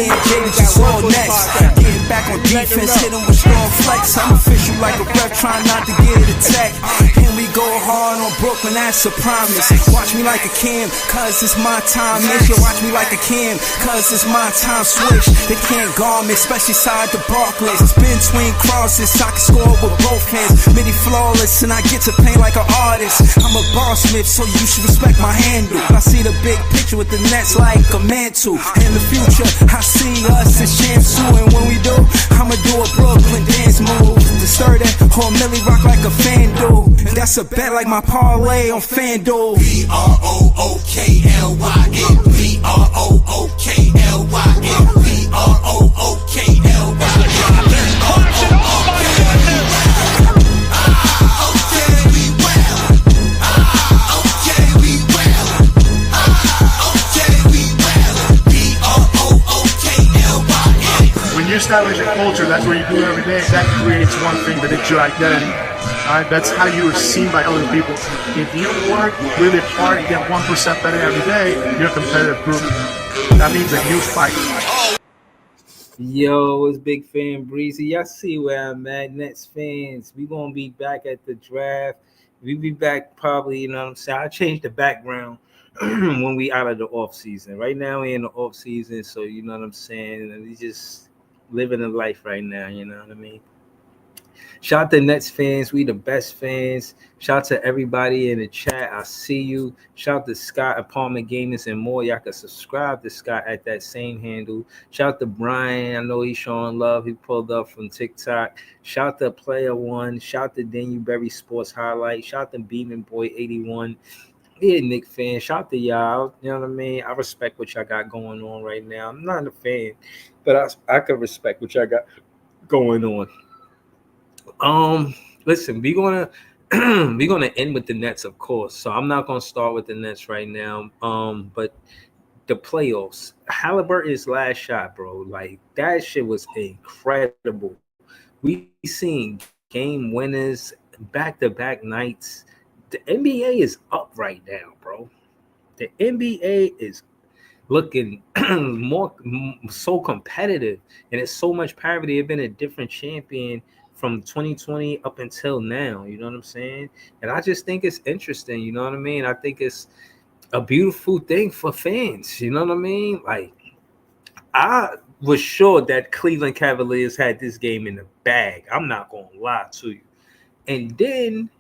me and Jada just all next. Getting back on defense, hit him with strong flex. I'm official like a ref, trying not to get attacked. And we go hard on Brooklyn, that's a promise. Watch me like a Cam, cause it's my time. Miss you, watch me like a Cam, cause it's my time. Switch, they can't guard me, especially side the Barclays. Spin between crosses, I can score with both hands. Midi flawless, and I get to paint like an artist. I'm a boss smith, so you should respect my handle. I see the big picture with the Nets like a mantle. In the future, I see us as champs too. And when we do, I'ma do a Brooklyn dance move. To stir that whole Millie rock like a fan do. And that's a bet like my parlay on FanDuel. BROOKLYN, BROOKLYN, When you establish a culture, that's what you do every day. That creates one thing that is your identity. Alright, that's how you are seen by other people. If you work really hard and get 1% better every day, you're a competitive group. That means that you fight. Yo, it's Big Fan Breezy. Y'all see where I'm at, Nets fans. We gonna be back at the draft. We be back probably, you know what I'm saying. I changed the background when we out of the off season. Right now we in the off season, so you know what I'm saying. And we just living a life right now, you know what I mean. Shout out to Nets fans. We the best fans. Shout out to everybody in the chat. I see you. Shout out to Scott, Apartment Gamers, and more. Y'all can subscribe to Scott at that same handle. Shout out to Brian. I know he's showing love. He pulled up from TikTok. Shout out to Player One. Shout out to Daniel Berry Sports Highlight. Shout out to Beeman Boy 81. Yeah, Nick fan. Shout out to y'all. You know what I mean? I respect what y'all got going on right now. I'm not a fan, but I can respect what y'all got going on. Listen, we're gonna end with the Nets, of course. So I'm not gonna start with the Nets right now. But the playoffs, Halliburton's last shot, bro, like that shit was incredible. We seen game winners back-to-back nights. The NBA is up right now, bro. The NBA is looking so competitive, and it's so much parity. It's been a different champion from 2020 up until now, you know what I'm saying? And I just think it's interesting, you know what I mean? I think it's a beautiful thing for fans, you know what I mean? Like, I was sure that Cleveland Cavaliers had this game in the bag. I'm not going to lie to you. And then,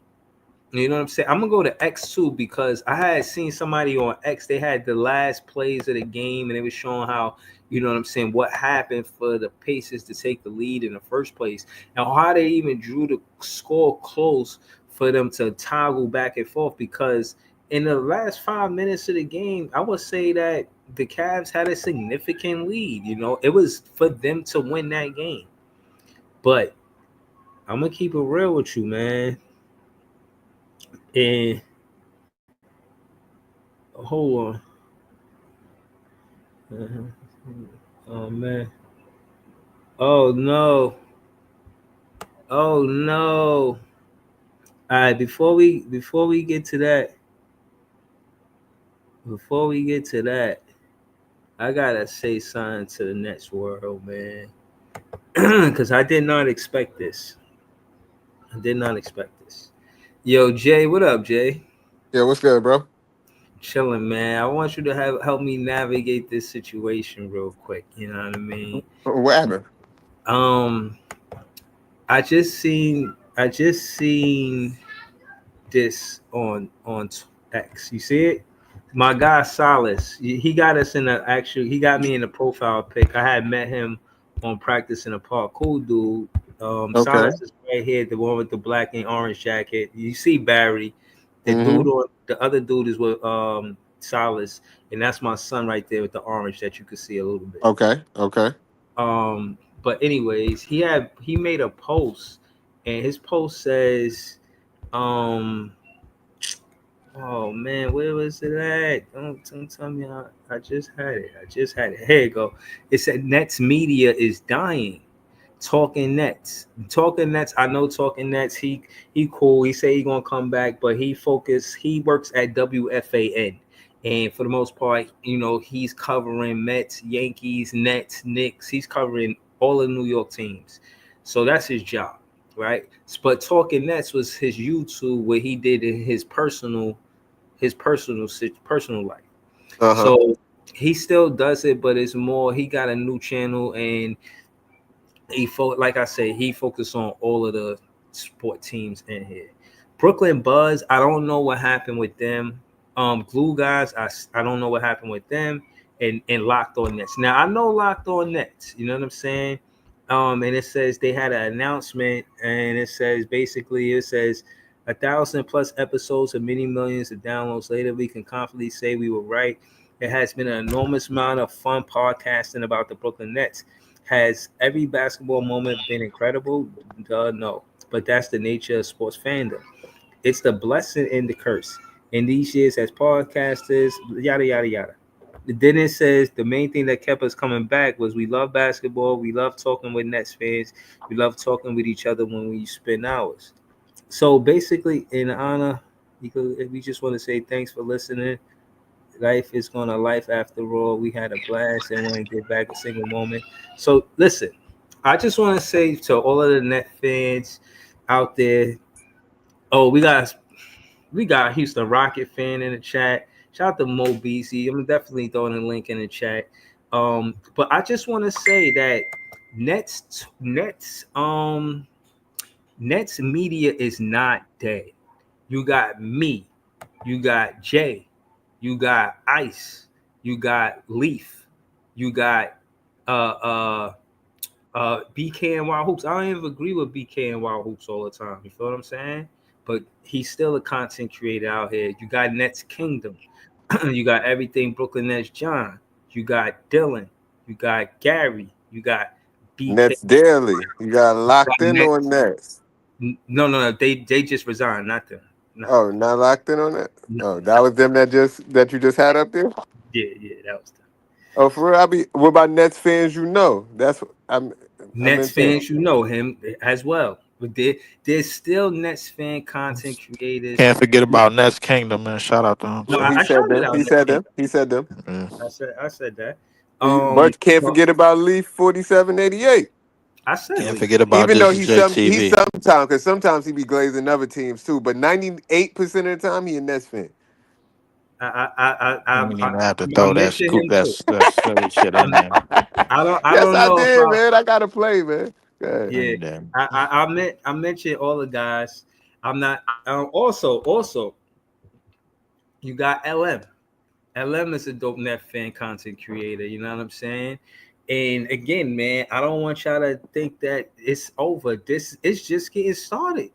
you know what I'm saying? I'm going to go to X2 because I had seen somebody on X, they had the last plays of the game, and they were showing how, you know what I'm saying, what happened for the Pacers to take the lead in the first place, and how they even drew the score close for them to toggle back and forth, because in the last 5 minutes of the game, I would say that the Cavs had a significant lead. You know, it was for them to win that game. But I'm going to keep it real with you, man. And hold on. Oh man. Oh no. All right, before we get to that, I gotta say something to the Nets world, man. Because I did not expect this. Yo, Jay, what up, Jay? Yeah, what's good, bro? Chilling, man. I want you to help me navigate this situation real quick. You know what I mean? What happened? I just seen this on X. You see it? My guy Silas, he got us in he got me in the profile pic. I had met him on Practice in the Park. Cool dude. Okay. Silas is right here, the one with the black and orange jacket. You see Barry. The other dude is with Silas, and that's my son right there with the orange that you can see a little bit. Okay. But anyways, he made a post, and his post says, oh man, where was it at? Don't tell me I just had it. Here you go. It said Nets media is dying. Talking Nets. I know Talking Nets. He cool. He say he gonna come back, but he works at WFAN, And for the most part, he's covering Mets, Yankees, Nets, Knicks. He's covering all the New York teams. So that's his job, right? But Talking Nets was his YouTube, where he did in his personal life. Uh-huh. So he still does it, but it's more. He got a new channel, and like I say, he focused on all of the sport teams in here. Brooklyn Buzz, I don't know what happened with them. Glue Guys, I don't know what happened with them, and Locked On Nets. Now I know Locked On Nets. You know what I'm saying? And it says they had an announcement, and it says 1,000 plus episodes of many millions of downloads later, we can confidently say we were right. It has been an enormous amount of fun podcasting about the Brooklyn Nets. Has every basketball moment been incredible? No, but that's the nature of sports fandom. It's the blessing and the curse. In these years as podcasters, yada yada yada. Then it says the main thing that kept us coming back was we love basketball, we love talking with Nets fans, we love talking with each other when we spend hours. So basically, in honor, we just want to say thanks for listening. Life is gonna life after all. We had a blast and want to get back a single moment. So listen, I just want to say to all of the Net fans out there. Oh, we got a Houston Rocket fan in the chat. Shout out to Mo BC. I'm definitely throwing a link in the chat. But I just want to say that Nets media is not dead. You got me, you got Jay, you got Ice, you got Leaf, you got uh BK and Wild Hoops. I don't even agree with BK and Wild Hoops all the time. You feel what I'm saying? But he's still a content creator out here. You got Nets Kingdom. You got everything Brooklyn Nets John. You got Dylan. You got Gary. You got BK. Nets Daily. You got locked in Nets. on Nets. No. They just resigned, not them. No. Oh, not locked in on that? No. Oh, that was them that you just had up there? Yeah, that was them. Oh, for real? What about Nets fans you know? That's what Nets fans, you know him as well. But there's still Nets fan content creators. Can't forget about Nets Kingdom, man. Shout out to him. No, too. I shouted out. He said them. Yeah. I said that. But can't forget about Leaf 4788. I said Can't Leaf. forget about Even though this he JTV. sometimes, because sometimes he be glazing other teams too. But 98% of the time he a Nets fan. I don't even have to I throw that mentioned scoop, him that silly shit in there. I don't Yes, I know did, man. I gotta play, man. Go ahead. Yeah, I mentioned all the guys. I'm not. Also, you got LM. LM is a dope Net fan content creator. You know what I'm saying? And again, man, I don't want y'all to think that it's over. This is just getting started.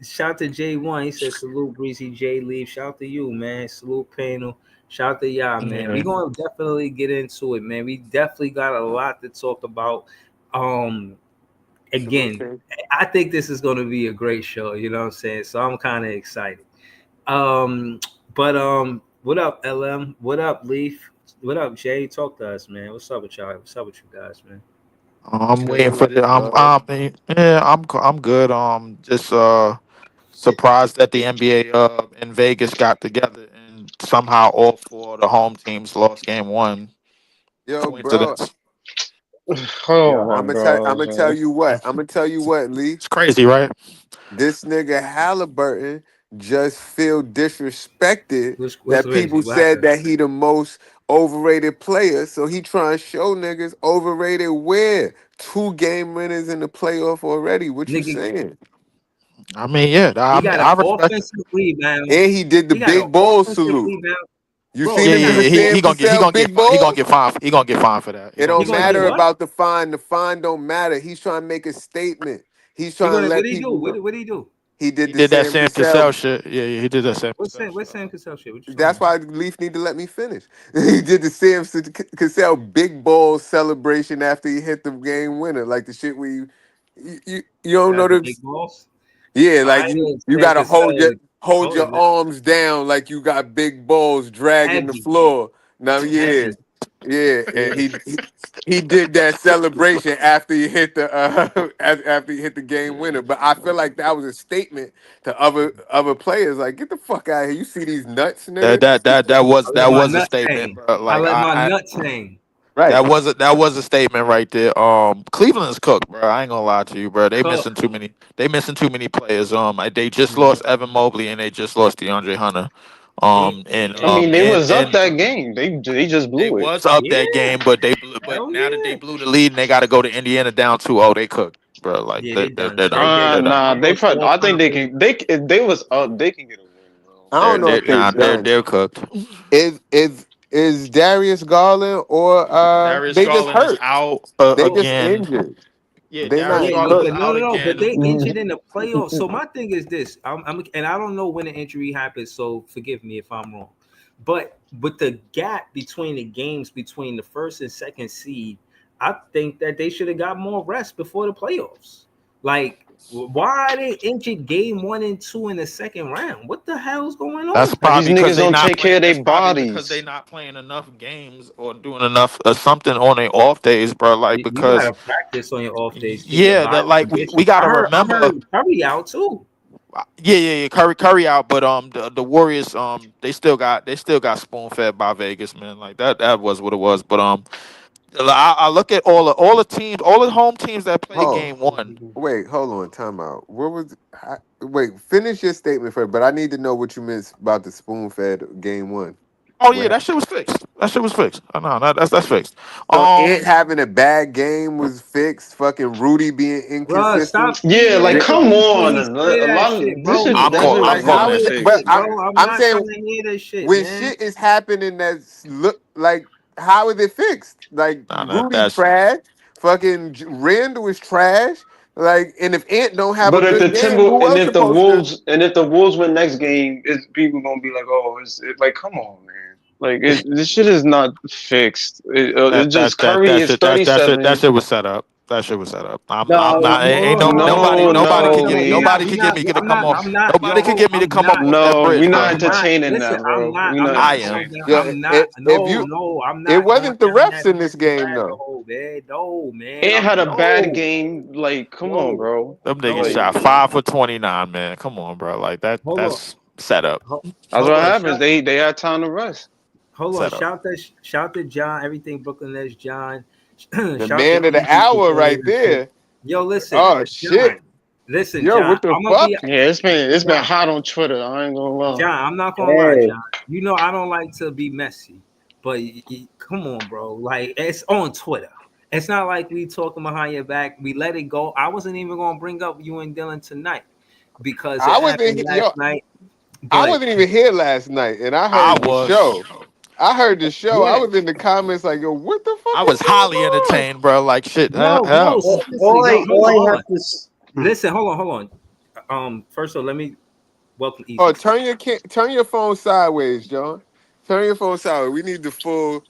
Shout to J1. He said, salute Breezy J Leave. Shout to you, man. Salute Panel. Shout to y'all, man. Yeah. We're gonna definitely get into it, man. We definitely got a lot to talk about. Again, I think this is gonna be a great show, you know what I'm saying? So I'm kind of excited. But what up, LM? What up, Leaf? What up, Jay? Talk to us, man. What's up with y'all? What's up with you guys, man? I'm waiting for the. I'm good. Just surprised that the NBA in Vegas got together and somehow all four of the home teams lost game one. Yo, bro. Coincidence. I'm gonna tell you what. Lee. It's crazy, right? This nigga Halliburton just feel disrespected What's that crazy? people What said happened? that he the most overrated player. So he trying to show niggas overrated where 2 game winners in the playoff already. What you Nigga, saying? I mean, yeah, he got I an respect it. offensive rebound. And he did the He got an big ball offensive salute. rebound. You Bro, seen Yeah, him do yeah, the he Sam gonna Cassell big ball? he gonna get fined. He gonna get fined for that. It don't gonna matter get what? about the fine. The fine don't matter. He's trying to make a statement. He's He trying to gonna, let what did he do? people know. What did he do? He did He the did that Sam Sam Cassell. Cassell shit. Yeah, he did that Sam What's Cassell Sam shit. Cassell shit? What you That's talking why Leaf need to let me finish. He did the Sam Cassell big ball celebration after he hit the game winner, like the shit where you don't know about? the Big balls. yeah, like I know you Sam gotta hold Cassell. your arms down like you got big balls dragging the Heavy, floor. Now yeah, heavy. Yeah, and he did that celebration after he hit the after he hit the game winner. But I feel like that was a statement to other players, like, get the fuck out of here. You see these nuts, nigga? I let That my was a nuts statement, hang. bro. I Like let my I nuts hang. Right. that was a statement right there. Cleveland's cooked, bro. I ain't gonna lie to you, bro. They Cook. missing too many. They missing too many players. They just Mhm. lost Evan Mobley and they just lost DeAndre Hunter. I mean, they was up And that game. They just they blew it. was up Yeah. that game, but but Hell now that yeah. they blew the lead and they got to go to Indiana down 2-0, they cooked, bro. Like Yeah, they done. they're done. They're done. Nah, they Almost probably. all I think they conference. can. If they was up, they can get a win, bro. I don't know if they done. They're cooked. Is Darius Garland or Darius they just Garland is hurt. out They just again. injured. Yeah, They Darius not Yeah, Garland is cooked. but out no, but again. they injured in the playoffs. So my thing is this: and I don't know when the injury happened. So forgive me if I'm wrong. But with the gap between the games between the first and second seed, I think that they should have got more rest before the playoffs. Like, why are they injured game 1 and 2 in the second round? What the hell's going on? That's These probably because niggas they don't not take care playing. of That's their probably because they bodies. not playing enough games or doing enough something on their off days, bro. Like You because gotta practice on your off days. Get your yeah, that body like we conditioned. got I to heard remember. Curry out too. Yeah. Curry out, but the Warriors they still got spoon fed by Vegas, man. Like that was what it was. But I look at all the teams, all the home teams that played Oh, game one. wait, hold on, time out. What was? Wait, finish your statement first. But I need to know what you meant about the spoon fed game one. Oh yeah, What that shit was fixed. That shit was fixed. I know that's fixed. So it Um, having a bad game was fixed. Fucking Rudy being Bruh, inconsistent. stop Yeah, feeding like into come these on. when A say that lot shit, of this bro. shit I'm hasn't I'm Like been calling how that is shit it? fixed. But Bullshit, bro. I'm I'm not saying trying to hear this shit, when man. shit is happening that's look like how is it fixed? Like nah, Rudy that's trash. Fucking Rand was trash. Like and if Ant don't have a But if good the game, Timber who else supposed to? and if the Wolves win next game, is people gonna be like, oh, like come on, man. Like this shit is not fixed. It's just Curry is that 37. shit was set up. That shit was set up. I'm Hold not. on, Ain't hold on, hold on, nobody. No, hold on, Nobody hold could on. no, get me. No, Lee. Nobody could get me to come off. I'm not, Nobody could yo, get me to I'm come not. up off that No, bridge, we're not bro. I'm not. entertaining Listen, that, bro. We're I'm not not I going am. entertaining. down. Yeah, I'm not. if No, you no, I'm it not going wasn't the down refs that in this mental game rabbit though. hole, man. No, man. Ant I'm had a bad no, game. Like, come on, no, bro. Them niggas Like, no. shot 5 for 29, man. Come on, bro. Like that. Hold on, That's set up. that's hold what on. happens. They had time to rest. Hold on. Set up. Shout to John. Everything Brooklyn Nets, John. The Shout to man of the Easy for hour joining right the show. there. Yo, listen, Oh John. shit. Listen, Yo, John. what the I'm gonna fuck? be Yeah, it's been John. hot on Twitter. I ain't gonna lie. John, I'm not gonna lie, Hey, John. You know I don't like to be messy, but come on, bro. Like it's on Twitter. It's not like we talking behind your back. We let it go. I wasn't even gonna bring up you and Dylan tonight because it I happened wasn't last yo, night. I But wasn't even here last night and I I heard the was. show. I heard the show. I yeah, was in the comments like, yo, what the fuck I is was highly going on? entertained, bro. Like shit. no, Hell. seriously, no, all I hold have on. to Listen, hold on. First of all, let me welcome Easy. Oh, turn your phone sideways, John. Turn your phone sideways. We need the full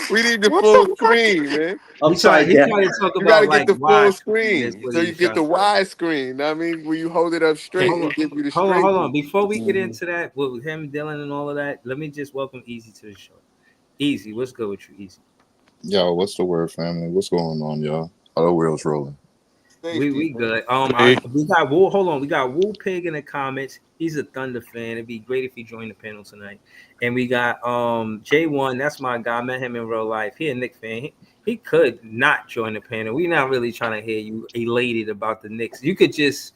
we need the what full the fuck? screen, man. Upside He down. tried to talk You about gotta get like the full widescreen. That's screen. what So you he's get trying the to say. wide screen. I mean, when you hold it up straight, Hold on, it gives you the straight hold on. view. Before we get Mhm. into that with him, Dylan, and all of that, let me just welcome Easy to the show. Easy, what's good with you, Easy? Yo, what's the word, family? What's going on, y'all? Are the wheels rolling? Safety, We man. good. Hey. We got Woo. Hold on, we got Woo Pig in the comments. He's a Thunder fan. It'd be great if he joined the panel tonight. And we got J1. That's my guy. I met him in real life. He a Knicks fan. He could not join the panel. We're not really trying to hear you elated about the Knicks. You could just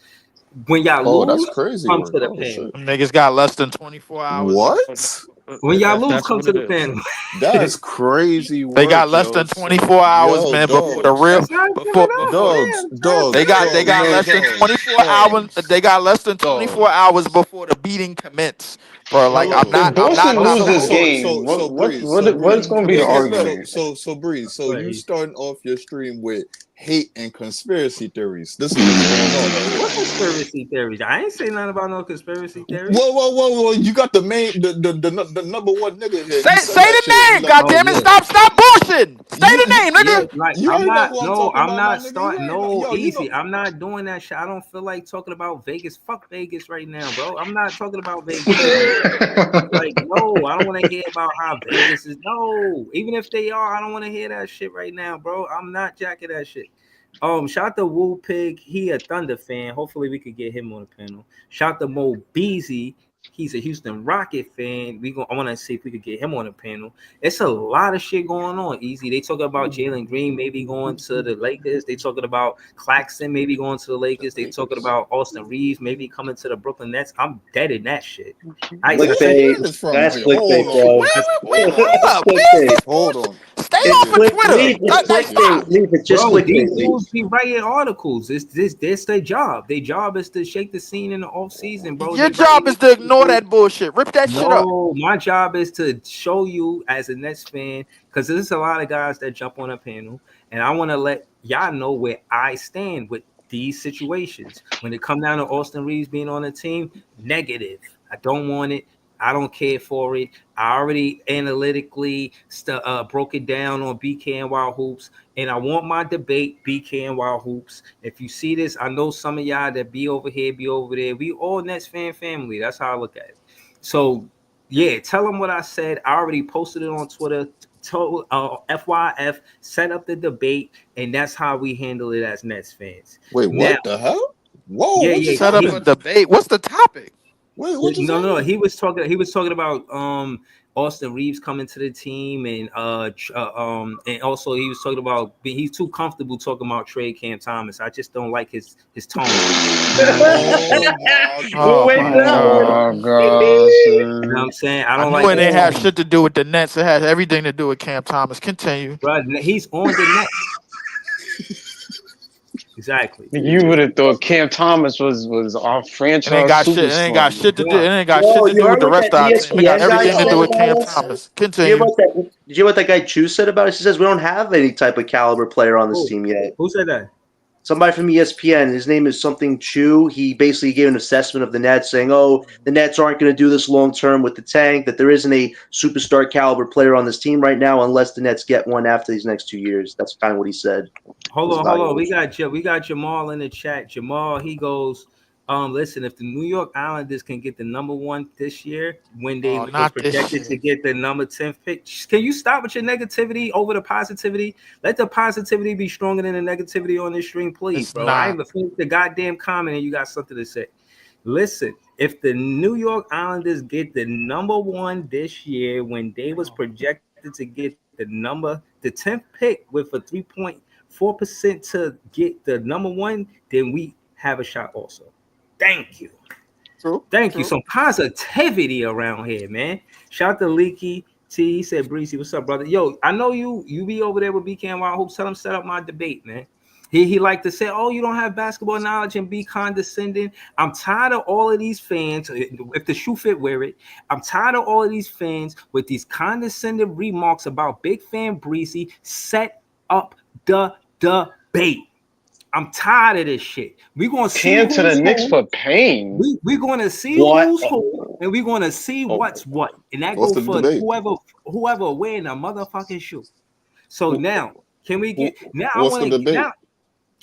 when y'all Oh, lose, that's crazy come work. to the Oh panel. shit. Them niggas got less than 24 hours. What? When y'all lose, That's come what to it the is. panel. That's crazy work. They got less yo. than 24 hours, Yo, man, before the dogs. real That's not giving before up, before Dogs. man. Dogs. they got No, less than dogs. 24 hours. Dogs. They got less than 24 Dogs. hours before the beating commence, bro. Like Hold on. If I'm Boston not lose So this so bullshitting. game, so so Breeze. So what's Breeze. going to be the Breeze. argument? So Breeze. So you Wait. starting off your stream with hate and conspiracy theories. This is what's going on right What here. conspiracy theories? I ain't saying nothing about no conspiracy theories. Whoa! You got the number one nigga here. Say He said that the shit. And he name, left. Oh goddamn it! yeah. Stop Houston. Say the name, Yeah, nigga. like You I'm already know not. who I'm No, talking I'm about, not my nigga. You starting. already know. No, Yo, you easy. know. I'm not doing that shit. I don't feel like talking about Vegas. Fuck Vegas right now, bro. I'm not talking about Vegas right now. Like, no, I don't want to hear about how Vegas is. No, even if they are, I don't want to hear that shit right now, bro. I'm not jacking that shit. Shout out to Woo Pig. He a Thunder fan. Hopefully we could get him on the panel. Shout out to Mo Beasy. He's a Houston Rocket fan. I want to see if we could get him on the panel. It's a lot of shit going on. Easy. They talking about Jalen Green maybe going to the Lakers. They talking about Claxton maybe going to the Lakers. They talking about Austin Reeves maybe coming to the Brooklyn Nets. I'm dead in that shit. Where's you hearing this from? That's Wait, clickbait, hold on. bro. Hold up. It's Where's this clickbait. Hold bullshit? on. Stay It's off of Twitter. Leave. It's Like, clickbait. stop. Leave. It's just Bro, these clickbait. dudes be writing articles. It's their job. Their job is to shake the scene in the off season, bro. Your They job is to writing ignore that bullshit. Rip that shit up. No, my job is to show you as a Nets fan, because there's a lot of guys that jump on a panel, and I want to let y'all know where I stand with these situations. When it come down to Austin Reeves being on the team, negative. I don't want it. I don't care for it. I already analytically broke it down on BK and Wild Hoops, and I want my debate BK and Wild Hoops. If you see this, I know some of y'all that be over here, be over there. We all Nets fan family. That's how I look at it. So, yeah, tell them what I said. I already posted it on Twitter. Told FYF, set up the debate, and that's how we handle it as Nets fans. Wait, what Now, the hell? Whoa, yeah, what yeah. just Set up a happened? debate. What's the topic? Wait, what just No, happened? he was talking about Austin Reeves coming to the team, and also he was talking about he's too comfortable talking about trade Cam Thomas. I just don't like his tone. Oh Wait, my that god. Oh gosh. You know what I'm saying? I I don't knew like it his didn't have tone. shit to do with the Nets. It has everything to do with Cam Thomas. Continue. Bro, he's on the net. Exactly. You would have thought Cam Thomas was our It ain't franchise got shit. It ain't got superstar. shit to do. It ain't got Yo, shit to you do with heard the what rest that of our team. It got ESPN guy everything to said do with Cam about us? Thomas. Did you hear Continue. did you hear what that guy Chu said about us? He says we don't have any type of caliber player on this team yet. Who said that? Somebody from ESPN, his name is something Chu. He basically gave an assessment of the Nets, saying, "Oh, the Nets aren't going to do this long term with the tank. That there isn't a superstar caliber player on this team right now, unless the Nets get one after these next 2 years." That's kind of what he said. Hold on. We got Jamal in the chat. Jamal, he goes, listen, if the New York Islanders can get the number 1 this year, when they was Not this projected to shit. get the number 10 pick, can you stop with your negativity over the positivity? Let the positivity be stronger than the negativity on this stream, please, It's bro. I not. even finished the goddamn comment and you got something to say. Listen, if the New York Islanders get the number 1 this year, when they was projected to get the 10th pick with a 3.4% to get the number 1, then we have a shot also. Thank you. True. Thank you. Some positivity around here, man. Shout to Leaky T. He said, Breezy, what's up, brother? Yo, I know you be over there with BK and Wild Hoops. Tell him set up my debate, man. He like to say, oh, you don't have basketball knowledge and be condescending. I'm tired of all of these fans. If the shoe fit, wear it. I'm tired of all of these fans with these condescending remarks about Big Fan Breezy. Set up the debate. I'm tired of this shit. We're gonna see Cam to the who's Knicks who. for pain. We're gonna see What? who's who, and we're gonna see what's what, and that What's goes the for debate? whoever wearing a motherfucking shoe. So now, can we get now? I What's the want to debate? now.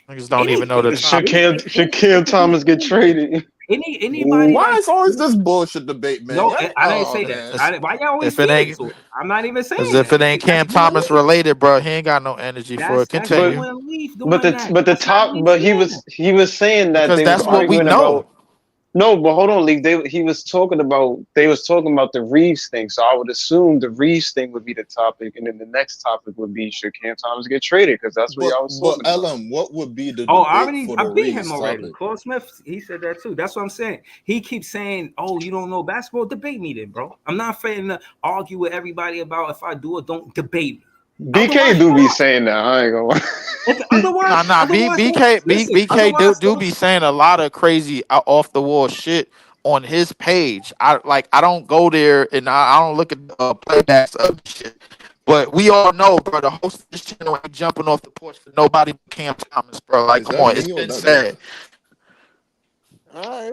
Niggas don't even know the Anything. topic. Should Cam Thomas get traded? Anybody Why that's is always this bullshit debate, man? no, Yeah, I didn't oh, say man. that. Why y'all always If it feed ain't, into it? I'm not even saying as if it that. ain't Cam That's you and Thomas Leaf. related, bro, he ain't got no energy for it. That's But you Continue. and Leaf but doing that. the That's not top me but saying that. he was saying that Because they was that's what we arguing know. about no, but hold on, League. He was talking about the Reeves thing. So I would assume the Reeves thing would be the topic, and then the next topic would be should Cam Thomas get traded? Because that's what y'all was But talking about. LM, what would be the Oh, debate for I the beat him Reeves already. topic? Claude Smith, he said that too. That's what I'm saying. He keeps saying, "Oh, you don't know basketball? Debate me then, bro." I'm not afraid to argue with everybody about if I do or don't. Debate me. BK do be saying that. I ain't gonna lie. Otherwise, BK do be saying a lot of crazy off the wall shit on his page. I don't go there and I don't look at playbacks of shit. But we all know, bro, the host of this channel ain't jumping off the porch for nobody but Cam Thomas, bro. Like, Is come that on, it's me or been that said. All right.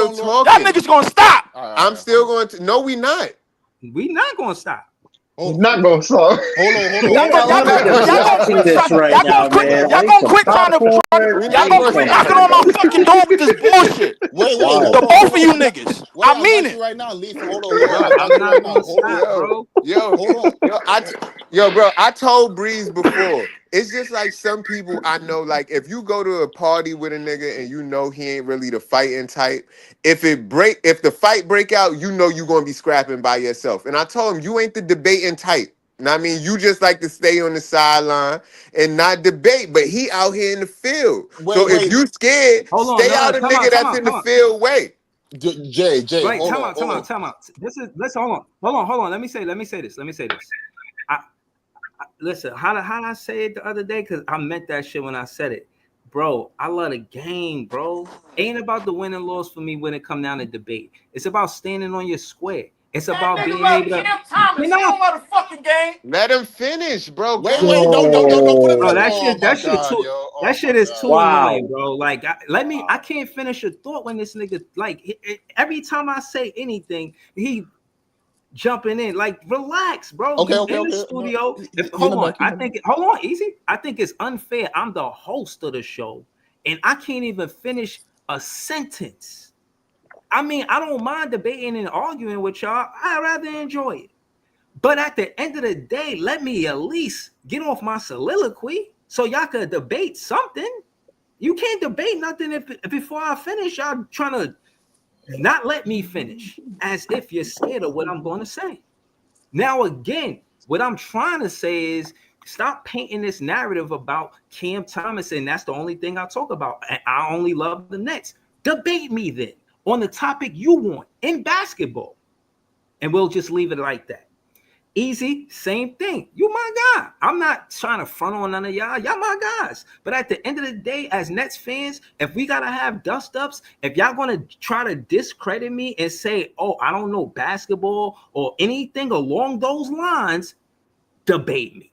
still on, Lord. Y'all talking. niggas gonna stop. All right, I'm still going to. No, we not. We not gonna stop. Hold, Not gonna stop. hold on. Y'all Yeah, gonna I'm quit this trying. right Y'all now, gonna quit. man. Y'all I need gonna some quit trying to. popcorn. We Y'all not gonna gonna quit stop. knocking on my fucking door with this bullshit. wait, Why? hold The on. both of Hold you on. niggas. Wait, I mean got it. you right now, Leaf. Hold on, Lord. Bro, I got I'm you not right now. gonna Hold on. stop, bro. Hold on. Bro, I told Breeze before. It's just like some people I know, like if you go to a party with a nigga and you know he ain't really the fighting type, if the fight break out, you know you gonna be scrapping by yourself. And I told him you ain't the debating type. And I mean, you just like to stay on the sideline and not debate, but he out here in the field. So if Wait. you scared, Hold on, stay out a time nigga out, time that's out, in the time out. field way. Jay, Wait, hold time on. out, time out, time out. Listen, hold on. Let me say this. Listen, how did I say it the other day? Because I meant that shit when I said it. bro, I love the game, bro. Ain't about the win and loss for me when it come down to debate. It's about standing on your square. It's about being able to. Thomas, he don't know the fucking game. Let him finish, bro. Wait, God. wait, don't put him Bro, in the that oh shit, my that shit God, too. yo. Oh That shit my is God. too Wow. annoying, bro. Like, I can't finish a thought when this nigga, like, every time I say anything, he jumping in. Like, relax, bro. Okay, You okay, in the okay. studio. No, Hold on. back, Hold on, easy. I think it's unfair. I'm the host of the show, and I can't even finish a sentence. I mean, I don't mind debating and arguing with y'all. I'd rather enjoy it. But at the end of the day, let me at least get off my soliloquy so y'all could debate something. You can't debate nothing if before I finish, y'all trying to not let me finish as if you're scared of what I'm going to say. Now, again, what I'm trying to say is stop painting this narrative about Cam Thomas, and that's the only thing I talk about. And I only love the Nets. Debate me then on the topic you want in basketball, and we'll just leave it like that. Easy, same thing. You my guy. I'm not trying to front on none of y'all. Y'all my guys. But at the end of the day, as Nets fans, if we gotta have dust-ups, if y'all gonna try to discredit me and say, oh, I don't know basketball or anything along those lines, debate me.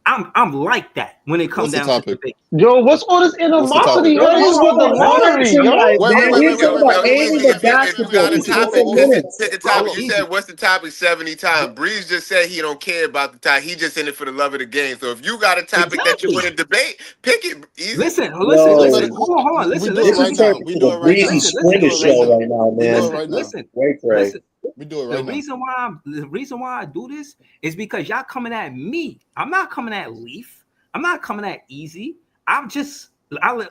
I'm like that when it comes What's the down to topic? debate. Yo, what's all this What's the topic? animosity? Yo, this is what the lottery, yo. He's talking about Easy, aiming the if you basketball. got a He's talking topic, just minutes. pick a topic. Bro, You easy. said what's the topic 70 times. Breeze just said he don't care about the topic. He just in it for the love of the game. So if you got a topic that you Exactly. want to debate, pick it. Easy. Listen. Yo. Hold on. We Listen. do it This right is now. turning We into do the it right now. Breezy Listen, Springer listen, show listen. right now, We do man. it right now. Listen. Wait, Ray. Listen. We do it The right now. reason why I do this is because y'all coming at me. I'm not coming at Leaf. I'm not coming at Easy. I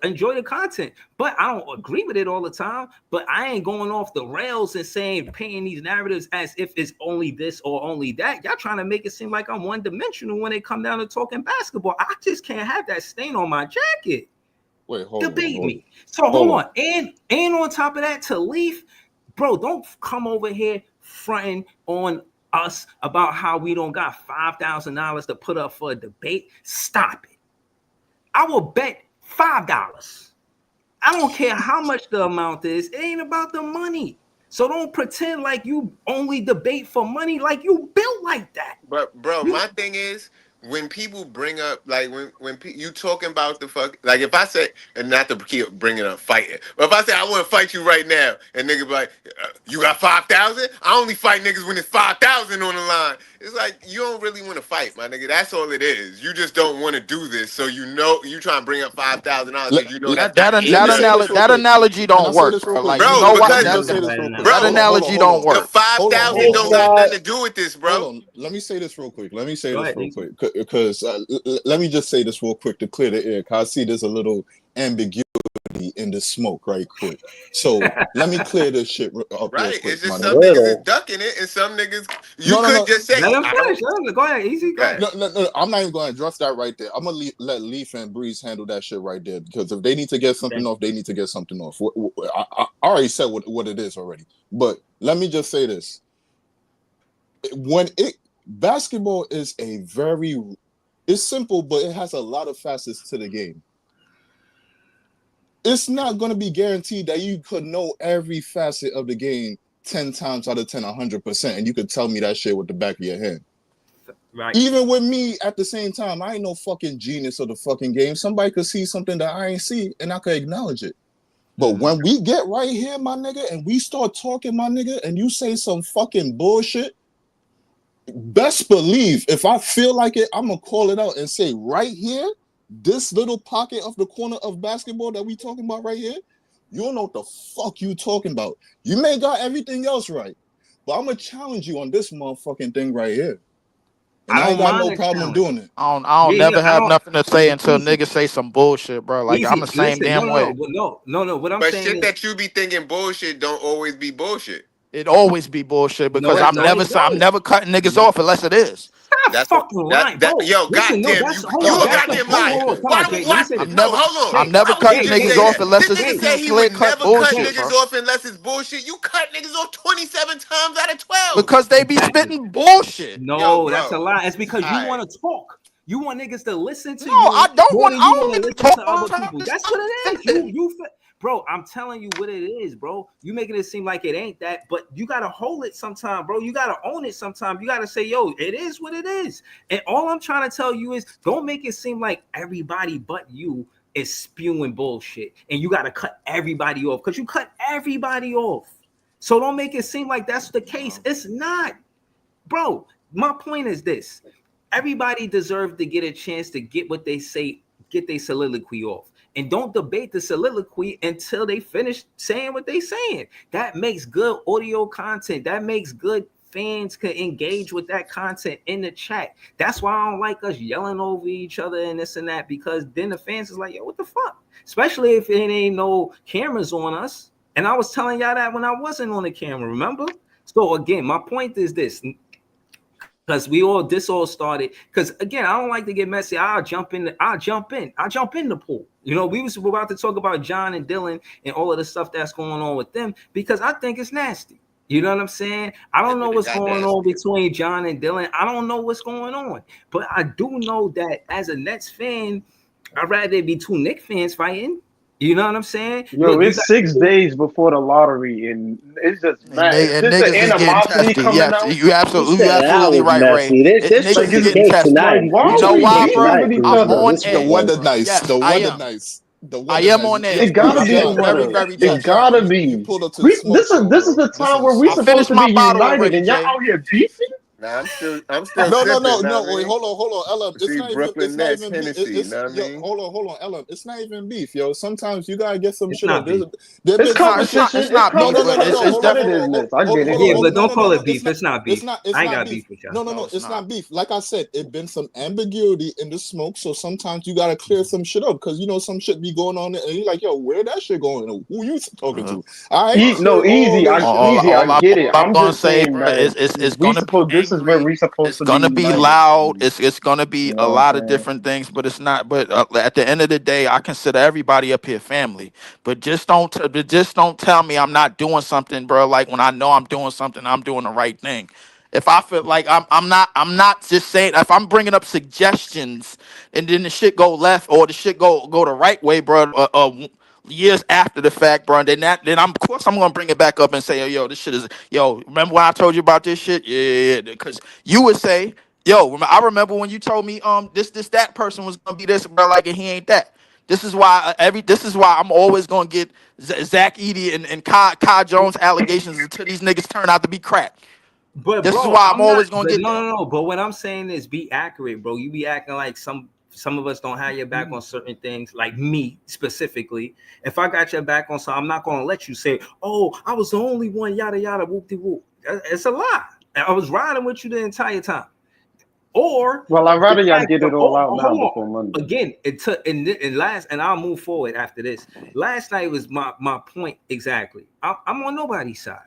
enjoy the content, but I don't agree with it all the time. But I ain't going off the rails and saying painting these narratives as if it's only this or only that. Y'all trying to make it seem like I'm one dimensional when it come down to talking basketball. I just can't have that stain on my jacket. Wait, hold Debate on. me. So Hold hold on. And on top of that, to Leaf, bro, don't come over here fronting on us about how we don't got $5,000 to put up for a debate. Stop it. I will bet $5. I don't care how much the amount is. It ain't about the money. So don't pretend like you only debate for money, like you built like that. But bro, my thing is when people bring up like you talking about the fuck like if I say and not to keep bringing up fighting, but if I say I want to fight you right now and nigga be like you got 5,000, I only fight niggas when it's 5,000 on the line. It's like you don't really want to fight, my nigga. That's all it is. You just don't want to do this, so you know you trying to bring up $5,000 because you know Let- that's let me say this real That quick. analogy Can I don't say work, this real bro. quick? Like, you bro. know what? Let me Because just say this real quick. That bro, analogy Hold on. don't the work. 5,000 don't got nothing to do with this, bro. Hold on. Let me say this real quick. Go ahead, quick because let me just say this real quick to clear the air. Cause I see there's a little ambiguity in the smoke right quick. So let me clear this shit up Right. real quick. It's just my some nigga. niggas is ducking it and some niggas you No, could just say Let him I don't finish. Go ahead, Easy. Go ahead. No, I'm not even going to address that right there. I'm gonna let Leaf and Breeze handle that shit right there because if they need to get something off, they need to get something off. I already said what it is already. But let me just say this: basketball is it's simple, but it has a lot of facets to the game. It's not going to be guaranteed that you could know every facet of the game 10 times out of 10, 100%, and you could tell me that shit with the back of your hand. Right. Even with me, at the same time, I ain't no fucking genius of the fucking game. Somebody could see something that I ain't see, and I could acknowledge it. But when we get right here, my nigga, and we start talking, my nigga, and you say some fucking bullshit, best believe if I feel like it, I'm gonna call it out and say right here, this little pocket of the corner of basketball that we talking about right here, you don't know what the fuck you talking about. You may got everything else right, but I'm gonna challenge you on this motherfucking thing right here. And I ain't got no problem doing it. I don't never have nothing to say until niggas say some bullshit, bro. Like, I'm the same damn way. No. What I'm But saying shit is, that you be thinking bullshit don't always be bullshit. It always be bullshit because it I'm don't. never cutting niggas off unless it is. Stop fucking lying, bro. Yo, Listen, no, goddamn, that's you hold on. a That's goddamn hold liar. on. Come Why? on, Jay. Let me say this. No, hold on. I'm never Why would cutting you niggas say off that? unless This it's nigga say he clear would cut never cut bullshit, niggas bro. off unless it's bullshit. You cut niggas off 27 times out of 12. Because they be spitting bullshit. No, Yo, that's a bro. lie. It's because you Alright. want to talk. You want niggas to listen to No, you I don't more want. than I you don't want to need to listen talk to all other the time. people. Just That's what it is. listen. Bro, I'm telling you what it is, bro. You making it seem like it ain't that, but you gotta hold it sometime, bro. You gotta own it sometime. You gotta say, yo, it is what it is. And all I'm trying to tell you is don't make it seem like everybody but you is spewing bullshit. And you gotta cut everybody off because you cut everybody off. So don't make it seem like that's the case. It's not, bro. My point is this: everybody deserves to get a chance to get what they say, get their soliloquy off. And don't debate the soliloquy until they finish saying what they saying. That makes good audio content. That makes good fans can engage with that content in the chat. That's why I don't like us yelling over each other and this and that, because then the fans is like, yo, what the fuck? Especially if it ain't no cameras on us. And I was telling y'all that when I wasn't on the camera, remember? So again, my point is this. Because this all started. Because again, I don't like to get messy. I'll jump in the pool. You know, we was about to talk about John and Dylan and all of the stuff that's going on with them because I think it's nasty. You know what I'm saying? I don't know what's going on between John and Dylan. I don't know what's going on, but I do know that as a Nets fan, I'd rather it be two Knicks fans fighting. You know what I'm saying? Yo, look, it's 6 days before the lottery, and it's just mad. And It's just the niggas is getting animosity testy. coming Yes, out. you absolutely right, Ray. This Niggas was is the getting case testy. tonight. Like, why You are know we why, beefing bro? with each I'm other? on This the edge. weather nice. Yes, The I weather am. nice. The I weather am nice. on edge. It gotta I'm be getting the very, weather. very It testy. gotta be. You pulled up to the smoke This show, is bro. the time where we I supposed finished to my be bottle united, already, and y'all Jay. out here beefing. Nah, I'm still No, sipping. Know what I Wait, mean? hold on, Ellen. It's See, not even. Brooklyn It's not Nets, even beef. Hennessy. It's Know what I yo. mean? Hold on, Ellen. It's not even beef, yo. Sometimes you gotta get some It's shit up. not beef. There It's been some shit. competition. It's not beef, No. but Tell it's it what it definitely. is, Ness. I get it. Yeah, but No, don't call it beef. It's not. It's not It's beef. not. It's I ain't not got beef. beef with y'all. No. It's It's not. not beef. Like I said, it been some ambiguity in the smoke. So sometimes you gotta clear some shit up because you know some shit be going on, and you're like, yo, where that shit going? Who you talking to? All right. Easy. Shit. I get it. All I'm I'm gonna just say, saying bro, that it's we gonna be supposed. This is where angry. we supposed It's to be gonna be united. loud. It's gonna be You a know what lot I'm of saying? different things, but it's not. But at the end of the day, I consider everybody up here family. But just don't tell me I'm not doing something, bro. Like when I know I'm doing something, I'm doing the right thing. If I feel like I'm not just saying. If I'm bringing up suggestions and then the shit go left or the shit go the right way, bro. Years after the fact, bro. Then of course I'm gonna bring it back up and say, yo, this shit is, yo. Remember when I told you about this shit? Yeah. Because you would say, yo, I remember when you told me, that person was gonna be this, bro. Like, and he ain't that. This is why This is why I'm always gonna get Zach Edey and Kai Jones allegations until these niggas turn out to be crap. But This is bro, why I'm I'm not. always gonna But get that. no. But what I'm saying is, be accurate, bro. You be acting like some of us don't have your back on certain things, like me specifically. If I got your back on something, I'm not gonna let you say, "Oh, I was the only one." Yada yada, whoop de whoop. It's a lie. I was riding with you the entire time. Or Well, I'd rather the y'all fact get that, it all out now hold before on. Monday. Again, it took and last, and I'll move forward after this. Last night was my point exactly. I'm on nobody's side.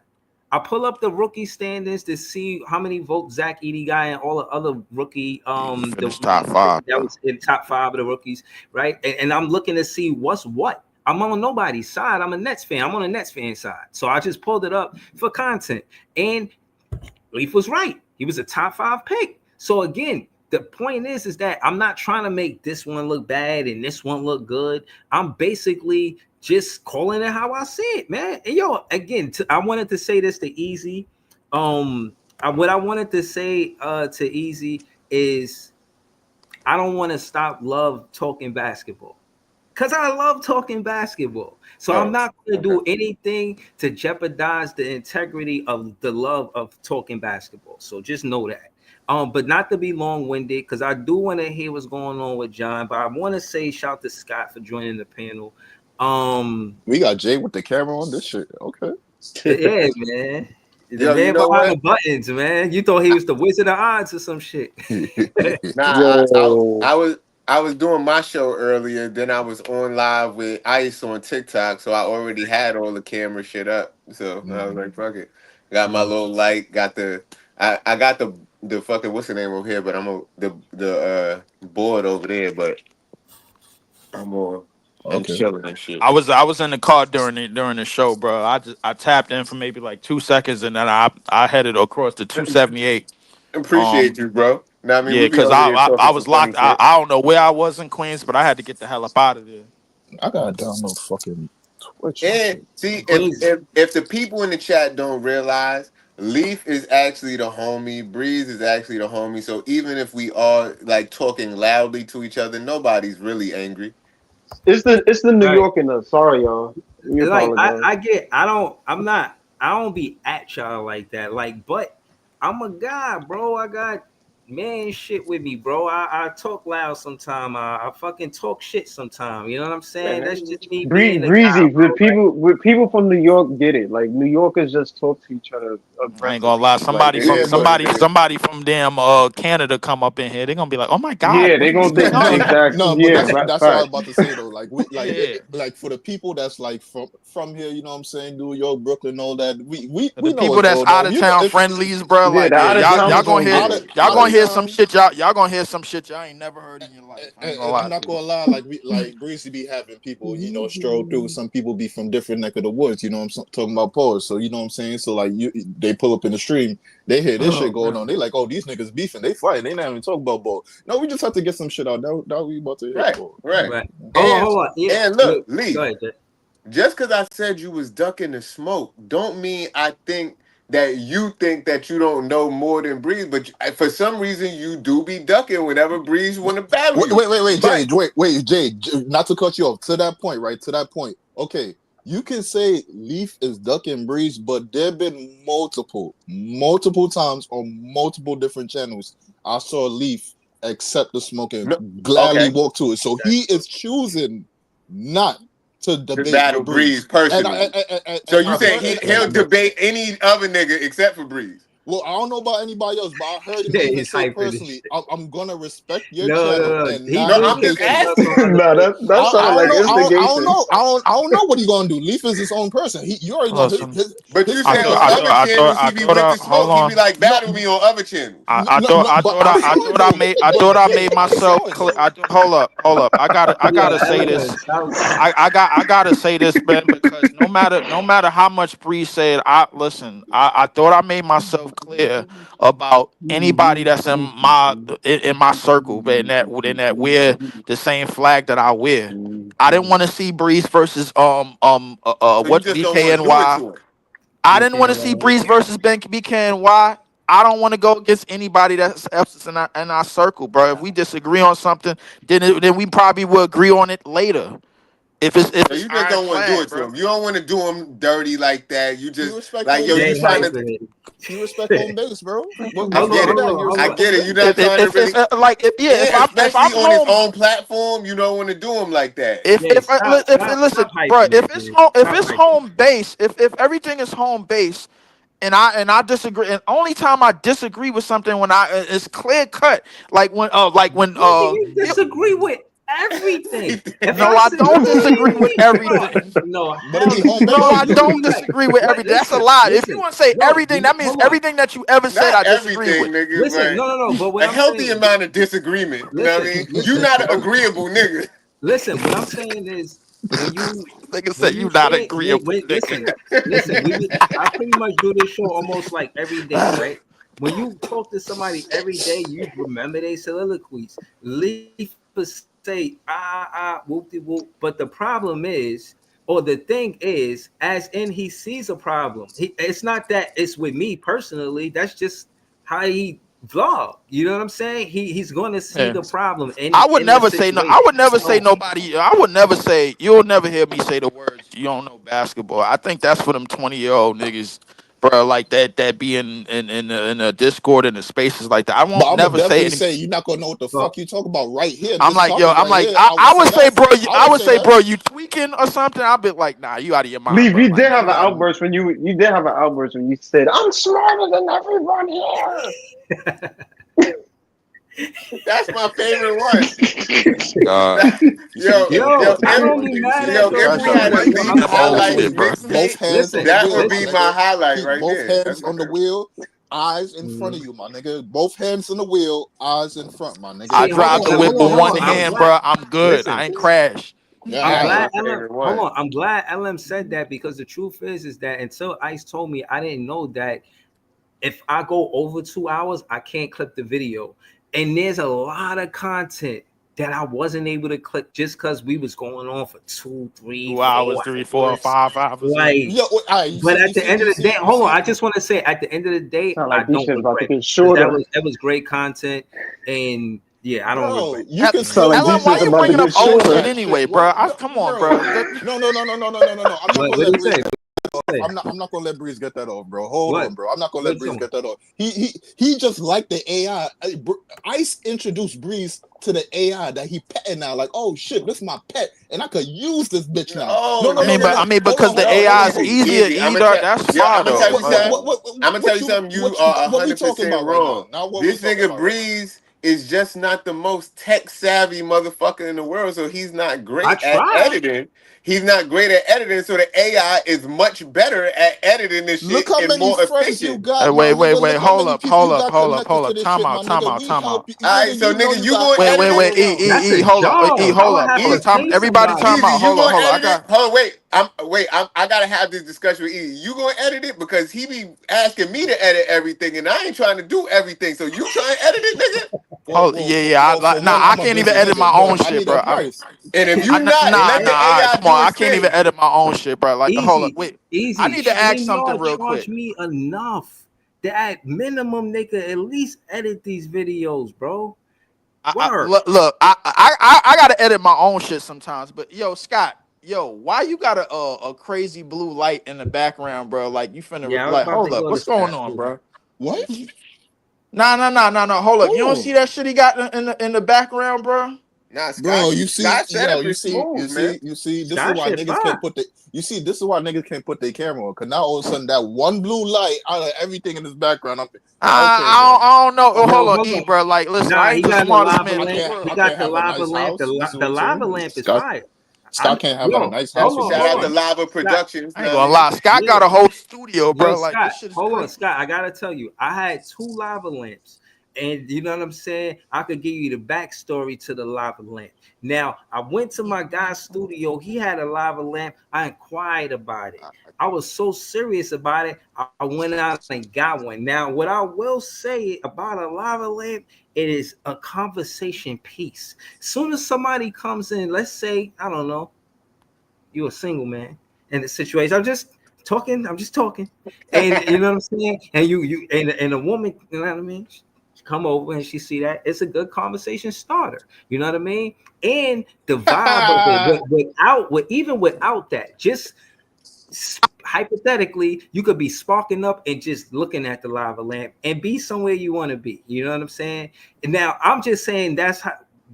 I pull up the rookie standings to see how many votes Zach Edey got and all the other rookie He the finished top 5, that was in top 5 of the rookies, right? And I'm looking to see what's what. I'm on nobody's side. I'm a Nets fan. I'm on the Nets fan side. So I just pulled it up for content. And Leaf was right. He was a top 5 pick. So again, the point is that I'm not trying to make this one look bad and this one look good. I'm basically just calling it how I see it, man. And yo, again, I wanted to say this to Easy. What I wanted to say to Easy is I don't want to stop love talking basketball. Because I love talking basketball. So I'm not going to do anything to jeopardize the integrity of the love of talking basketball. So just know that. But not to be long-winded, because I do want to hear what's going on with John. But I want to say shout to Scott for joining the panel. We got Jay with the camera on this shit. Okay. Yeah, man. The Yo, man you know behind what? the buttons, man. You thought he was the Wizard of Oz or some shit. Nah, Yo. I was doing my show earlier. Then I was on live with Ice on TikTok, so I already had all the camera shit up. So I was like, fuck it. Got my little light. Got I got the fucking what's the name over here, but the board over there. But I'm chilling and shit. I was in the car during the show, bro. I tapped in for maybe like 2 seconds and then I headed across to 278. Appreciate you, bro. Now, I mean, Yeah, we be because over here I talking was some funny locked. shit. I don't know where I was in Queens, but I had to get the hell up out of there. I gotta download fucking Twitch. And see, Queens. if the people in the chat don't realize, Leaf is actually the homie, Breeze is actually the homie. So even if we are like talking loudly to each other, nobody's really angry. It's the New Right. York in us. Sorry, y'all. We Like apologize. I don't be at y'all like that. Like, but I'm a guy, bro. I got man shit with me, bro. I talk loud sometime. I fucking talk shit sometime. You know what I'm saying? That's just me being a guy, Breezy, bro. with people from New York get it. Like New Yorkers just talk to each other I ain't gonna lie. aggressively. Like Yeah, but Somebody from damn Canada come up in here. They're gonna be like, "Oh my God, yeah, what they are you gonna think doing?" exactly. No, but Yeah, that's what I was fact. about to say though. Like we like Yeah. like for the people that's like from here, you know what I'm saying, New York, Brooklyn, all that. We The know people what's that's going out on. of You know, town if friendlies, bro. Yeah, Like, the yeah, out of y'all towners gonna don't hear get out it. of y'all out gonna of hear some town. shit y'all gonna hear some shit y'all ain't never heard in your life. I ain't gonna And lie I'm to not you. gonna lie, like Breezy be having people, stroll through. Some people be from different neck of the woods, you know what I'm talking about, pause. So you know what I'm saying? So like they pull up in the stream, they hear this Oh, shit going man. on. They like, oh, these niggas beefing, they fighting, they not even talking about ball. No, we just have to get some shit out. That we about to hear, right, ball. right. Right. And Hold on. Yeah. and look, Go Leaf. ahead, Jay. Just because I said you was ducking the smoke, don't mean I think that you think that you don't know more than Breeze. But for some reason, you do be ducking whenever Breeze want to battle you. Wait, But Jay, not to cut you off. To that point, right? To that point. Okay, you can say Leaf is ducking Breeze, but there've been multiple times on multiple different channels. I saw Leaf accept the smoke and no, gladly okay, walk to it. So he is choosing not to to debate battle with Breeze Breeze. personally. So you I saying heard, he'll debate any other nigga except for Breeze? well, I don't know about anybody else, but I heard him Yeah, even he's say hyping this personally, shit. I'm gonna respect your channel No. and He not No, do I'm just debate kick you. us up asking. on other Nah, places. that sounded like instigation. I don't know what he's gonna do. Leaf is his own person. You already know Listen, But his you I said thought on stance. I thought other I thought channels I he be thought with I the hold smoke. He be on. like No, battle me on other channels. but I saw it though. I But thought I Jay, made I myself saw it clear. though. Hold up. I Yo, gotta say Element, this. stop. I gotta say this, man, because no matter how much Bree said, I thought I made myself clear about anybody that's in my circle, man, that wear the same flag that I wear. I didn't want to see Breeze versus So you what's just don't want to do it BKNY. to him. I didn't want to see BKNY. Breeze versus BKNY. I don't want to go against anybody that's else in our circle, bro. If we disagree on something, then we probably will agree on it later. If So it's you just don't want to do ironclad, it to bro. him. You don't want to do him dirty like that. You You just respect like home yo. You Jay base, trying bro. to. hyping You respect home base, bro. When I it Hold comes get on, to it. hold that, on, you hold I on. respect get home it. You're base. not trying to really. If And if especially I'm on his home, own platform, you don't want to do him like that. Jay, stop, stop, listen, stop bro, hyping this, man. if Stop it's hyping. home base, if everything is home base, and I disagree, and only time I disagree with something when it's clear cut, like when Nigga, you disagree with everything. If no, I I say, don't disagree with bro, everything. no, But it hell be you home No, base. don't. I You You don't be like, disagree with what? everything. That's a lie. If you Listen, want to say no, everything, that means hold on. everything that you ever said Not I disagree everything, with. nigga, Listen, but no. But what a I'm healthy saying, amount of disagreement. You know what I listen, mean? You not an agreeable nigga. listen. What I'm saying is Nigga when said you you not say, agreeable, nigga. listen. I pretty much do this show almost like every day, right? When you talk to somebody every day, you remember their soliloquies. Leaf say whoop de whoop, but the problem is, or the thing is, as in he sees a problem. It's not that it's with me personally. That's just how he vlog. You know what I'm saying? He's going to see Yeah. the problem I would in the never say no. I situation. would never say So nobody. I would never say. You'll never hear me say the words. You don't know basketball. I think that's for them 20-year-old niggas, bro. Like that. That be in the Discord and the spaces like that. I But won't I'm gonna never say definitely any. say you're not gonna know what the fuck you talk about right here. I'm This like, yo. topic I'm right like, here. I would say, bro. I I would would say say, that. bro, you tweaking or something. I'll be like, nah, you out of your mind, Leave, bro. you Like, did have you an not. outburst when you did have an outburst when you said, "I'm smarter than everyone here." That's my favorite one. God. You said you can't yo, I every don't one be niggas mad here. at If those we Pressure. had a moments. Yo, Leaf Some old highlights shit, bro. Both mixtape, hands on listen, the that wheel, would my be listen. my nigga. highlight Keep right both there. hands That's my on the wheel, eyes in front of you, my nigga. Both hands on the wheel, eyes in front, my nigga. I See, drive the whip Show with one I'm hand, glad. bro. I'm good. Listen, I ain't crash. yeah, I'm all That's right. my glad LM. favorite Hold one. on, I'm glad LM said that because the truth is that until Ice told me, I didn't know that if I go over 2 hours, I can't clip the video. And there's a lot of content that I wasn't able to click just because we was going on for 2, 3, 2 4 hours, 3, 4, hours. 5 hours. Like, Yo, all right, but at the end of the day, hold on. I just want to say, at the end of the day, Sound I like this don't shit's about to regret. get 'Cause shorter. that was great content, and yeah, I don't bro, regret. you can Sound still like Ellen, this why shit's you about to bringing up get old shorter. shit anyway, bro? Come on, bro. No. I'm not gonna What let he Breeze. say? I'm not gonna let Breeze get that off, bro. Hold What? on, bro. I'm not gonna What let you Breeze talking get that off. He just liked the AI. Ice introduced Breeze to the AI that he petting now. Like, oh shit, this is my pet, and I could use this bitch now. Oh, I mean, because the no, AI is easy, easier, easy. I'm either. That's fine gonna though. tell you But something. I'm gonna tell you something. You are what we talking 100% about right wrong. now? Now what This we talking nigga about right now? Breeze is just not the most tech savvy motherfucker in the world, so he's not I great at tried. editing. He's not great at editing, so the AI is much better at editing this Look shit how and many more friends you efficient. got, wait, my nigga. Look how hold many up, people hold you up, got hold up, connected hold to up. this Time shit, my out, time nigga. out, We time help out. you, All right, nigga. so You know nigga, you you got gonna edit Wait, it? That's a hold up, job. hold I would up, have to time. pay Everybody, somebody. time out. Easy, you Hold gonna on. I edit it? got. Hold on, wait. I gotta have this discussion with Easy. You gonna edit it because he be asking me to edit everything, and I ain't trying to do everything. So you trying to edit it, nigga? Hold, for one, I I'm a can't even busy edit nigga, my own but I shit, need bro. advice. And if you not, let the All right, AI come on. do I its can't even thing. edit my own shit, bro. Like, hold up, Easy, wait. I easy. need to ask Shouldn't something y'all real charge quick. me enough that at minimum they could at least edit these videos, bro? Word. Look, I gotta edit my own shit sometimes. But yo, Scott, why you got a crazy blue light in the background, bro? Like you finna Yeah, I was like, about to hold up, go to what's going Scott on, too. bro? What? No. Hold up, you don't Oh, see that shit he got in the background, bro? Nah, bro, you see, Scott setup is smooth, man. you see. This is Scott why shit niggas fire. can't put the. You see, this is why niggas can't put their camera on. Cause now all of a sudden that one blue light out of everything in this background. Okay, bro. I don't know. Okay, Hold on, Hold E, on. bro. Like, listen, Nah, I he ain't the got the smartest lava man in the lamp. world. He I got can't the have a lava nice lamp. house. You see what The I'm lava saying? lamp is Scott, fire. Scott can't have a Yo, nice house. hold You on, see Shout what out I'm to hold on. saying? Lava Scott, Productions, I ain't know what I gonna mean? lie. Scott yeah. got a whole studio, Yo, bro. Like, this Scott, shit is hold on, crazy. Scott. I gotta tell you, I had 2 lava lamps, and you know what I'm saying. I could give you the backstory to the lava lamp. Now, I went to my guy's studio. He had a lava lamp. I inquired about it. I was so serious about it. I went out and got one. Now, what I will say about a lava lamp, it is a conversation piece. Soon as somebody comes in, let's say, I don't know, you're a single man in the situation. I'm just talking, and you know what I'm saying. And and a woman, you know what I mean. She come over and she see that it's a good conversation starter. You know what I mean. And the vibe of it, even without that, just hypothetically, you could be sparking up and just looking at the lava lamp and be somewhere you want to be. You know what I'm saying? And now I'm just saying that's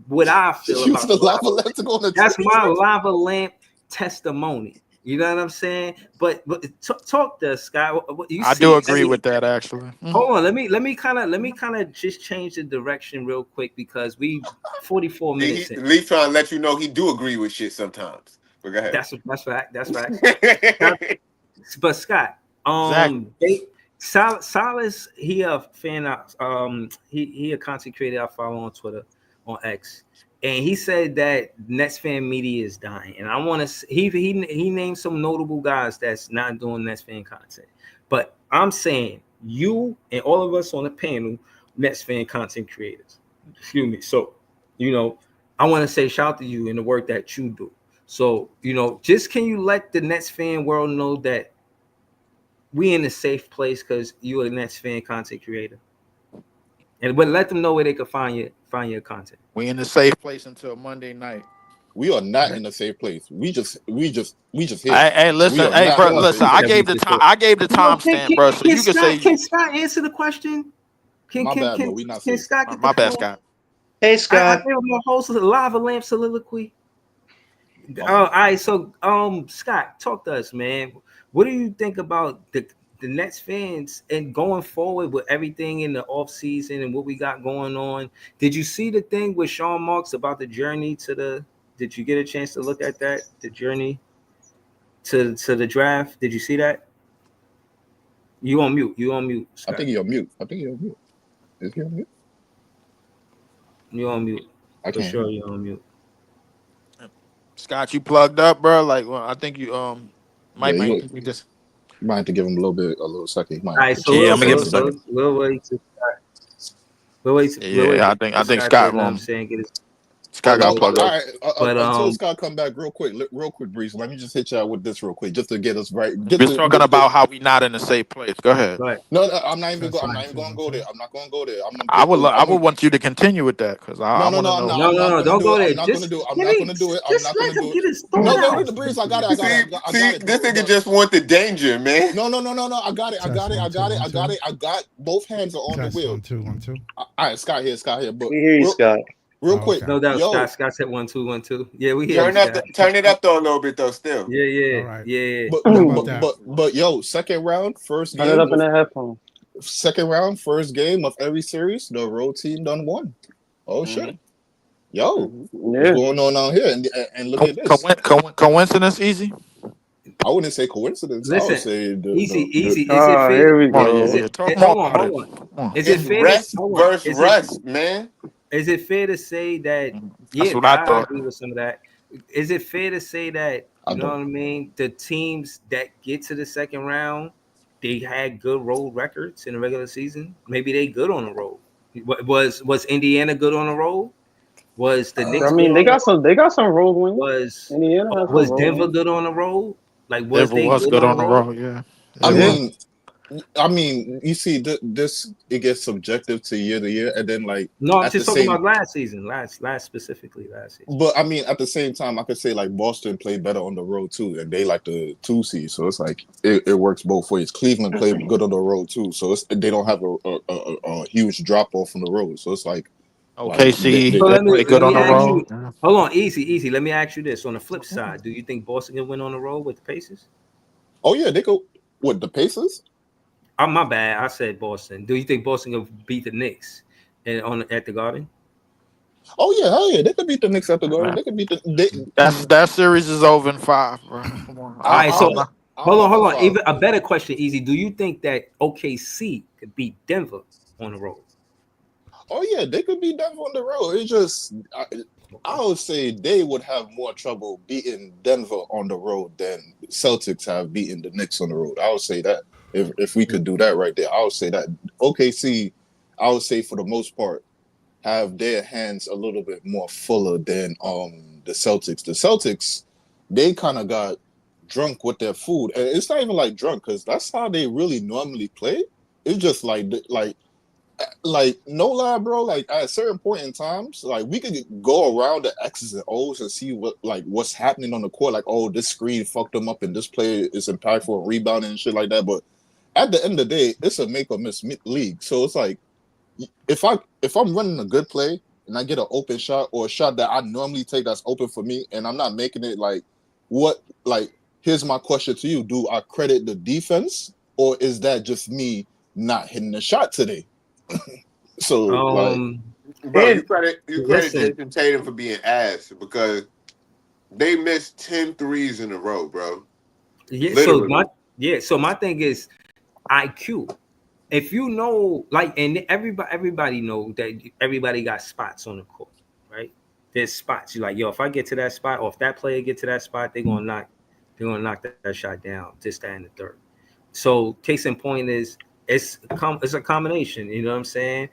what I feel Use about the the lava lava lamp. lamp to go on a That's tree my trip. lava lamp testimony. You know what I'm saying? But talk to us, Scott. What you I do see? agree with that, actually. Hold on. Let me kind of just change the direction real quick because we 44 He minutes in. at least trying to let you know he do agree with shit sometimes. But go ahead. That's fact. That's facts. But Scott, Exactly. Silas, he a fan of he a content creator I follow on Twitter, on X, and he said that Nets fan media is dying. And I want to he named some notable guys that's not doing Nets fan content. But I'm saying you and all of us on the panel, Nets fan content creators. Excuse me. So, I want to say shout out to you and the work that you do. So, just can you let the Nets fan world know that we in a safe place because you're a Nets fan content creator, but let them know where they can find your content. We in a safe place until Monday night. We are not in a safe place. We just here. Hey, We listen, are hey, not bro, in a listen. safe I place. gave the time. I gave the timestamp, bro. So you can say, Can Scott answer the question? My bad, bro. We not Can safe. Scott get the my bad, floor? Scott. Hey, I Scott. gave him a host of the lava lamp soliloquy. All right, so Scott, talk to us, man. What do you think about the Nets fans and going forward with everything in the off season and what we got going on? Did you see the thing with Sean Marks about the journey to the? Did you get a chance to look at that? The journey to the draft. Did you see that? You on mute. You on mute, I Scott. think you're on mute. Is he on mute? You on mute. I For can't. sure, you on mute. Scott, you plugged up, bro. Like, well, I think you Yeah, might you you just. might have to give him a little second. He might All have right, to so Yeah, I'm change gonna give him a something. second. we'll wait to start. Yeah, I think Scott I'm saying get his. Scott got All plugged up. right, But until Scott come back real quick, Breeze. Let me just hit y'all with this real quick, just to get us right. We're talking about how we not in the safe place. Go ahead. Right. No, I'm not even going to go there. I'm not going to go there. I would want you to continue with that because I want to know. No, don't go there. I'm not going to do it. I'm not going to do it. I'm not going to do it. No, wait, Breeze. I got it. See, this nigga just want the danger, man. No. I got it. I got both hands are on the wheel. 1 2 1 2. All right, Scott here. But We hear you, Scott. Real quick. No doubt, Yo, Scott said 1 2 1 2. Yeah, we hear. Turn it up though a little bit though. Still. Yeah. All right. Yeah. But yo, second round, first Turn it game. up in the headphone. Second round, first game of every series, the road team done won. Oh shit. Yo, what's going on out here? And look at this. Coincidence, easy. I wouldn't say coincidence. I would say easy. Is it Oh, fair? here we go. Hold on. Is it fair? Rest versus rust, man. Is it fair to say that? That's what I thought. agree with some of that. Is it fair to say that you know what I mean? The teams that get to the second round, they had good road records in the regular season. Maybe they good on the road. Was Indiana good on the road? Was the Knicks? I mean, they got some road wins. Was Indiana was Denver good on the road? Like was Denver they was good on the road? Yeah. I mean, you see, this it gets subjective to year, and then like no, I'm just talking about last season, last specifically last season. But I mean, at the same time, I could say like Boston played better on the road too, and they like the 2 seed, so it's like it works both ways. Cleveland played good on the road too, so they don't have a huge drop off on the road, so it's like OKC play good on the road. Hold on, easy. Let me ask you this: on the flip side, do you think Boston can win on the road with the Pacers? Oh yeah, they go. What, the Pacers? My bad. I said Boston. Do you think Boston will beat the Knicks at the Garden? Oh yeah, hell yeah, they could beat the Knicks at the Garden. They could beat that series is over in 5, bro. Come on. All right, so hold on. Even a better question, easy. Do you think that OKC could beat Denver on the road? Oh yeah, they could beat Denver on the road. It's just I would say they would have more trouble beating Denver on the road than Celtics have beaten the Knicks on the road. I would say that. If we could do that right there, I would say that OKC, I would say for the most part, have their hands a little bit more fuller than the Celtics. The Celtics, they kind of got drunk with their food, and it's not even like drunk because that's how they really normally play. It's just like no lie, bro. Like at a certain point in times, like we could go around the X's and O's and see what's happening on the court. Like, oh, this screen fucked them up, and this player is impactful, rebounding and shit like that. But at the end of the day, it's a make or miss league. So it's like if I'm running a good play and I get an open shot or a shot that I normally take that's open for me, and I'm not making it, here's my question to you: do I credit the defense, or is that just me not hitting the shot today? So, bro, you credit Jason Tatum for being ass because they missed 10 threes in a row, bro. Yeah. So my thing is IQ. If you know, and everybody know that everybody got spots on the court, right? There's spots. You're like, yo, if I get to that spot, or if that player get to that spot, they're gonna knock that shot down, this, that, and the third. So case in point is. It's a combination, you know what I'm saying,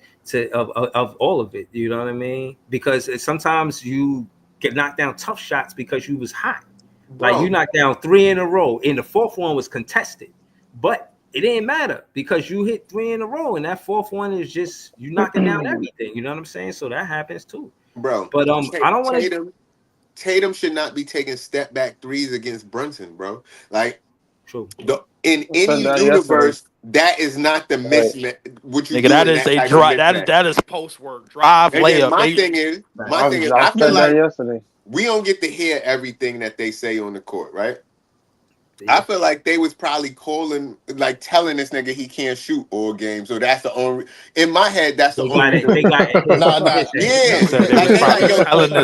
of all of it, you know what I mean? Because sometimes you get knocked down tough shots because you was hot. Bro. Like you knocked down 3 in a row, and the fourth one was contested, but it didn't matter because you hit 3 in a row, and that fourth one is just you knocking down everything, you know what I'm saying? So that happens too, bro. But I don't want to. Tatum should not be taking step back threes against Brunson, bro. Like, true. In any universe. That is not the mismatch. What you nigga, that is a drive. That is post work drive layup. My thing is, I feel like yesterday we don't get to hear everything that they say on the court, right? Yeah. I feel like they was probably telling this nigga he can't shoot all games. So that's the only. In my head, that's the only. Yeah.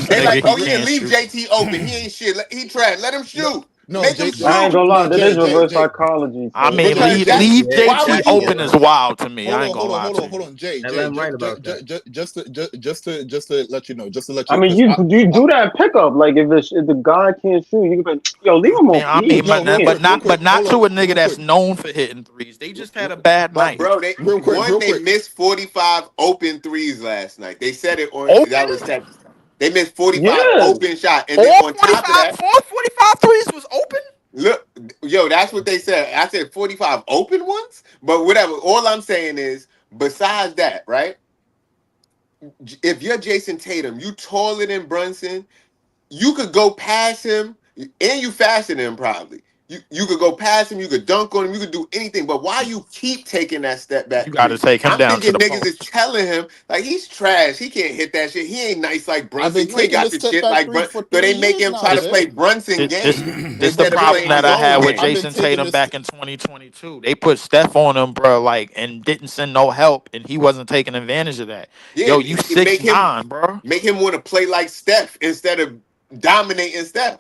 They like, oh yeah, leave JT open. He ain't shit. He tried. Let him shoot. No, Make him Jay, shoot. I ain't gonna lie, that is Jay, reverse Jay. psychology. I So mean, Because leave that's- why JT would you- open is wild to me. I ain't gonna lie to you. Hold on, Jay. And Jay, I'm right about that. just to let you know, I mean, you do that pickup. Like if the guy can't shoot, you can be, yo, leave him on. I mean, No, real quick, but not to a hold on, nigga real that's quick. known for hitting threes. They just had a bad But night. bro, they Real quick. missed 45 open threes last night. They said it on Open? that was that. They missed 45 Yeah. open shot, and then All on top of that, 45 threes was open? look, yo, that's what they said. I said 45 open ones, but whatever. All I'm saying is, besides that, right? If you're Jason Tatum, you taller than Brunson, you could go past him, and you faster than him probably. You could go past him, you could dunk on him, you could do anything. But why you keep taking that step back? You got to take him I'm down to thinking the niggas is post. telling him like he's trash. He can't hit that shit. He ain't nice like Brunson. been He ain't got taking the the shit step back like three Brunson. for So they 3 make him years try now, to play Brunson This game the instead of problem playing that his I had own with game. Jason taking Tatum this- back in 2022. They put Steph on him, bro, like, and didn't send no help, and he wasn't taking advantage of that. Yeah, Yo, you it make him 6'9", bro. make him want to play like Steph instead of dominating Steph.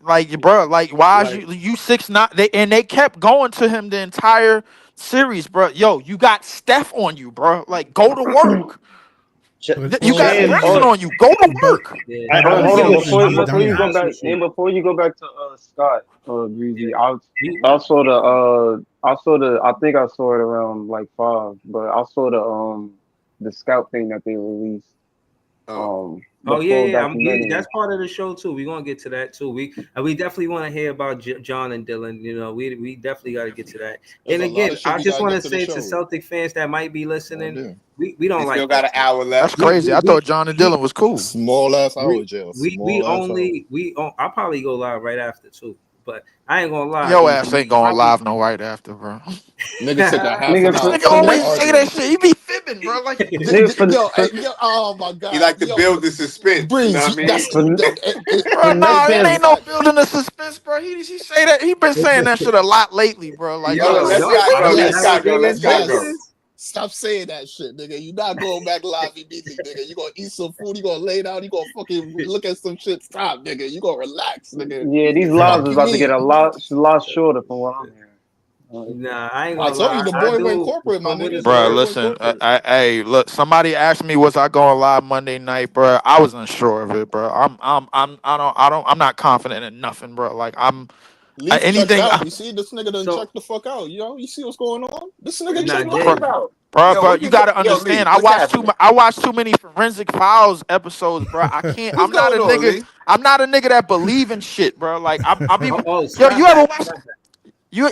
Like, bro, like, why is Like- you 6'9"? They kept going to him the entire series, bro. Yo, you got Steph on you, bro. Like, go to work. You got Shane, Brunson on you. Go to work. Yeah. Hold on, Yo, before I'm gonna you go ask back, you something. and before you go back to Scott, Breezy, You- I saw I think I saw it around like 5, but I saw the scout thing that they released. Oh the yeah, full yeah. documentary. That's part of the show too. We're gonna get to that too. We definitely want to hear about John and Dylan. You know, we definitely got to get to that. There's And a lot again, of shit I we just gotta want get to to the say to show. Celtic fans that might be listening, Goddamn. we don't We like still got an that. hour That's left. crazy. I thought John and Dylan was cool. Small ass hour, Jail. I'll probably go live right after too. But I ain't gonna lie. Your ass ain't going live no right after, bro. Nigga took a half Nigga, an hour. Nigga always say that shit. He be fibbing, bro. Like, Yo, oh my god. He like to build the suspense. Breeze, You know what I mean? that's bro, nah, it ain't no building the suspense, bro. He say that. He been saying that shit a lot lately, bro. Like, Yo, yo, let's go. Let's go. Stop saying that shit, nigga. You not going back live immediately, nigga. You gonna eat some food, you gonna lay down, you gonna fucking look at some shit. Stop, nigga. You gonna relax, nigga. Yeah, these lives is about to get a lot shorter from what I'm hearing. Nah, I ain't I gonna told lie. you the boy went corporate, my nigga. bro, listen. Hey, look. Somebody asked me, was I going live Monday night, bro? I was unsure of it, bro. I'm not confident in nothing, bro. Like, anything. You see, this nigga done check the fuck out. Yo, you see what's going on? This nigga Nah, check the Jay. fuck out. Bro, Yo, but what you you gotta think- yo, understand. Lee, what's I watched too many Forensic Files episodes, bro. I can't. I'm not a going on, nigga. Lee? I'm not a nigga that believe in shit, bro. Like, I'll be. Yo, Snap you ever back, watch? snap back. You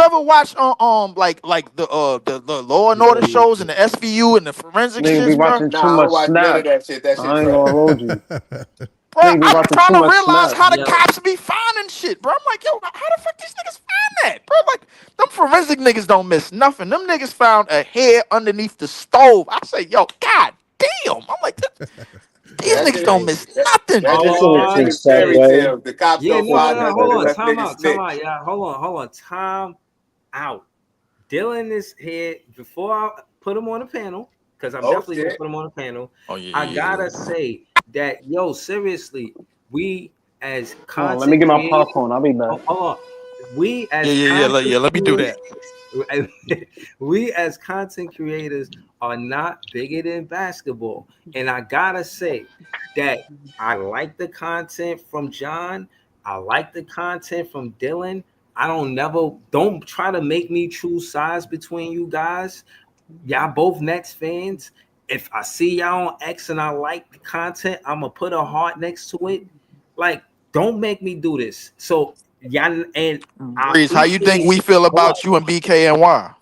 ever watch like the Law and Order shows and the SVU and the forensic Nigga shit, be bro? watching Nah, too I don't much watch none of Snap. that shit. That shit I ain't trash. gonna hold you. Bro, Nigga be I'm watching trying too to much realize Snap. how the Yo. cops be finding shit, bro. I'm like, yo, how the fuck these niggas find that, bro? Like, them forensic niggas don't miss nothing. Them niggas found a hair underneath the stove. I say, yo, god damn. I'm like, these niggas don't miss nothing. That's Just just an a fairy tale. The cops Yeah, don't no, find no, nothing hold on, unless time niggas out, yeah, hold on, time out. Dylan is here before I put him on the panel because I'm definitely gonna put him on the panel. Oh yeah. I gotta say that, yo, seriously, we as content Let me get my creators- popcorn. I'll be back. Hold on. We as Yeah. Let me do that. We as content creators are not bigger than basketball, and I gotta say that I like the content from John. I like the content from Dylan. Don't try to make me choose sides between you guys. Y'all both Nets fans. If I see y'all on X and I like the content, I'm gonna put a heart next to it. Like, don't make me do this. So y'all and Breeze, how you think we feel about you and BKNY?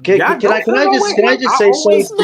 Can I just say something?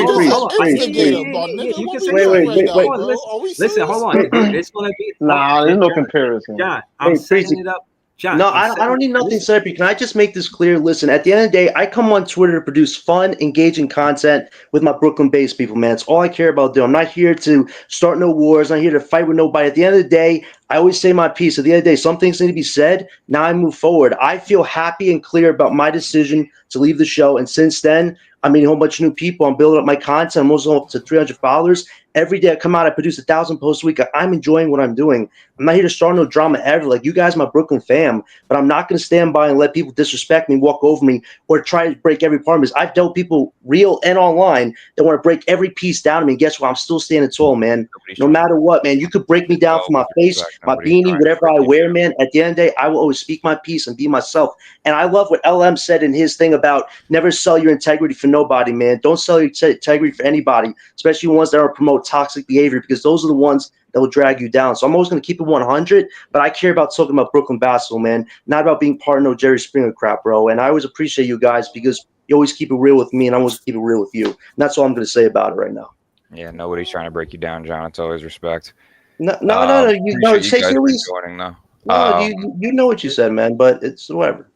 Wait. Listen, hold on. It's gonna be. Nah, there's no comparison. John, I'm setting it up. John, no, I don't need nothing separate. Can I just make this clear? Listen, at the end of the day, I come on Twitter to produce fun, engaging content with my Brooklyn-based people, man. It's all I care about doing. I'm not here to start no wars. I'm not here to fight with nobody. At the end of the day, I always say my piece. At the end of the day, some things need to be said. Now I move forward. I feel happy and clear about my decision to leave the show. And since then, I meet a whole bunch of new people. I'm building up my content. I'm also up to 300 followers. Every day I come out, I produce 1,000 posts a week. I'm enjoying what I'm doing. I'm not here to start no drama ever. Like, you guys, my Brooklyn fam, but I'm not going to stand by and let people disrespect me, walk over me, or try to break every part of this. I've dealt with people real and online that want to break every piece down to me. And guess what? I'm still standing tall, man. No matter what, man. You could break me down for my face, my beanie, whatever I wear, man. At the end of the day, I will always speak my piece and be myself. And I love what LM said in his thing about never sell your integrity for nobody, man. Don't sell your integrity for anybody, especially ones that are promote toxic behavior, because those are the ones that will drag you down. So I'm always going to keep it 100, but I care about talking about Brooklyn basketball, man, not about being part of no Jerry Springer crap, bro. And I always appreciate you guys because you always keep it real with me, and I always keep it real with you. And that's all I'm going to say about it right now. Yeah, nobody's trying to break you down, John. It's always respect. No. You know what you said, man, but it's whatever.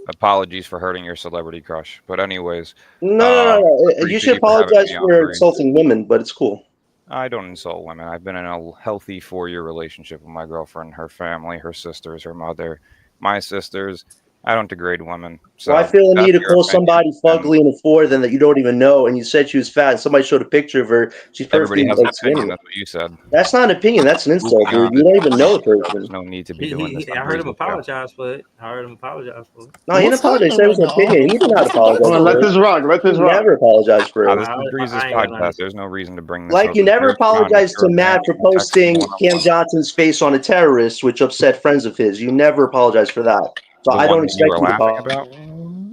Apologies for hurting your celebrity crush. But anyways. No. You should apologize for insulting women, but it's cool. I don't insult women. I've been in a healthy 4-year relationship with my girlfriend, her family, her sisters, her mother, my sisters. I don't degrade women. So I feel the need to call somebody fugly in a 4 then that you don't even know, and you said she was fat, and somebody showed a picture of her. She's everybody perfectly has an opinion. That's what you said. That's not an opinion. That's an insult, dude. You don't even know the person. There's no need to be doing this. I heard him apologize for it. No, he didn't apologize. That was an opinion. He did not apologize. Let this rock. Never apologize for it. This is Breeze's podcast. There's no reason to bring this like up. You never apologized to Matt for posting Cam Johnson's face on a terrorist, which upset friends of his. You never apologized for that. So I don't expect you to apologize.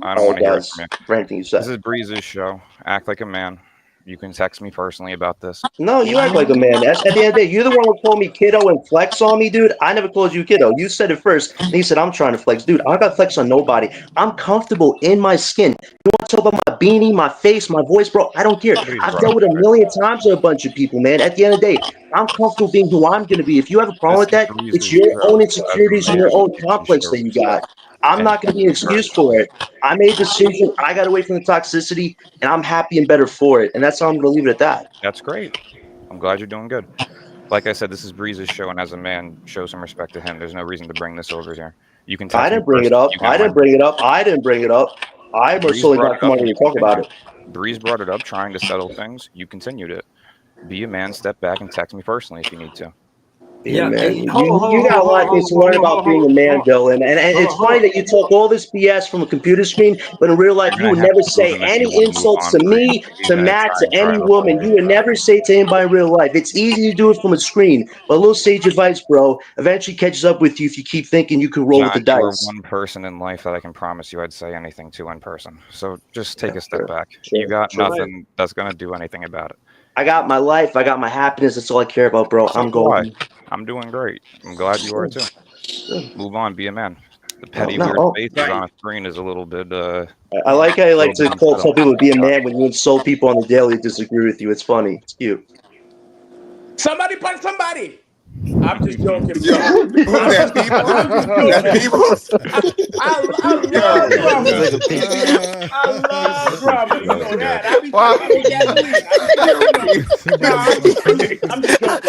I don't want to hear it from you. For anything you said. This is Breeze's show. Act like a man. You can text me personally about this. No, you act like a man. At the end of the day, you're the one who called me kiddo and flex on me, dude. I never called you kiddo. You said it first. And he said, I'm trying to flex. Dude, I don't got to flex on nobody. I'm comfortable in my skin. You want to talk about my beanie, my face, my voice, bro? I don't care. I've dealt with a million times with a bunch of people, man. At the end of the day, I'm comfortable being who I'm going to be. If you have a problem with that, it's your own insecurities and your own complex that you got. I'm not going to be an excuse for it. I made a decision. I got away from the toxicity, and I'm happy and better for it. And that's how I'm going to leave it at that. That's great. I'm glad you're doing good. Like I said, this is Breeze's show, and as a man, show some respect to him. There's no reason to bring this over here. You can. I didn't bring it up. I didn't bring it up. I was solely not come on here to talk about it. Breeze brought it up, trying to settle things. You continued it. Be a man. Step back and text me personally if you need to. Yeah, man. You got a lot of things to learn about being a man, Dylan. And it's funny that you talk all this BS from a computer screen, but in real life, you would never say any insults to me, to Matt, to any woman. You would never say to anybody in real life. It's easy to do it from a screen. But a little sage advice, bro, eventually catches up with you if you keep thinking you can roll with the dice. You're one person in life that I can promise you I'd say anything to in person. So just take a step back. You got nothing that's going to do anything about it. I got my life. I got my happiness. That's all I care about, bro. I'm going. I'm doing great. I'm glad you are too. Move on. Be a man. The petty weird faces on a screen is a little bit. I like how you like to tell people to be a man when you insult people on the daily who disagree with you. It's funny. It's cute. Somebody punch somebody. I'm just joking. That's people. I love drama. You know that. I be talking I'm just joking. I'm just joking.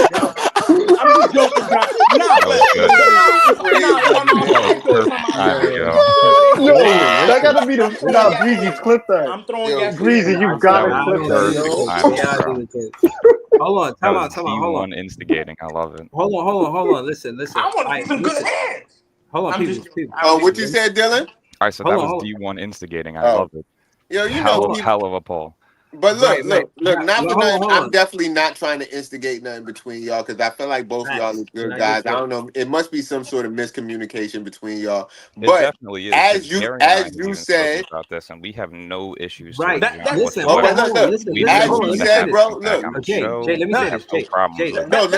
That gotta be the Breezy clip that. I'm throwing Breezy, you gotta clip that. Hold on, time out. Hold on. Instigating. I love it. Hold on. Listen. I want some good hands. Hold on, people. Oh, what you said, Dylan? I said that was D1 instigating. I love it. Yo, you know, hell of a poll. But look, not for nothing. I'm definitely not trying to instigate nothing between y'all because I feel like both of y'all are good guys. I don't know. It must be some sort of miscommunication between y'all. But definitely is. As you said about this, and we have no issues. Right. Listen. As you said, bro. Look, Jay, let me say this.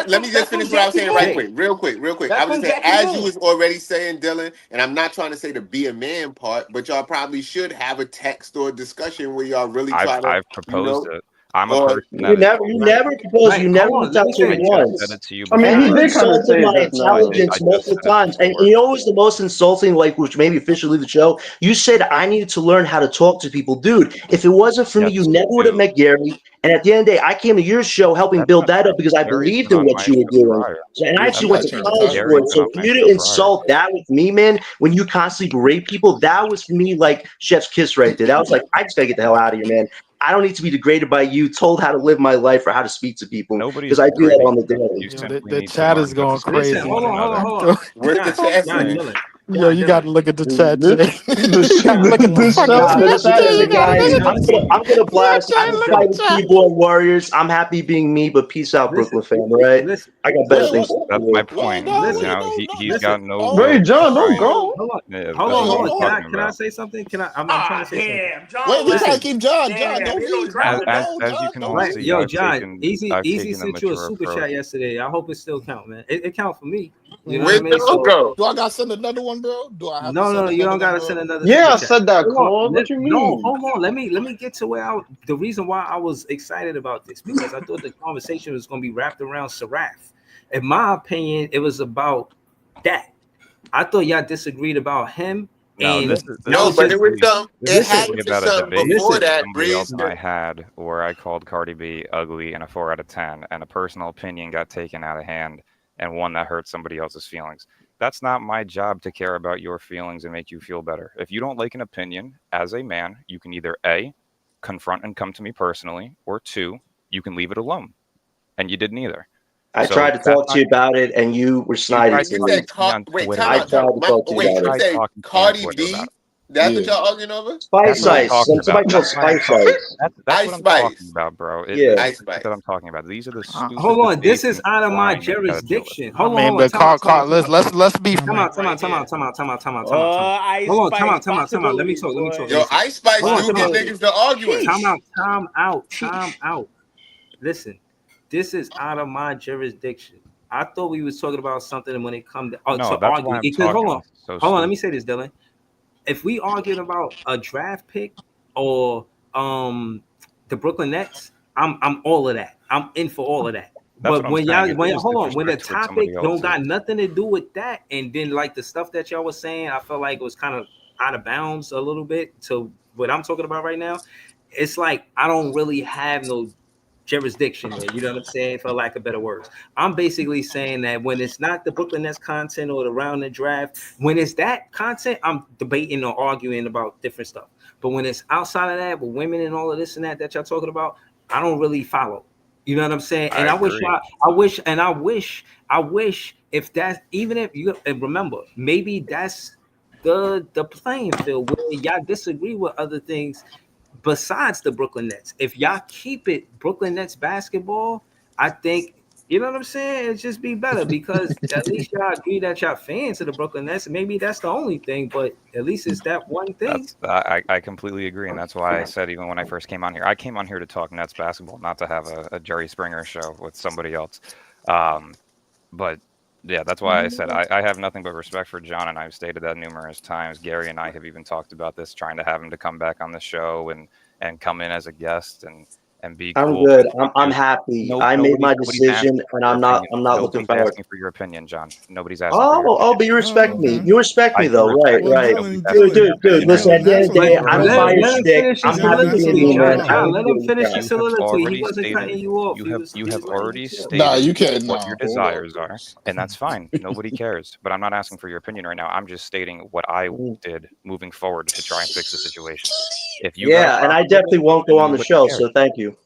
Let me just finish what I was saying right quick, real quick. I was saying, as you was already saying, Dylan, and I'm not trying to say the be a man part, but y'all probably should have a text or discussion where y'all really try to. Proposed it. I'm a person. You never proposed. You never reached out to me once. I mean, he did kind of say my intelligence multiple times, and you know what was the most insulting? Like, which maybe officially the show. You said I needed to learn how to talk to people, dude. If it wasn't for me, you never would have met Gary. And at the end of the day, I came to your show helping build that up because I believed in what you were doing. And I actually went to college for it. So for you to insult that with me, man, when you constantly berate people, that was for me like chef's kiss right there. That was like, I just gotta get the hell out of here, man. I don't need to be degraded by you, told how to live my life or how to speak to people. Nobody's Because I do that degrading on the you. daily. You Yo, simply the need to chat learn is to going speak crazy. to Hold one on, hold on, another. hold on. Where the chat John is? Dillon. Yo, you got to look at the chat, Jay. The You gotta look at the fucking chat, chat, Jay. You gotta guys, look at the I'm gonna blast. Jay, I'm look excited at the chat. keyboard warriors. I'm happy being me, but peace out, Listen, Brooklyn fam. All right, listen, I got better Wait, things what? to That's my do. Wait, point. no, You listen, wait, know, no, he's no. got no Oh, will Wait, to John, don't try. go. hold on. Yeah, Hold that's on, what hold I'm on. talking Can I about. say something? I'm Ah, trying to say something. damn, John wait, we left. trying to keep John. Damn, Don't he don't leave. drop John, it. no, As you John, can don't all Right, leave. see, yo, I've John, I've easy taken the sent you a mature super chat approach. yesterday. I hope it still count, man. It count for me. You know what I Where'd mean? John So go? Do I gotta send another one, bro? Do I have to no, send you another don't one, gotta bro? send another Yeah, super I chat. said that, Hold Claude. on, What you no, mean? hold on. Let me get to where the reason why I was excited about this because I thought the conversation was gonna be wrapped around Seraph. In my opinion, it was about that. I thought y'all disagreed about him, No, and this No, was isn't but just it was really something. this It isn't had listen, really to about a something debate. This before is that, somebody else Breeze. and I had where I called Cardi B ugly and a 4 out of 10, and a personal opinion got taken out of hand, and one that hurt somebody else's feelings. That's not my job to care about your feelings and make you feel better. If you don't like an opinion as a man, you can either A, confront and come to me personally, or 2, you can leave it alone. And you did neither. I So tried to that's talk to not you about it, and you were you snidey tried to You me. said talking to me on wait, Twitter time I out, about tried time. it. to talk to you Wait, You about you it. tried say talking to me on Cardi Twitter about B? it. That's what Yeah. y'all arguing over? That's Spice what I'm Ice. talking about. Somebody called That's why I'm Spice talking. Ice. That's Ice what I'm talking Spice. about, bro. Yeah. This Ice is the shit Spice. that I'm talking about. These are the stupid hold on. This debates is and out of my crying that you gotta deal with. jurisdiction. I Hold mean, on. but Carl, let's be Time frank out. right here. Ice Hold on, Spice, time out. Let me talk. Yo, Ice Spice Hold on, do get niggas to arguing. Time out. Listen, this is out of my jurisdiction. I thought we was talking about something when it comes to, No, to that's why arguing. I'm Because talking. hold on, This is so let me stupid. say this, Dylan. If we arguing about a draft pick or the Brooklyn Nets, I'm all of that. I'm in for all of that. That's But what I'm when saying. y'all, If when it was hold on, when the disrespect towards somebody topic don't else, got nothing to do with that, and then like the stuff that y'all was saying, I felt like it was kind of out of bounds a little bit to what I'm talking about right now. It's like I don't really have no jurisdiction there. You know what I'm saying? For lack of better words, I'm basically saying that when it's not the Brooklyn Nets content or the round the draft, when it's that content, I'm debating or arguing about different stuff. But when it's outside of that, with women and all of this and that y'all talking about, I don't really follow. You know what I'm saying? And I I wish agree. I wish if that's even if you and remember, maybe that's the playing field where y'all disagree with other things besides the Brooklyn Nets. If y'all keep it Brooklyn Nets basketball, I think you know what I'm saying. It just be better because at least y'all agree that y'all fans of the Brooklyn Nets. Maybe that's the only thing, but at least it's that one thing. That's I completely agree, and that's why I said even when I first came on here, I came on here to talk Nets basketball, not to have a Jerry Springer show with somebody else. But yeah, that's why I said I have nothing but respect for John, and I've stated that numerous times. Gary and I have even talked about this, trying to have him to come back on the show and come in as a guest and be I'm cool. good. I'm happy. I made my Nobody's decision, asking for and your I'm not. opinion. I'm not looking Nobody's forward. asking for your opinion, John. Nobody's asking for your Oh, opinion. but you respect me. Okay. You respect me I do though, right? respect you. Well, Right. Nobody's Dylan, asking Dude, for your dude. opinion right Listen, Dylan, at the now. end that's of the what day, I'm I trying to don't do. buy your Let him shtick. finish his I'm Dylan, happy that's being what me, I'm man. trying I to don't do. Let care him what you finish got. his You have soliloquy. He already wasn't stated cutting you off. you He have was letting already you talk. Nah, stated you can't. what Nah, your hold up, desires bro. are, and that's fine. Nobody cares. But I'm not asking for your opinion right now. I'm just stating what I did moving forward to try and fix the situation. If you got a Yeah, and I problem with definitely it, won't then go on the nobody show. cares. So thank you.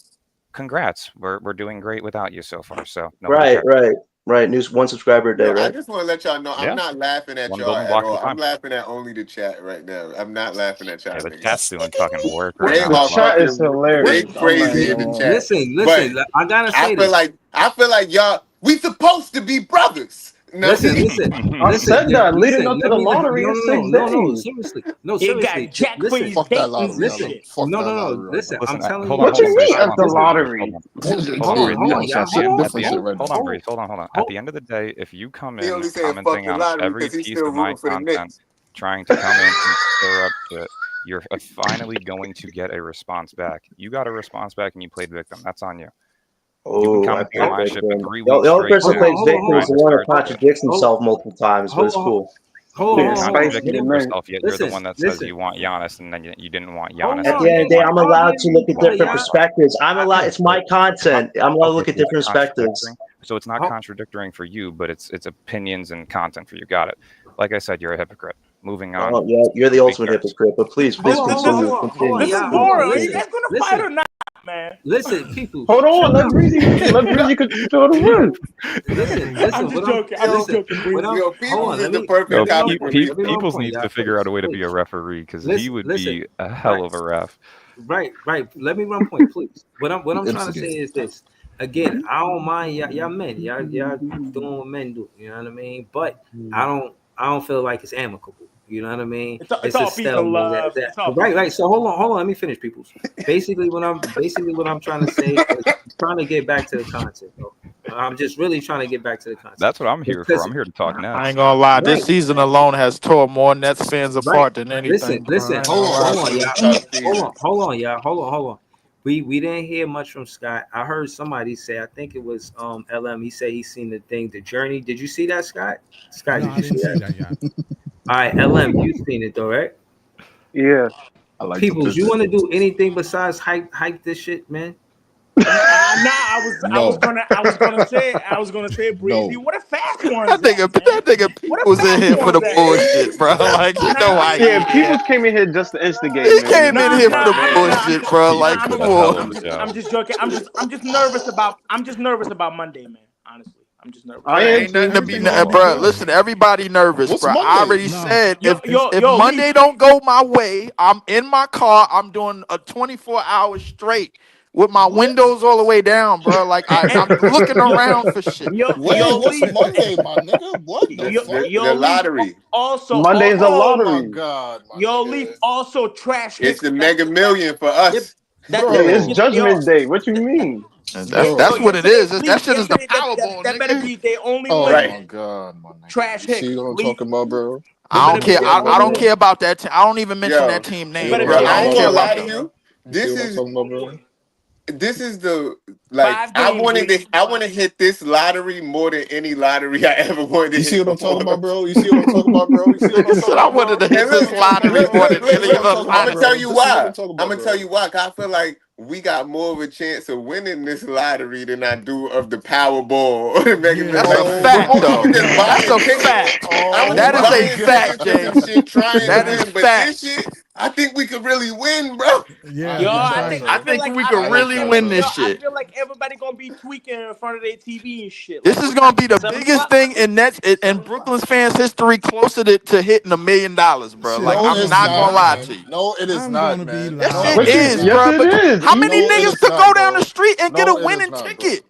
Congrats. We're doing great without you so far. So nobody cares. Right. News one subscriber a day, Yo, I right? just want to let y'all know I'm Yeah. not laughing at One y'all building at block at all. a I'm time. laughing at only the chat right now. I'm not laughing at y'all Yeah, the niggas. chat's doing fucking work They right The now. are chat is fucking hilarious. big I'm not crazy even in the gonna lie. chat. Listen. I gotta say this. I feel like y'all we supposed to be brothers. No, Listen. I said that leading up to the lottery in 6 No. days. Seriously. Jack for his Fuck that bait and lottery. Listen. shit. Fuck that No. lottery right Listen. now. I'm Listen, telling hold you. on, What you Breeze. mean Hold at the on, hold on, Breeze. lottery? Hold on, Breeze. We Hold on. on Y'all, some At different the shit end, right hold now. on, Breeze. Hold on. At the end of the day, if you come he in only said fuck commenting the on lottery every because he's piece still of my rooting for the content, Knicks. trying to come in and stir up shit, you're finally going to get a response back. You got a response back and you played victim. That's on you. You can Oh, I comment on played my shit for victim. 3 The weeks only straight person that now. plays victim is Trying the to one start that shit. contradicts himself multiple times, but it's cool. Yeah, You're not Spice get contradicting it, man. yourself yet. You're the one that says you want Giannis and then you didn't want Giannis At and the then end you of the day, want I'm allowed to look at Paul different George. perspectives. I'm allowed. It's my content. I'm allowed to look at So it's different perspectives. so it's not contradicting for you, but it's opinions and content for you. Got it. Like I said, you're a hypocrite. moving on. Oh, yeah, you're the ultimate hypocrite. But please Hold on, continue. hold on. Continue. This is Yeah, boring. Are you listen, guys gonna listen. fight or not, man? Listen, people. Hold on, shut let up. Breezy control the room. Listen. I'm just joking. I'm just joking. What I'm, Yo, hold Peoples on, is let the me perfect Yo, let me run topic point. for me. Let me run Peoples point, needs y'all. to figure out a way to Please. be a referee because he would be a hell of a ref. Right. Let me run point, please. What I'm trying to say Instigate. is this. Again, I don't mind y'all men. Y'all doing what men do. You know what I mean? But I don't feel like it's amicable. You know what I mean? It's all a peace and stalemate love. It's all peace and right. So hold on. Let me finish, people. Basically, what I'm trying to say is trying to get back to the content. Though. I'm just really trying to get back to the content. That's what I'm here for. I'm here to talk I Nets. ain't gonna lie. This Right. season alone has tore more Nets fans apart than anything. Listen. bro. I ain't Hold gonna lie on, to you. y'all. Hold on, y'all. Hold on. We didn't hear much from Scott. I heard somebody say, I think it was LM. He said he's seen the thing, The Journey. Did you see that, Scott? Scott, No, did I you didn't see see that? that yet. All right, LM, you've seen it though, right? Yeah. I like the Peoples, you picture. want to do anything besides hype this shit, man? I was gonna say, Breezy. No. What a fast one's That nigga, at, man? that nigga What a was in fast here for one's the at? bullshit, bro. Like, you know how he Yeah, is. people came in here just to instigate, He man. came in here for the bullshit, bro. Like, Peoples come did a hell on. of a job. I'm just joking. I'm just nervous about Monday, man. Honestly, I'm just nervous. I Bro, am ain't nothing too. to be, Everything gonna be bro. good. Listen, everybody nervous, What's bro. I Monday? already No. said Yo, if Monday Leaf. don't go my way, I'm in my car. I'm doing a 24 hours straight with my What? windows all the way down, bro. Like I'm looking around for shit. Wait, what's Leaf. Monday, my nigga? What the fuck? The lottery. Also, Monday's a Oh my lottery. god, my Leaf. nigga. Also, trash. It's the Hicks. Mega Million for us. That Yeah, it's Bro, Judgment Day. What you mean? That's what it is. That shit is the Yesterday, Powerball, that better nigga. be their only oh win. Right. my god, my nigga. Trash You see Hicks. what I'm Leaf. talking about, bro? I don't better be care. their I only don't win. care about that. I don't even mention that team You name, know bro. what I'm Yo, I I talking don't ain't care gonna about, about lie bro? to them. you. You see This what I'm is talking about, bro? this is the like 5 I games, wanted Leaf. to I want to hit this lottery more than any lottery I ever wanted to You see hit what I'm talking before. about, bro? You see what I'm talking about, bro? You see what I'm Nigga said talking I about, wanted bro? to hit And You see this what I'm talking about, lottery bro? more than This is any what I'm other talking I'm about, gonna lottery. tell bro. you This is what why. I'm talking I'm about, gonna tell bro. you why. Cause I feel like we got more of a chance of winning this lottery than I do of the Powerball or the Mega That's Millions. a Like Oh we're fact, my more people though. just god. That's buying a tickets. fact. I Oh was That is my a buying fact, tickets and James. shit, trying to That is win. But this fact. shit, I think we could really win, bro. Yeah, Yo, I hate that's I y'all, right. think I I sir. feel think like we I could feel I like hate really y'all, win sir. this I shit. feel like everybody gonna be tweaking in front of their TV and shit. This Like, is what gonna time? be the 7 biggest o'clock? thing in Nets and 7 o'clock. Brooklyn's fans' history, closer to hitting $1 million, bro. Shit, Like No, I'm I'm gonna it's be not gonna not, lie loud. to man. you. No, it is I'm not, gonna be man. That No, shit loud. it is is, not. Yes, bro. it But is. how many No, it niggas is could go not, down the bro. street and get a No, it is winning not, bro. ticket?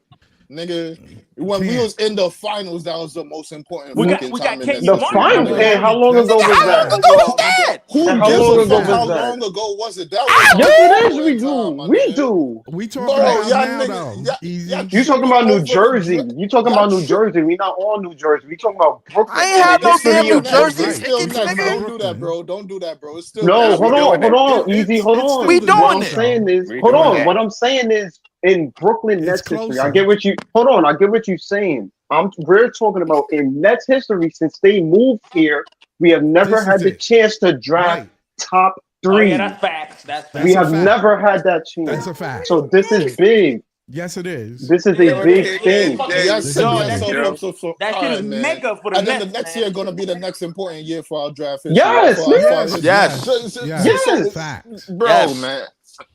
Nigga, when we Can't. was in the finals, that was the most important We fucking got time in that KD The history, one my ring, final. nigga. And man. how long That's ago a Nigga, was how that? long fact. ago was that? Who And how gives long a ago fuck was how that? long ago was it? That was the Ah! Yes, most it is. We important do. time, my We nigga. do. We talking Bro, about y'all now niggas, though. y'all Easy. You talking tripping about New over the Jersey? You talking y'all about New Jersey? We not on New Jersey. We talking about I Brooklyn ain't and the have no It's damn history still New of Nets. Jersey It's Brooklyn. still We tickets, talking Nets. about nigga. Don't do that, Brooklyn. bro. Don't do that, bro. It's still No, Nah, Nets, we hold bro. on, doing hold that. on, easy, hold It's on. We still the What doing I'm Nets, it. saying bro. is, We hold doing on. that. What I'm saying is, in Brooklyn It's Nets history, I get closer. what you. Hold on, I get what you're saying. We're talking about in Nets history since they moved here. We have never This is had the it. chance to draft Right. top Oh yeah, three. that's facts. That's We That's facts. a have fact. never had that That's chance. a fact. So this is big. Yes, it is. This is You a know what the big kick is, thing. Jay? Y'all You This is setting Yo, fooling big. me, yourself yo. up so that shit all is right, man. mega for the And then the Nets, next man. year gonna be the next important year for our draft history, Yes, for our man. Yes, history. Yes. yes, So yes. Yes. Fact. bro, Yes. man.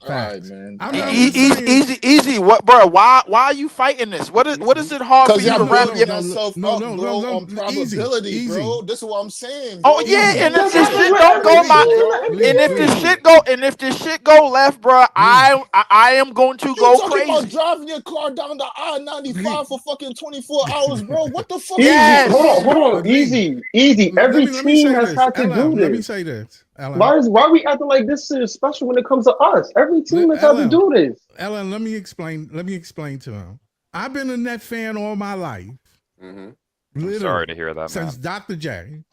All right, Fact. man. I'm All right, just man. saying. Easy. What, bro? Why are you fighting this? What is it hard for Cause you y'all to No, wrap no, building your? no, yourself no, up, no, no, bro, no. on Easy, probability, easy, bro. This is what I'm saying, Oh bro. You yeah, easy. and if building That this shit happens shit with don't every go probability, my, team bro. in Leave, and the if this leave, NBA. shit go, left, bro, leave, I am going to You go talking about crazy. driving your car down the leave. I-95 for fucking 24 hours, bro? What the fuck is Easy. going Hold Yes. on, on, hold bro? on. Leave. Easy. Every Let me team say has this. had to do LM, let me this. say this. LM. Why are we acting like this is special when it comes to us? Every team has had to LM. do this. LM, let me explain to him. I've been a Net fan all my life. Mm-hmm. I'm Literally. sorry to hear that, Since man. Dr. J.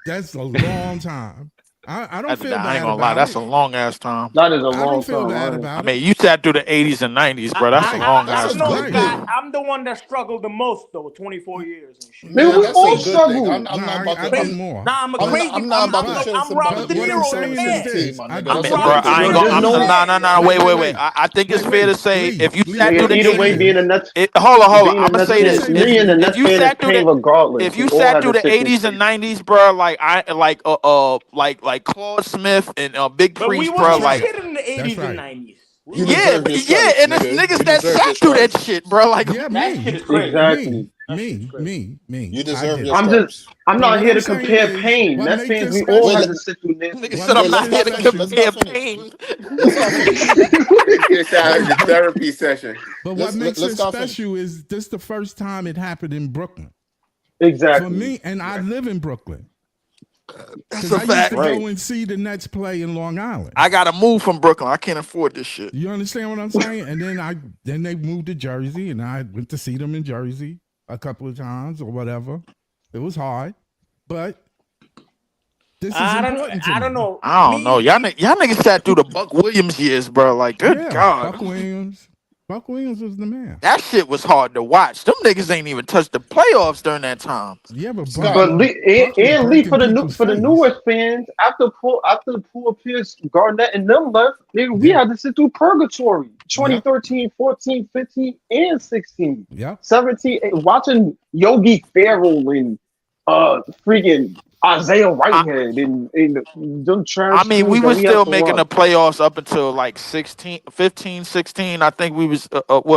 That's a long time. I don't feel I bad ain't gonna lie, about that's it. a long ass time. That is a I long don't feel time. bad Right? about I it. mean, you sat through the 80s and 90s, bro. That's a long That's ass a time. good Right. thing. I'm the one that struggled the most though, 24 years and shit. Man, Man, we that's all a good thing. struggle. I'm Nah, not about I to. did more. Nah, I'm a I'm crazy. not about to I'm, share I'm somebody Robert But De what I'm Niro in the saying is fan. team, this. my I nigga. think That's Bro, a good I thing. ain't There's gonna. no- No. Wait. I think it's fair to say if you sat through Nigga, the either way, 80s, being a Nets, hold on. being a I'm gonna Nets say fan, this: me and the if Nets you fan is sat through paying the regardless. if We you all sat had through to the sit through 80s and 90s, bro, like Claude Smith and Big But we Priest, bro, wasn't right. like shit in the 80s and right. 90s. You deserve your yeah, stripes, and it's nigga. niggas You that deserve your sat through that stripes. shit, bro. Like Yeah, That shit me. is crazy. Exactly. Me. You I deserve did. your I'm stripes. Not But what here I'm to saying compare is, pain. what Nets makes fans, this we all Wait, had special? to sit through this. nigga What said, I'm makes let's not this here not to finish. special? Let's compare not finish. pain. Let's not finish. It sounded like a therapy session. But what makes Let's it not finish. special is this the first time it happened in Brooklyn. Exactly. For me, and I live in Brooklyn. That's Because a I used fact. to Right. go and see the Nets play in Long Island. I gotta move from Brooklyn. I can't afford this shit. You understand what I'm saying? And then they moved to Jersey, and I went to see them in Jersey a couple of times or whatever. It was hard, but this is important to me. I don't know. I don't know. Y'all niggas sat through the Buck Williams years, bro. Like, good Yeah, God. Buck Williams. Buck Williams was the man. That shit was hard to watch. Them niggas ain't even touched the playoffs during that time. Yeah, but Scott, But Lee, Buck was and Lee breaking for the people's for the face. newer fans, after Paul Pierce, Garnett, and them left, we had to sit through purgatory. 2013, 14, 15, and 16. Yep. 17, watching Yogi Ferrell and freaking Isaiah Whitehead and them trash. I mean, we teams that was we had still to making the watch. playoffs up until like 15, 16. I think we was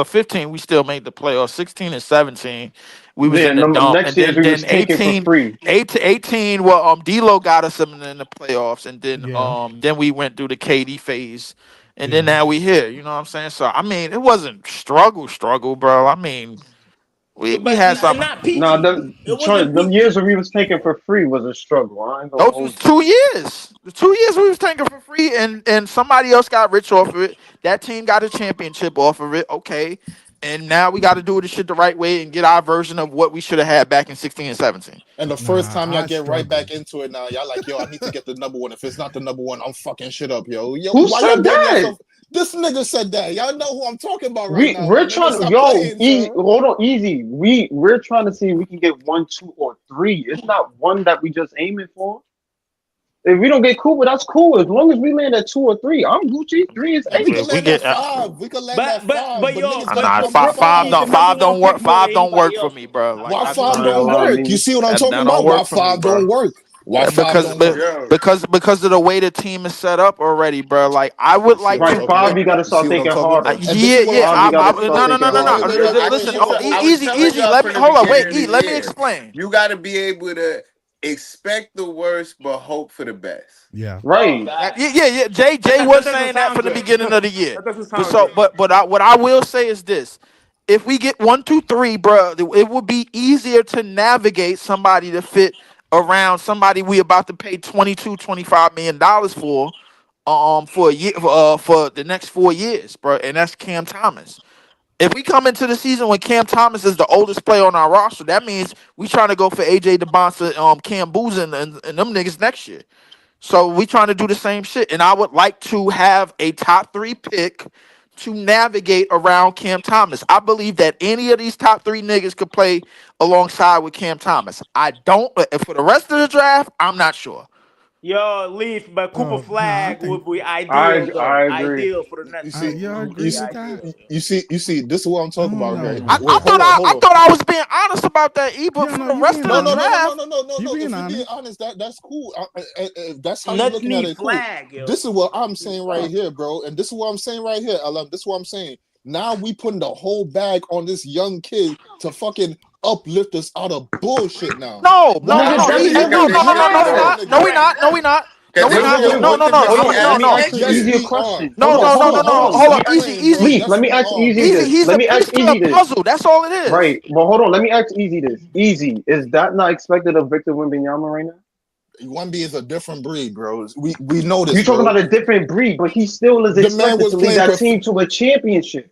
15. We still made the playoffs. 16 and 17, we was in the dump. Next And year we was then taking for 18, free. 18. Well, D'Lo got us in the playoffs, and then Yeah. then we went through the KD phase, and then Yeah. now we here. You know what I'm saying? So I mean, it wasn't struggle, bro. I mean, we had some. Not peachy. Nah, It wasn't them peachy. years where we was taking for free was a struggle. I ain't gonna Those hold was you. 2 years. The 2 years we was taking for free, and somebody else got rich off of it. That team got a championship off of it. Okay, and now we got to do this shit the right way and get our version of what we should have had back in 16 and 17. And the first Nah, time y'all I get right struggled. back into it now, y'all like, yo, I need to get the number one. If it's not the number one, I'm fucking shit up, yo. Who why said y'all getting that? yourself? This nigga said that. Y'all know who I'm talking about right now. We're Nigga, trying to stop yo playing, easy. son. Hold on, easy. We're trying to see if we can get 1, 2, or 3. It's not one that we just aiming for. If we don't get Cooper, that's cool. As long as we land at 2 or 3, I'm Gucci. 3 is And we 8. can land at 5. We can land at 5. But yo, niggas but gotta Nah, come Brooklyn five is don't the number one work. pick more than 5 don't work anybody for else. me, bro. Like Why that's 5 not, don't Allow work? me. You see what I'm that talking don't about? work Why for me, 5 bro. don't work? Why 5 don't work? Yo, Because of the way the team is set up already, bro. Like I would See like what I'm Right, to. talking 5, you about? gotta You see start what I'm thinking talking about? harder. And this is what I'm 5, you gotta start No. thinking harder. Listen, easy. I Let me year, explain. you got to be able to expect the worst but hope for the best. Yeah. Right. Yeah. Jay That was doesn't saying that sound from the good. beginning of the year. That doesn't But sound good. what I will say is this: if we get 1, 2, 3, bro, it would be easier to navigate somebody to fit around somebody we about to pay $22-25 million for a year for the next 4 years, bro, and that's Cam Thomas. If we come into the season when Cam Thomas is the oldest player on our roster, that means we trying to go for AJ DeBonsa, Cam Boozer, and them niggas next year. So we trying to do the same shit. And I would like to have a top 3 pick to navigate around Cam Thomas. I believe that any of these top 3 niggas could play alongside with Cam Thomas. I don't. For the rest of the draft, I'm not sure. Yo, Leaf, but Cooper Flag would be ideal, though. I agree. Ideal for the Nets. You see, Yeah, I Would agree be with ideal. that. you see, this is what I'm talking about, right? I thought I was being honest about that, but Yeah, for no, the you rest of being the honest. draft, No. being If you're being honest. honest, that's cool. If that's how you're Nets looking at need it, cool. Flag, yo. This is what I'm saying right here, bro. And this is what I'm saying right here, LM. This is what I'm saying. Now we putting the whole bag on this young kid to fucking uplift us out of bullshit now. No, we not. No, we not. Let me ask you easy a question. Hold on, easy. Leaf, let me ask Easy this. He's Let a me piece ask to Easy the this. puzzle. That's all it is. Right. Well, hold on. Let me ask Easy this. Easy, is that not expected of Victor Wembanyama right now? Wemby is a different breed, bro. We know this. You're talking bro. about a different breed, but he still is The man expected was to lead playing that team to a championship.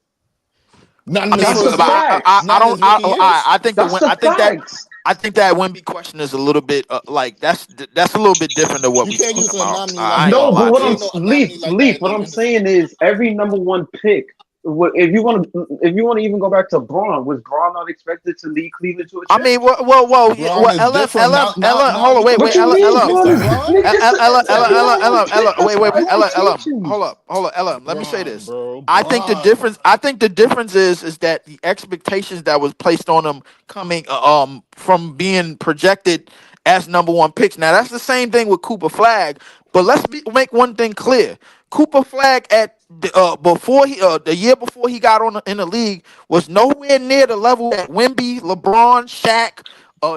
Not in That's the the first year. facts. I think That's the I think facts. I think that Wemby question is a little bit like that's a little bit different than what You we can't talking use an about. anomaly I like ain't No, gonna but lie what to I'm you. no anomaly Leaf, like that in what the I'm industry. saying is every number one pick. If you want to even go back to Braun, was Braun not expected to lead Cleveland to a I chip? mean, well, Braun is different. Now hold on, you wait, What compare you Braun. mean, You Braun? LM, compare Braun. Nigga said you don't want to pick. wait, That's wait, expectations. hold up, let me say Braun, this. bro. I think the Braun. difference is that the expectations that was placed on him coming from being projected as number one picks. Now that's the same thing with Cooper Flag, but make one thing clear. Cooper Flag at before the year before he got in the league was nowhere near the level that Wemby, LeBron, Shaq,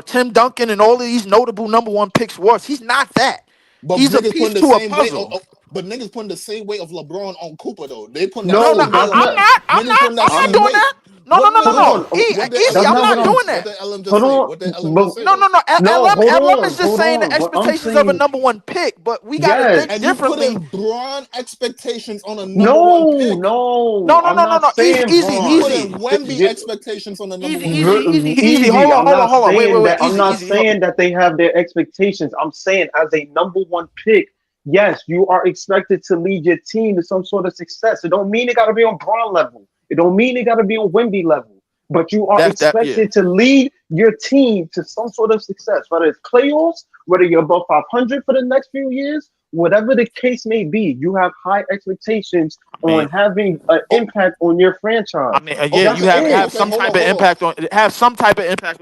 Tim Duncan, and all of these notable number one picks was. He's not that. But He's a niggas piece putting the to a same weight. puzzle. But niggas putting the same weight of LeBron on Cooper though. They putting that No, No, same weight that's on I'm him. not. not. Niggas putting that I'm not same doing weight. that. No, Hold on. What did Easy, That's I'm LM not just what not I'm. say? doing What that. did LM just Hold say? on. What did LM But just say No, though? no, no. no, hold LM is on. just Hold saying the on. What I'm expectations of a saying, number one pick, but we got to yes. think And you differently. putting Braun expectations on a number one No, pick. no. I'm not saying Easy, You Braun. easy, putting Wemby expectations on the number one pick. easy. Easy. I'm not Hold on. saying Wait. that. I'm not Easy. saying that they have their expectations. I'm saying as a number one pick, yes, you are expected to lead your team to some sort of success. It don't mean it got to be on Braun level. It don't mean it got to be on Wemby level. But you are expected to lead your team to some sort of success, whether it's playoffs, whether you're above 500 for the next few years, whatever the case may be. You have high expectations on having an impact on your franchise. I mean, you have some type of impact on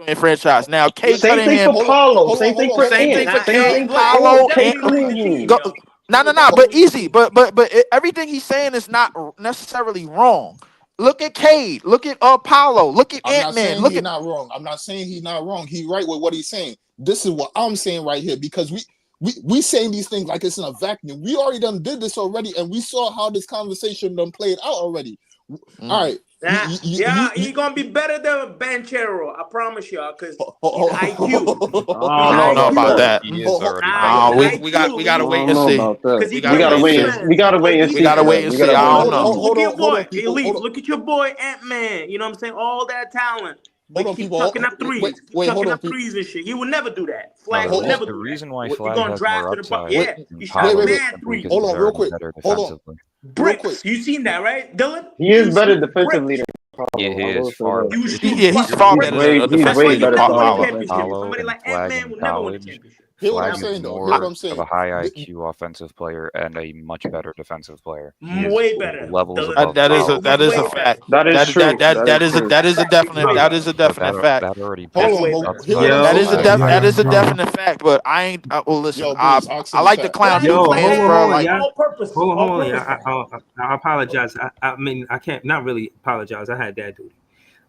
your franchise. Now, Kate Same thing Cunningham, for Paulo. Same thing for same thing Ant. for Same Kate, thing for Paolo, Kate Cunningham. No, but easy. But everything he's saying is not necessarily wrong. Look at Cade. Look at Paolo. Look at I'm not Ant-Man. saying Look he's at. not wrong. I'm not saying he's not wrong. He right with what he's saying. This is what I'm saying right here because we saying these things like it's in a vacuum. We already done did this already, and we saw how this conversation done played out already. All right. He's gonna be better than Banchero. I promise y'all, because he's IQ. I don't know about that. He is already. We gotta wait and know see. about that. We gotta wait and see. We gotta wait and see. We gotta wait and see. I don't know. Look at your boy. Hey, Leaf, look at your boy Ant-Man. You know what I'm saying? All that talent. But keep chucking up threes. Keep chucking up threes and shit. He would never do that. Flag would never do that. The reason why You're Flag gonna has drive more to the bar. upside Yeah, than you Paolo shot is mad simply threes. because he's already better defensively. Bricks. You seen that, right, Dylan? He is better defensively than Paulo. Yeah, he is far better. He's far better than defensively than Paolo. Somebody like Ant-Man would never win a championship. Hear what I'm Flag is saying, though. Hear more what I'm saying. of a high IQ offensive player and a much better defensive player. He is Way better. levels above That is Paolo. a fact. That is true. That is a definite fact. That already Hold on, that is a definite fact. But I ain't. Well, listen. I like the clown fans, bro. Like, Hold on. I apologize. I mean, I can't not really apologize. I had dad duty.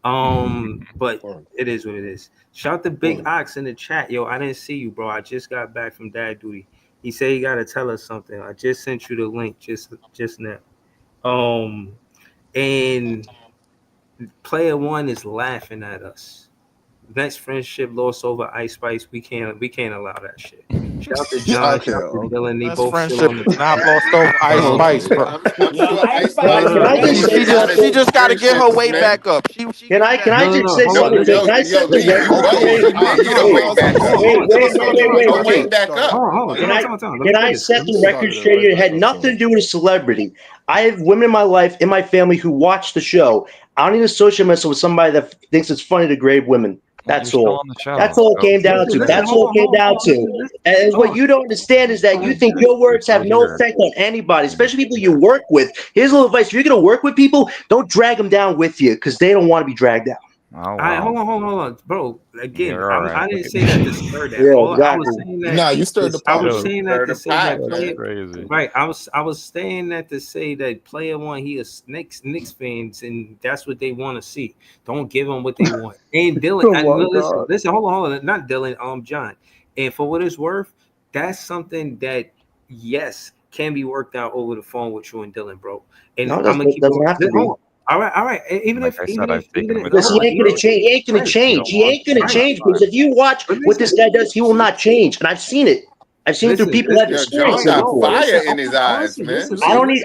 But it is what it is. Shout to Big Ox in the chat. Yo, I didn't see you, bro. I just got back from dad duty. He said he gotta tell us something. I just sent you the link just now. And player one is laughing at us. Next friendship lost over Ice Spice. We can't allow that shit. Shout out to John, shout out to Dylan. They both still on the not lost over Ice Spice, bro. She just got to get her weight back up. Can I just say something? Can I set the record? Can I set the record straight? It had nothing to do with a celebrity. I have women in my life, in my family, who watch the show. I don't even associate myself with somebody that thinks it's funny to degrade women. That's all. That's all it came down to. That's all it came down to. And what you don't understand is that you think your words have no effect on anybody, especially people you work with. Here's a little advice: if you're gonna work with people, don't drag them down with you because they don't want to be dragged down. Hold on, bro. Again, I didn't say that to stir that. Yeah, I was saying that. Nah, you stirred the pot. I was saying that to say that. Crazy. Right. I was saying that to say that player one, he is Knicks fans, and that's what they want to see. Don't give them what they want. And Dylan, listen, hold on, not Dylan, John. And for what it's worth, that's something that can be worked out over the phone with you and Dylan, bro. And I'm gonna keep doesn't have to be. All right. Even if he ain't gonna change. He ain't gonna change because if you watch what this guy does, he will not change. And I've seen it. I've seen it through people that have experienced it before. Fire in his eyes, man.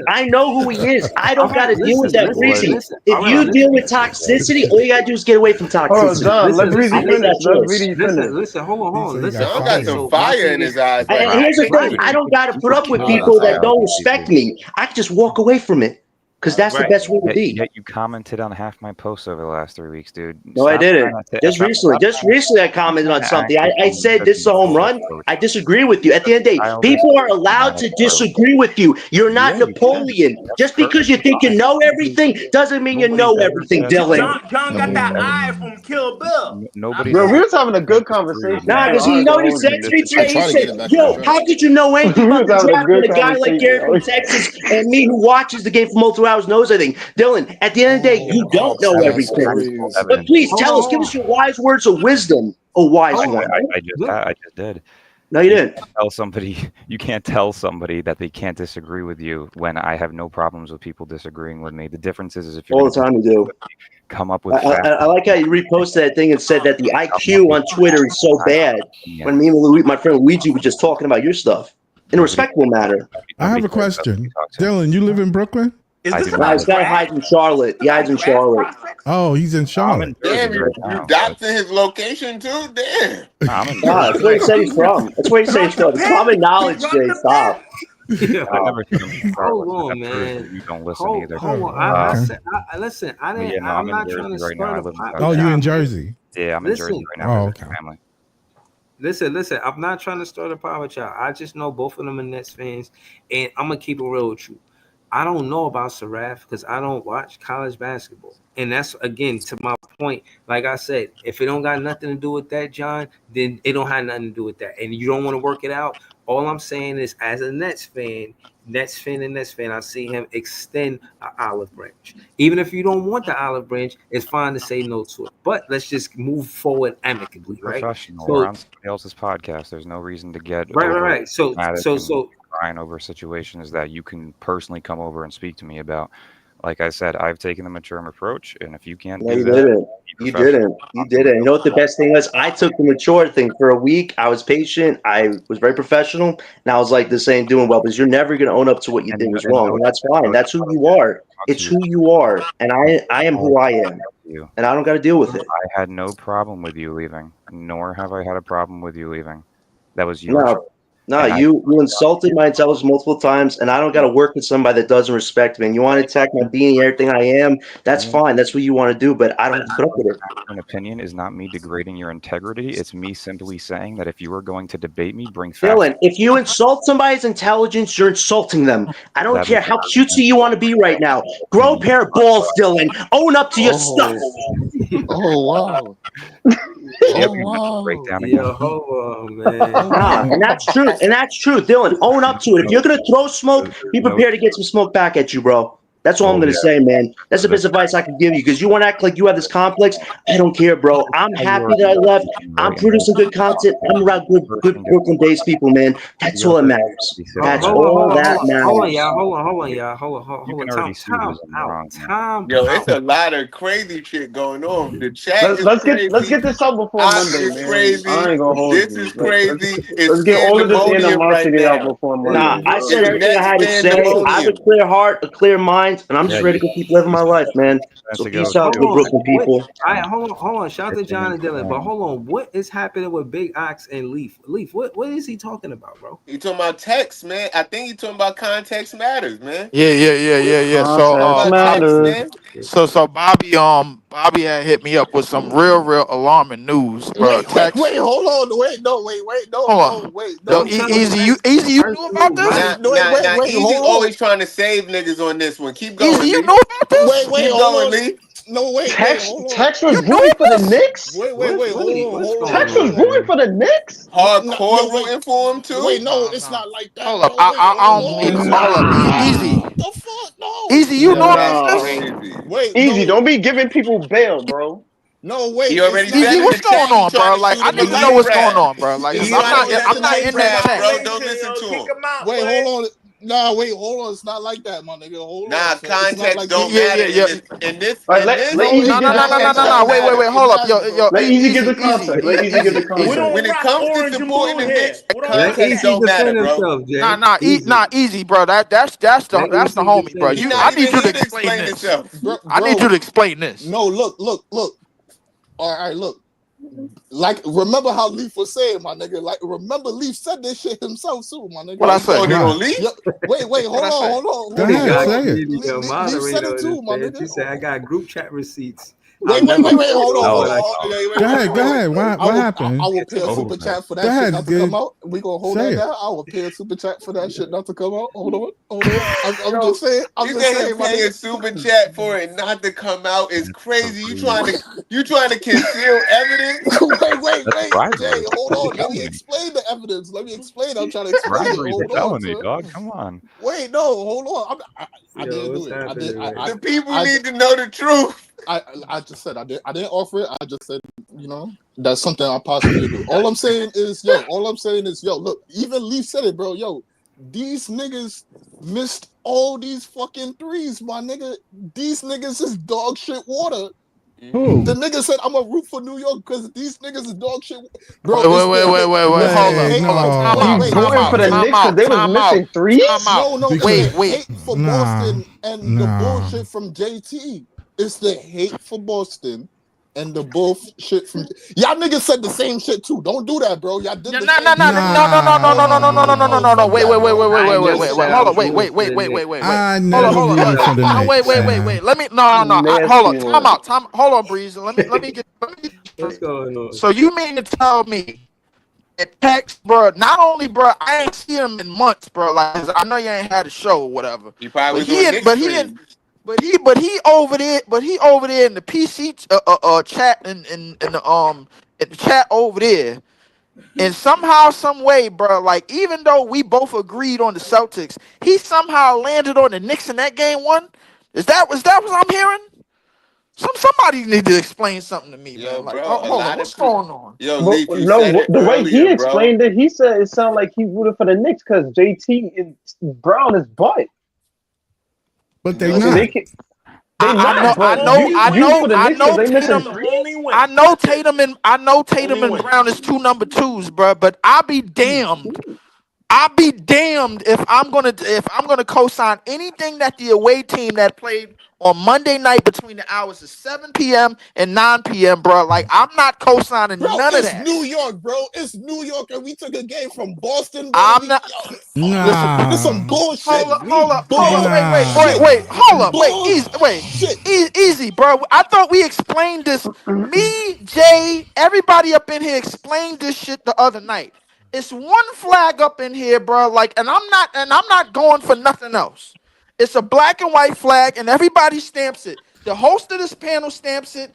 I know who he is. I don't got to deal with that Breezy. If you deal with toxicity, all you got to do is get away from toxicity. John, let Breezy finish. Listen, hold on. Listen, John got some fire in his eyes. And here's the thing: I don't got to put up with people that don't respect me. I can just walk away from it. Because that's the best way to be. Yet you commented on half my posts over the last 3 weeks, dude. No, I didn't. Just recently I commented on something. I said this is a home run. I disagree with you. At the end of the day, people are allowed to disagree with you. You're not Napoleon. Just because you think you know everything doesn't mean you know everything, Dylan. John got that eye from Kill Bill. Nobody. Bro, we was having a good conversation. Nah, because he said to me today, he said, yo, how could you know anything about the draft when a guy like Garrett from Texas and me who watches the game for multiple hours knows everything? Dylan, at the end of the day, you don't know everything. But please tell us, give us your wise words of wisdom. A wise one. I just did. No, you didn't. You can't tell somebody that they can't disagree with you when I have no problems with people disagreeing with me. The difference is if you're all the time you do. Come up with I like how you reposted that thing and said that the IQ on Twitter is so bad. When me and my friend Luigi were just talking about your stuff in a respectful manner. I have a question. Dylan, you live in Brooklyn? He's got to hide in Charlotte. He hides in Charlotte. Oh, he's in Charlotte. Damn, you doxing his location too? Damn. That's where he said he's from. That's where he said he's from. It's common knowledge, Jay. Stop. Hold on, man. You don't listen either. Hold on. Listen, I'm not trying to start a fight. Oh, you in Jersey? Yeah, I'm in Jersey right now. Oh, okay. Family. Listen. I'm not trying to start a fight with y'all. I just know both of them are Nets fans, and I'm gonna keep it real with you. I don't know about Saraf because I don't watch college basketball. And that's, again, to my point, like I said, if it don't got nothing to do with that, John, then it don't have nothing to do with that. And you don't want to work it out. All I'm saying is, as a Nets fan, I see him extend an olive branch. Even if you don't want the olive branch, it's fine to say no to it. But let's just move forward amicably, right? Professional. So, we're on somebody else's podcast. There's no reason to get right. So crying over situations that you can personally come over and speak to me about. Like I said, I've taken the mature approach, and if you can't do that, you didn't. You know what the best thing was? I took the mature thing for a week. I was patient. I was very professional, and I was like, "This ain't doing well," because you're never going to own up to what you did was wrong, and that's fine. That's who you are. It's who you are, and I am who I am, and I don't got to deal with it. I had no problem with you leaving, nor have I had a problem with you leaving. That was your choice. No, you insulted my intelligence multiple times, and I don't got to work with somebody that doesn't respect me. And you want to attack my being, everything I am, that's fine. That's what you want to do, but I don't put up with it. An opinion is not me degrading your integrity. It's me simply saying that if you are going to debate me, bring facts. Dylan, if you insult somebody's intelligence, you're insulting them. I don't care how cutesy you want to be right now. Grow a pair of balls, Dylan. Own up to your stuff. Oh, wow. And that's true. And that's true, Dylan. Own up to it. If you're gonna throw smoke, be prepared to get some smoke back at you, bro. That's all I'm gonna say, man. That's the best advice I can give you, because you want to act like you have this complex. I don't care, bro. I'm happy that I left. I'm producing good content. I'm around good Brooklyn-based people, man. That's all that matters. That's all that matters. Hold on, y'all. Hold on. Time. Yo, it's a lot of crazy shit going on. The chat let's get this out before Monday, man. Crazy. I ain't gonna hold this you. is crazy. Let's get all of this animosity out before Monday. Nah, I said everything I had to say. I have a clear heart, a clear mind, and I'm just ready to keep living my life, man. So peace out, good Brooklyn people. Hold on. Shout out to John and Dylan. But hold on, what is happening with Big Ox and Leaf? What is he talking about, bro? He talking about text, man. I think he talking about context matters, man. Yeah. So Bobby had hit me up with some real alarming news, bro. Wait, hold on. No. Easy, you knew about this? Easy always trying to save niggas on this one. Keep going. Easy, you know about this? Wait, hold on. No, wait. Tex was rooting for the Knicks? Wait, hold on. Tex was rooting for the Knicks? Hardcore rooting for him too? Wait, no, it's not like that. Hold up. Easy. The fuck? No. Easy, you know about this? Wait, Easy, don't be giving people bail, bro. No, wait. He already said Easy, what's going on, bro? Like, I need to know what's going on, bro. Like, I'm not in the chat. Bro, don't listen to him. Wait, hold on. Nah, wait, hold on. It's not like that, my nigga. Hold Nah, on. It's not context like don't that. matter in this. Let Easy No, give the context. wait, hold up, yo, Let Easy give the easy, context. Let Easy give the context. When it comes to supporting the Knicks, Let context Easy don't matter, defend bro. himself, Jay. easy, bro. That's the Let homie, Easy bro. defend He's You, not I need even you to here to explain explain this. himself. I need you to explain this. No, look. All right, look. Like, remember how Leaf was saying, my nigga. Like, remember Leaf said this shit himself too, my nigga. What I say? Wait, hold on. Go ahead, say it. Leaf said it too, my nigga. You said I got group chat receipts. Wait, hold on. Go ahead. What happened? I will pay a super chat for that shit not to come out. We gonna hold that down. I will pay a super chat for that shit not to come out. Hold on. I'm just saying. You saying pay a super chat for it not to come out is crazy. You trying to conceal evidence? Wait, Jay, hold on. Let me explain the evidence. I'm trying to explain it. Hold on, dog. Come on. Wait, no, hold on. I didn't do it. The people need to know the truth. I just said I didn't offer it. I just said, that's something I possibly do. All I'm saying is, look, even Leaf said it, bro. Yo, these niggas missed all these fucking threes, my nigga. These niggas is dog shit water. Who? The nigga said I'm a root for New York because these niggas is dog shit. Bro, wait. Hold on. He's going for the Knicks because they was missing threes? No. Wait. Hate for Boston and the bullshit from JT. It's the hate for Boston and the bullshit from y'all niggas said the same shit too. Don't do that, bro. Y'all did No. Wait. Hold on. Wait. I never rooted for the Knicks. Wait. Let me. No. Hold on. Time out. Hold on, Breeze. Let me get. What's going on? So you mean to tell me that Tex, bro? Not only, bro, I ain't seen him in months, bro. Like I know you ain't had a show or whatever. You probably But he over there in the PC chat in the chat over there, and somehow, some way, bro. Like even though we both agreed on the Celtics, he somehow landed on the Knicks in that game one. Is that what I'm hearing? Somebody need to explain something to me, yo, man. Like, bro, hold on, what's going on? Yo, Leaf, you no, said it the way he earlier, explained it, he said it sounded like he rooted for the Knicks because JT and Brown is butt. But they So not. I know Tatum and Brown is two number twos, bro. But I'll be damned if I'm gonna co-sign anything that the away team that played on Monday night between the hours of 7 p.m. and 9 p.m., bro. Like I'm not co-signing none of that. It's New York, bro. It's New York, and we took a game from Boston. Bro. I'm not. Listen, it's some bullshit. Hold up. Wait. Easy, bro. I thought we explained this. Me, Jay, everybody up in here explained this shit the other night. It's one flag up in here, bro. Like, and I'm not going for nothing else. It's a black and white flag, and everybody stamps it. The host of this panel stamps it.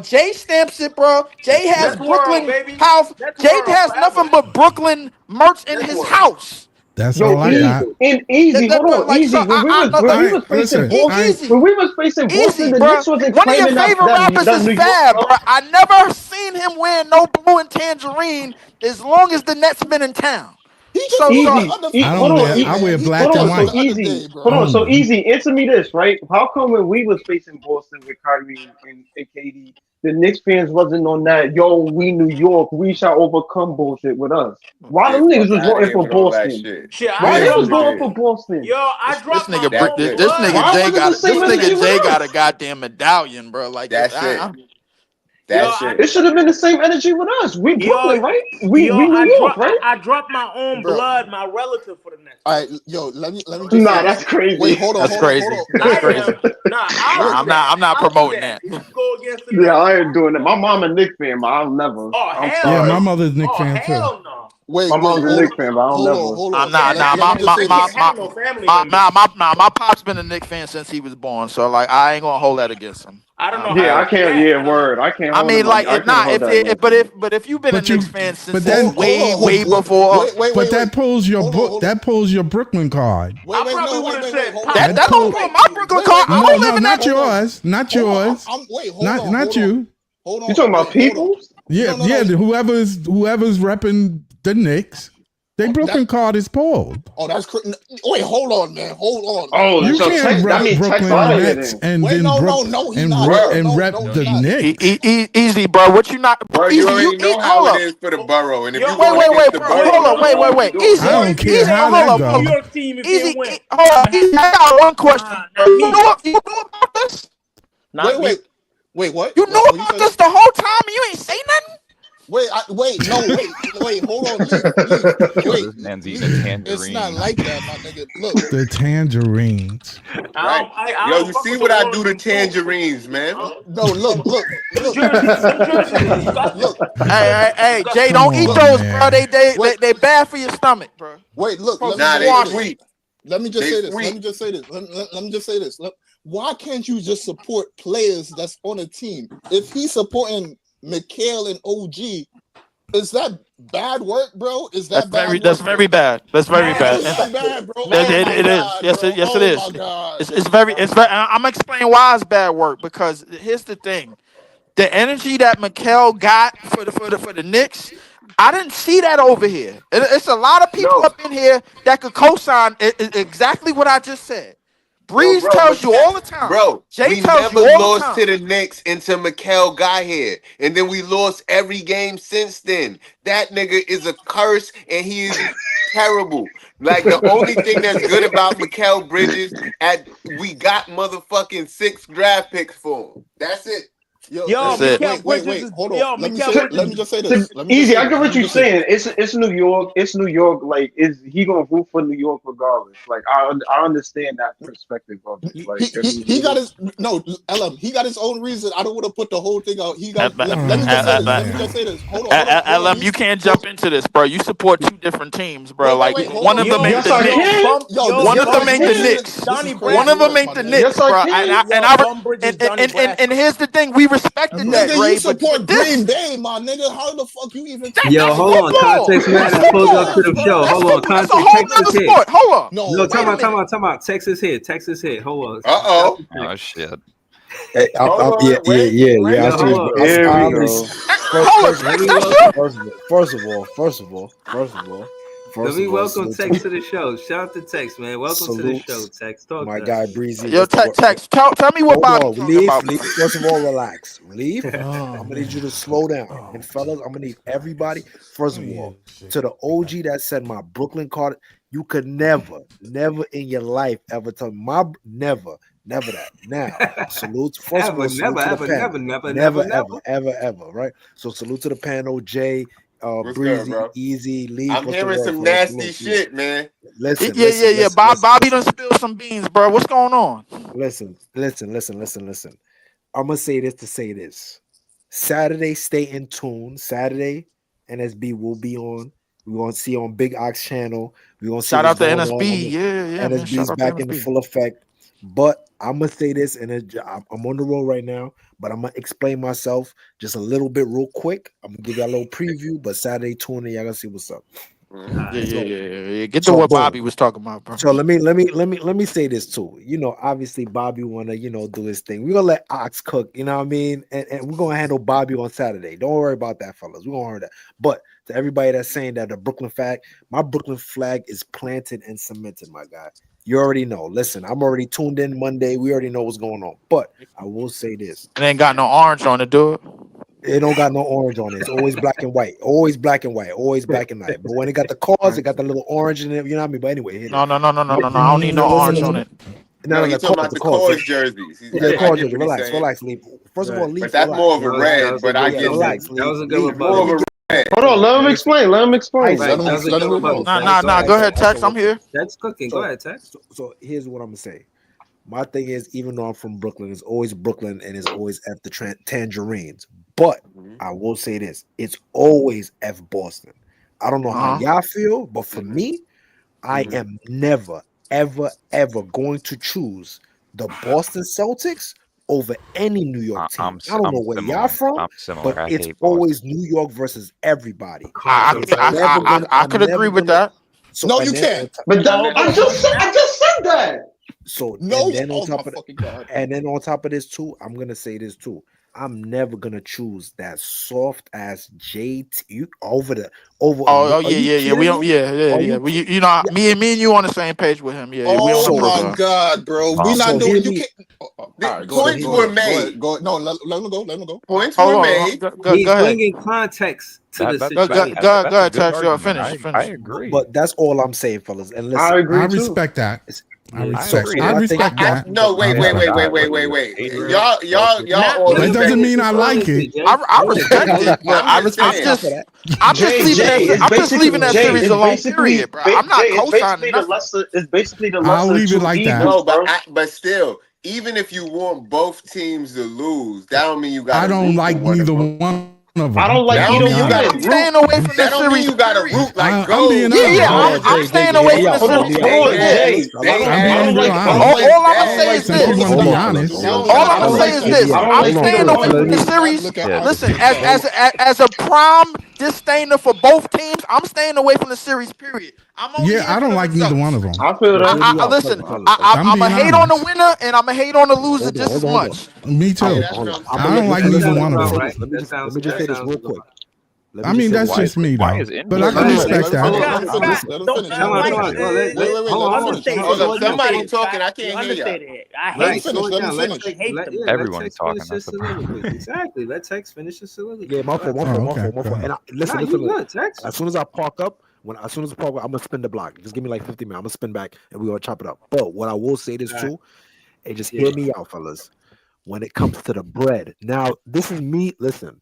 Jay stamps it, bro. Jay has Brooklyn house. Jay has nothing but Brooklyn merch in his house. That's all I got. Easy. Hold on, Easy. When we was facing Boston, the Knicks wasn't one of your claiming favorite rappers is New Fab, York, bro. I never seen him wearing no blue and tangerine as long as the Nets been in town. So I wear black and white. So easy. Answer me this, right? How come when we was facing Boston with Kyrie and KD, the Knicks fans wasn't on that? Yo, we New York, we shall overcome bullshit with us. Why them niggas was voting for Boston? Why they was voting for Boston? Yo, I dropped this nigga Jay got a goddamn medallion, bro. Like that shit. It should have been the same energy with us. We Brooklyn, right? We New York, right? I dropped my own blood, my relative for the next. All right, yo, let me. Nah, that's crazy. Wait, hold on. That's crazy. I'm not promoting that. Yeah, I ain't doing that. My mom a Knicks fan, but I'll never. Yeah, my mother's Knicks fan too. No. Wait, my mom's a Knicks fan, but I'll never. I'm not. My pop's been a Knicks fan since he was born, so like I ain't gonna hold that against him. I don't know. Yeah, I can't. Yeah, word. I can't. I mean, like, if you've been a Knicks fan since way before. But that pulls your book. That pulls your Brooklyn card. I probably would have said that don't pull my Brooklyn card. No, not yours. Not yours. Not you. You talking about people? Yeah. Whoever's repping the Knicks. They Brooklyn card is pulled. Oh, that's wait. Hold on, man. Hold on. Oh, You so can't that rep means Brooklyn Nets and Wait, then no, he's and not. rep the Knicks. Easy, bro. What you not? Bro, Easy, you already know how hold it up. is for the borough. And if you Wait, want wait, the bro. borough, Hold on, wait. Easy, I don't care easy. how Hold that up. New goes. York team if Easy. they win. Hold up. Easy. I got one question. Not You me. knew about this? Wait, what? You knew about this the whole time and you ain't say nothing? Wait, hold on. This man's eating a tangerine. It's not like that, my nigga. Look. The tangerines. Right. Yo, you see what I do to tangerines, man? No, look. Hey, Jay, don't eat those, bro. They bad for your stomach, bro. Wait, look. Let me just say this. Look, why can't you just support players that's on a team? If he's supporting Mikal and OG, is that bad work, bro? Is that bad? That's very bad. That's very bad. It's bad, bro. It is. Yes, it is. It's very. I'm gonna explain why it's bad work, because here's the thing: the energy that Mikal got for the Knicks, I didn't see that over here. It's a lot of people up in here that could co-sign exactly what I just said. Breeze tells you all the time. Bro, Jay we tells never you all the lost time. to the Knicks until Mikal got here. And then we lost every game since then. That nigga is a curse and he is terrible. Like, the only thing that's good about Mikal Bridges, we got motherfucking 6 draft picks for him. That's it. Wait, hold on. Let me just say this. Easy, I get what you're saying. It's New York. It's New York. Like, is he gonna root for New York regardless? Like, I understand that perspective of it. Like, he got his LM. He got his own reason. I don't want to put the whole thing out. He got. Let me just say this. Hold on. LM, you can't jump into this, bro. You support 2 different teams, bro. One of them ain't the Knicks. One of them ain't the Knicks. One of them ain't the Knicks, bro. And here's the thing: we respected that, nigga, Ray. you support Green Bay, my nigga. How the fuck you even? Yo, hold on. Context matters. Close up to the show. Hold on. That's a whole nother sport. Hold on. No, time out. Texas here. Hold on. Oh shit. Hey, yeah. First of all, let me welcome Tex to the show. Shout out to Tex, man. Welcome to the show, Tex. Talk my to guy us. Breezy. Yo, Tex, tell me what Bobby Leaf. about. First of all, relax. Leaf. I'm gonna need you to slow down. And fellas, I'm gonna need everybody. First of all, to the OG that said my Brooklyn card, you could never in your life ever tell me never that. Now, salute. First of all, never. Right. So salute to the panel, Jay. Breezy, good, Easy, Leaf. I'm hearing some nasty shit, man. Listen. Bobby done spilled some beans, bro. What's going on? Listen. I'm gonna say this to say this. Saturday, stay in tune. Saturday, NSB will be on. We're gonna see on Big Ox channel. We're gonna shout out to NSB. Yeah. NSB's back in full effect. But I'm gonna say this, and I'm on the road right now. But I'm gonna explain myself just a little bit real quick. I'm gonna give you a little preview, but Saturday tune in, y'all gonna see what's up. Yeah. Get to what Bobby was talking about, bro. So let me say this too. You know, obviously Bobby wanna, do his thing. We're gonna let Ox cook, you know what I mean? And we're gonna handle Bobby on Saturday. Don't worry about that, fellas. We're gonna hear that. But to everybody that's saying that my Brooklyn flag is planted and cemented, my guy. You already know. Listen, I'm already tuned in Monday. We already know what's going on. But I will say this. It ain't got no orange on it, do it? It don't got no orange on it. It's always black and white. Always black and white. Always black and white. But when it got the cause, it got the little orange in it. You know what I mean? But anyway. No. I don't need no orange on it. No, he's talking about the cause jerseys. Relax, Leaf. First of all, Leaf. But that's more of a red, but I get relax. That was a good one. More of a red. Hold on, let him explain. Let him Nah, go ahead, Tex. I'm here. Tex cooking. Go ahead, Tex. So here's what I'm gonna say. My thing is, even though I'm from Brooklyn, it's always Brooklyn and it's always F the Tangerines. But I will say this: it's always F Boston. I don't know how y'all feel, but for me, I am never, ever going to choose the Boston Celtics over any New York team. I don't know where y'all from, but it's always New York versus everybody. I could agree with that. So, no, you can't. But I just said that. So no, and then on top of this too, I'm gonna say this too. I'm never gonna choose that soft ass JT over. Oh yeah. We don't. Yeah. You know, Yeah. me and you on the same page with him. Yeah, we Oh on my God, bro. We not doing. You can't. All right, go ahead. Points were made. Go ahead. No, let him go. Let him go. Points Hold were on. made. Go He's ahead. bringing context to the Go situation. Go ahead, That's a good Tex. argument. Finish. I agree. But that's all I'm saying, fellas. And listen, I agree I too. respect that. I I agree. respect that. No, wait. Y'all all. That doesn't mean I like it. I respect it, but I'm just leaving that series alone. Period, bro. I'm not co-signing nothing. It's basically the lesser. I'll leave it two like that. evils, No, bro. but still, even if you want both teams to lose, that don't mean you got. I don't like neither one of them. I don't like That either don't mean you one. gotta I'm staying away from That that don't mean series. you got to root like I'm go. being honest. Yeah, I'm staying away from the series. I'm being real honest. All I'm gonna say is Since you this. want to be honest. All I'm gonna say is this. I'm staying away from the series. Listen, as a prime disdainer for both teams, I'm staying away from the series. Period. I don't like neither one of them. I feel that. Listen, I'm a hate on the winner and I'm a hate on the loser just as much. Me too. I don't like neither one of them. Let me just say this real quick. I mean, that's just me, though. But I can respect that. Hold on, somebody talking. I can't hear you. I hate them. Everyone's talking. That's the problem. Exactly. Let Tex finish the soliloquy. Yeah, my fault. And listen. As soon as I park up, I'm gonna spin the block. Just give me like 50 minutes. I'm gonna spin back and we're gonna chop it up. But what I will say this too, and just hear me out, fellas. When it comes to the bread, now this is me. Listen,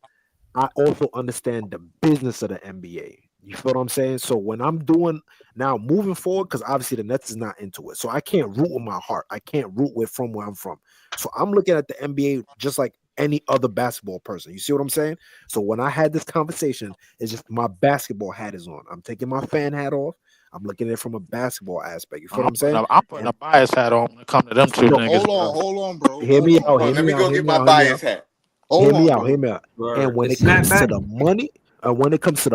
I also understand the business of the NBA. You feel what I'm saying? So when I'm doing now moving forward, because obviously the Nets is not into it, so I can't root with my heart. I can't root with from where I'm from. So I'm looking at the NBA just like any other basketball person. You see what I'm saying? So when I had this conversation, it's just my basketball hat is on. I'm taking my fan hat off. I'm looking at it from a basketball aspect. You feel what I'm saying? I'm putting a bias hat on when it comes to them two niggas. Hold on, bro. Hear me out. Let me go get my bias hat. Hear me out. And when it comes to the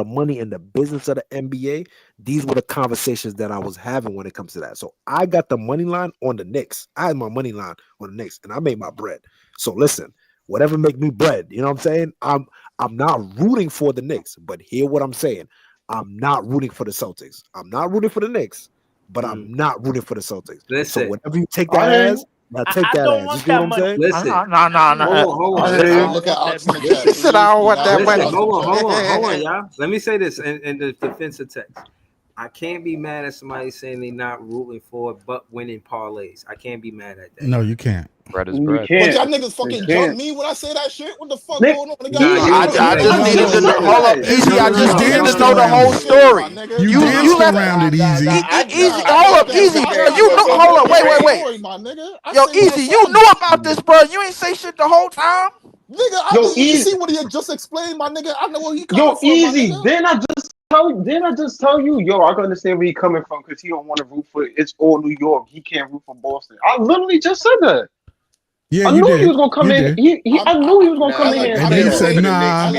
money, and the business of the NBA, these were the conversations that I was having when it comes to that. So I got the money line on the Knicks. I had my money line on the Knicks, and I made my bread. So listen, whatever make me bread, you know what I'm saying? I'm not rooting for the Knicks, but hear what I'm saying. I'm not rooting for the Celtics. I'm not rooting for the Knicks, but I'm not rooting for the Celtics. Listen, so whatever you take that as, now take that as. You see what I'm saying? Listen, no. Look at Ox in the chat. He said I don't want that money. Hold on, y'all. Let me say this in the defense of Tex. I can't be mad at somebody saying they're not rooting for it, but winning parlays. I can't be mad at that. No, you can't. Bread is bread. But y'all niggas fucking jump me when I say that shit. What the fuck going on? I just needed to know. Hold up, Easy. I just needed to know the whole story. You danced around it, Easy. Easy. Hold up, Easy. You know. Hold up. Wait. Yo, Easy. You knew about this, bro. You ain't say shit the whole time. Nigga, you see what he had just explained, my nigga. I know where he coming from. Easy. Didn't I just tell you, I can understand where he coming from because he don't want to root for it's all New York. He can't root for Boston. I literally just said that. Yeah, I knew he was gonna come in. I knew he was gonna come in here. And then he said, nah. I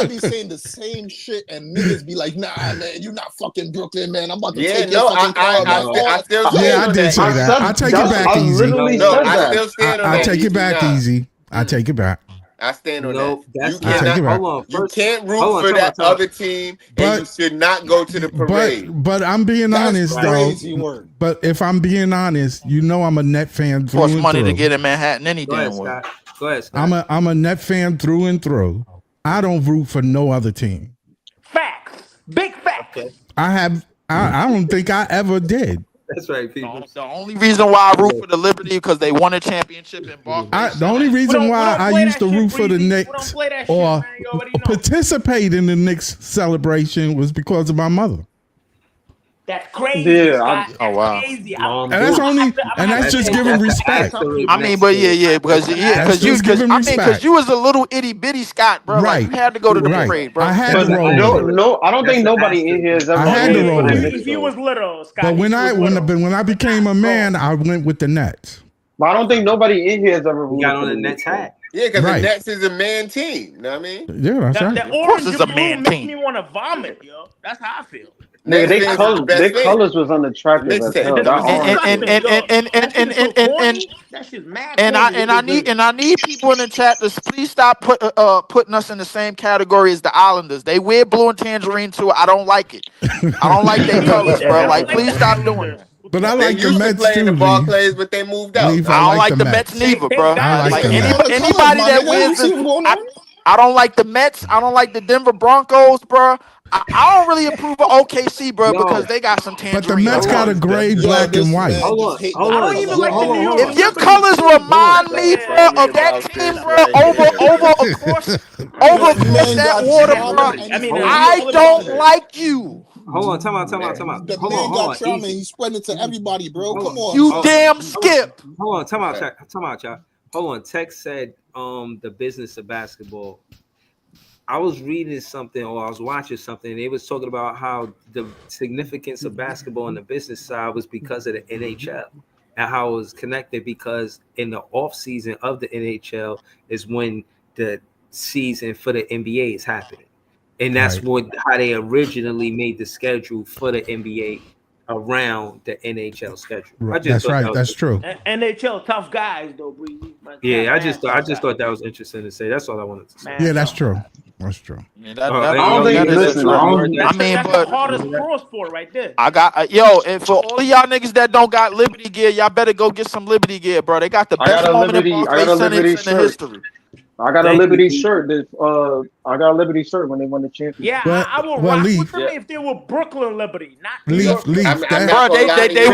be saying the same shit, and niggas be like, nah, man, you not fucking Brooklyn, man. I'm about to take your fucking car. I did say that. I take it back, Easy. I still stand on that. I take it back, Easy. I take it back. I stand on that. You can't root for that other team, and you should not go to the parade. But I'm being honest, though. But if I'm being honest, you know I'm a Net fan through and through. Cost money to get in Manhattan any damn way. Go ahead, Scott. I'm a Net fan through and through. I don't root for no other team. Facts. Big facts. Okay. I don't think I ever did. That's right, people. The only reason why I root for the Liberty because they won a championship in Barclays. The only reason why I used to root for the Knicks or participate in the Knicks celebration was because of my mother. That's crazy. Yeah. Oh wow. And that's just giving respect. I mean, but because you was a little itty bitty Scott, bro. Right. Like, you had to go to the parade, bro. I had to roll. No, I don't think nobody in here has ever. I had to roll. If you was little, Scott. But when I became a man, I went with the Nets. But I don't think nobody in here has ever got on the Nets hat. Yeah, because the Nets is a man team. You know what I mean? Yeah, that's right. The orange and blue makes me want to vomit, yo. That's how I feel. Nigga, Niggas their colors was unattractive as hell. That orange. That shit's mad. I need people in the chat to please stop putting us in the same category as the Islanders. They wear blue and tangerine too. I don't like it. I don't like their colors, bro. Like, please stop doing that. But I like the Mets play in the too. Barclays, but they moved out. I don't like the Mets neither, bro. I like the anybody that wears I don't like the Mets. I don't like the Denver Broncos, bro. I don't really approve of OKC, bro, because they got some tangerine. But the Mets got a gray, black, and white. I don't even like the New York. If your colors remind me, bro, of that team, bro, over that water, bro, I don't like you. Hold on, time out. The man got Troutman. He's spreading it to everybody, bro. Come on. You damn skip. Hold on, time out, y'all. Hold on. Tex said, the business of basketball. I was reading something or I was watching something, and they was talking about how the significance of basketball on the business side was because of the NHL and how it was connected, because in the off season of the NHL is when the season for the NBA is happening. And that's how they originally made the schedule for the NBA around the NHL schedule. That's right. That's true. NHL tough guys though, Breezy. Yeah, I just thought that was interesting to say. That's all I wanted to say. Yeah, that's true. That's true. Yeah, that's the hardest cross sport right there. I got and for all of y'all niggas that don't got Liberty gear, y'all better go get some Liberty gear, bro. They got the best moment in Barclays Center in the history. I got a Liberty shirt. I got a Liberty shirt when they won the championship. Yeah, I will rock with them if they were Brooklyn Liberty, not New York. Bro, they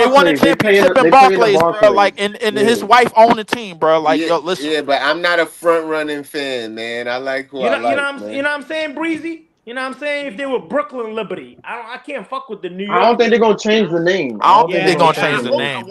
won a championship in Barclays, bro. Like, and his wife owned the team, bro. Like, yo, listen. Yeah, but I'm not a front running fan, man. I like who I like. You know what I'm saying, Breezy? You know what I'm saying? If they were Brooklyn Liberty, I can't fuck with the New York. I don't think they're gonna change the name. I don't think they're gonna change the name.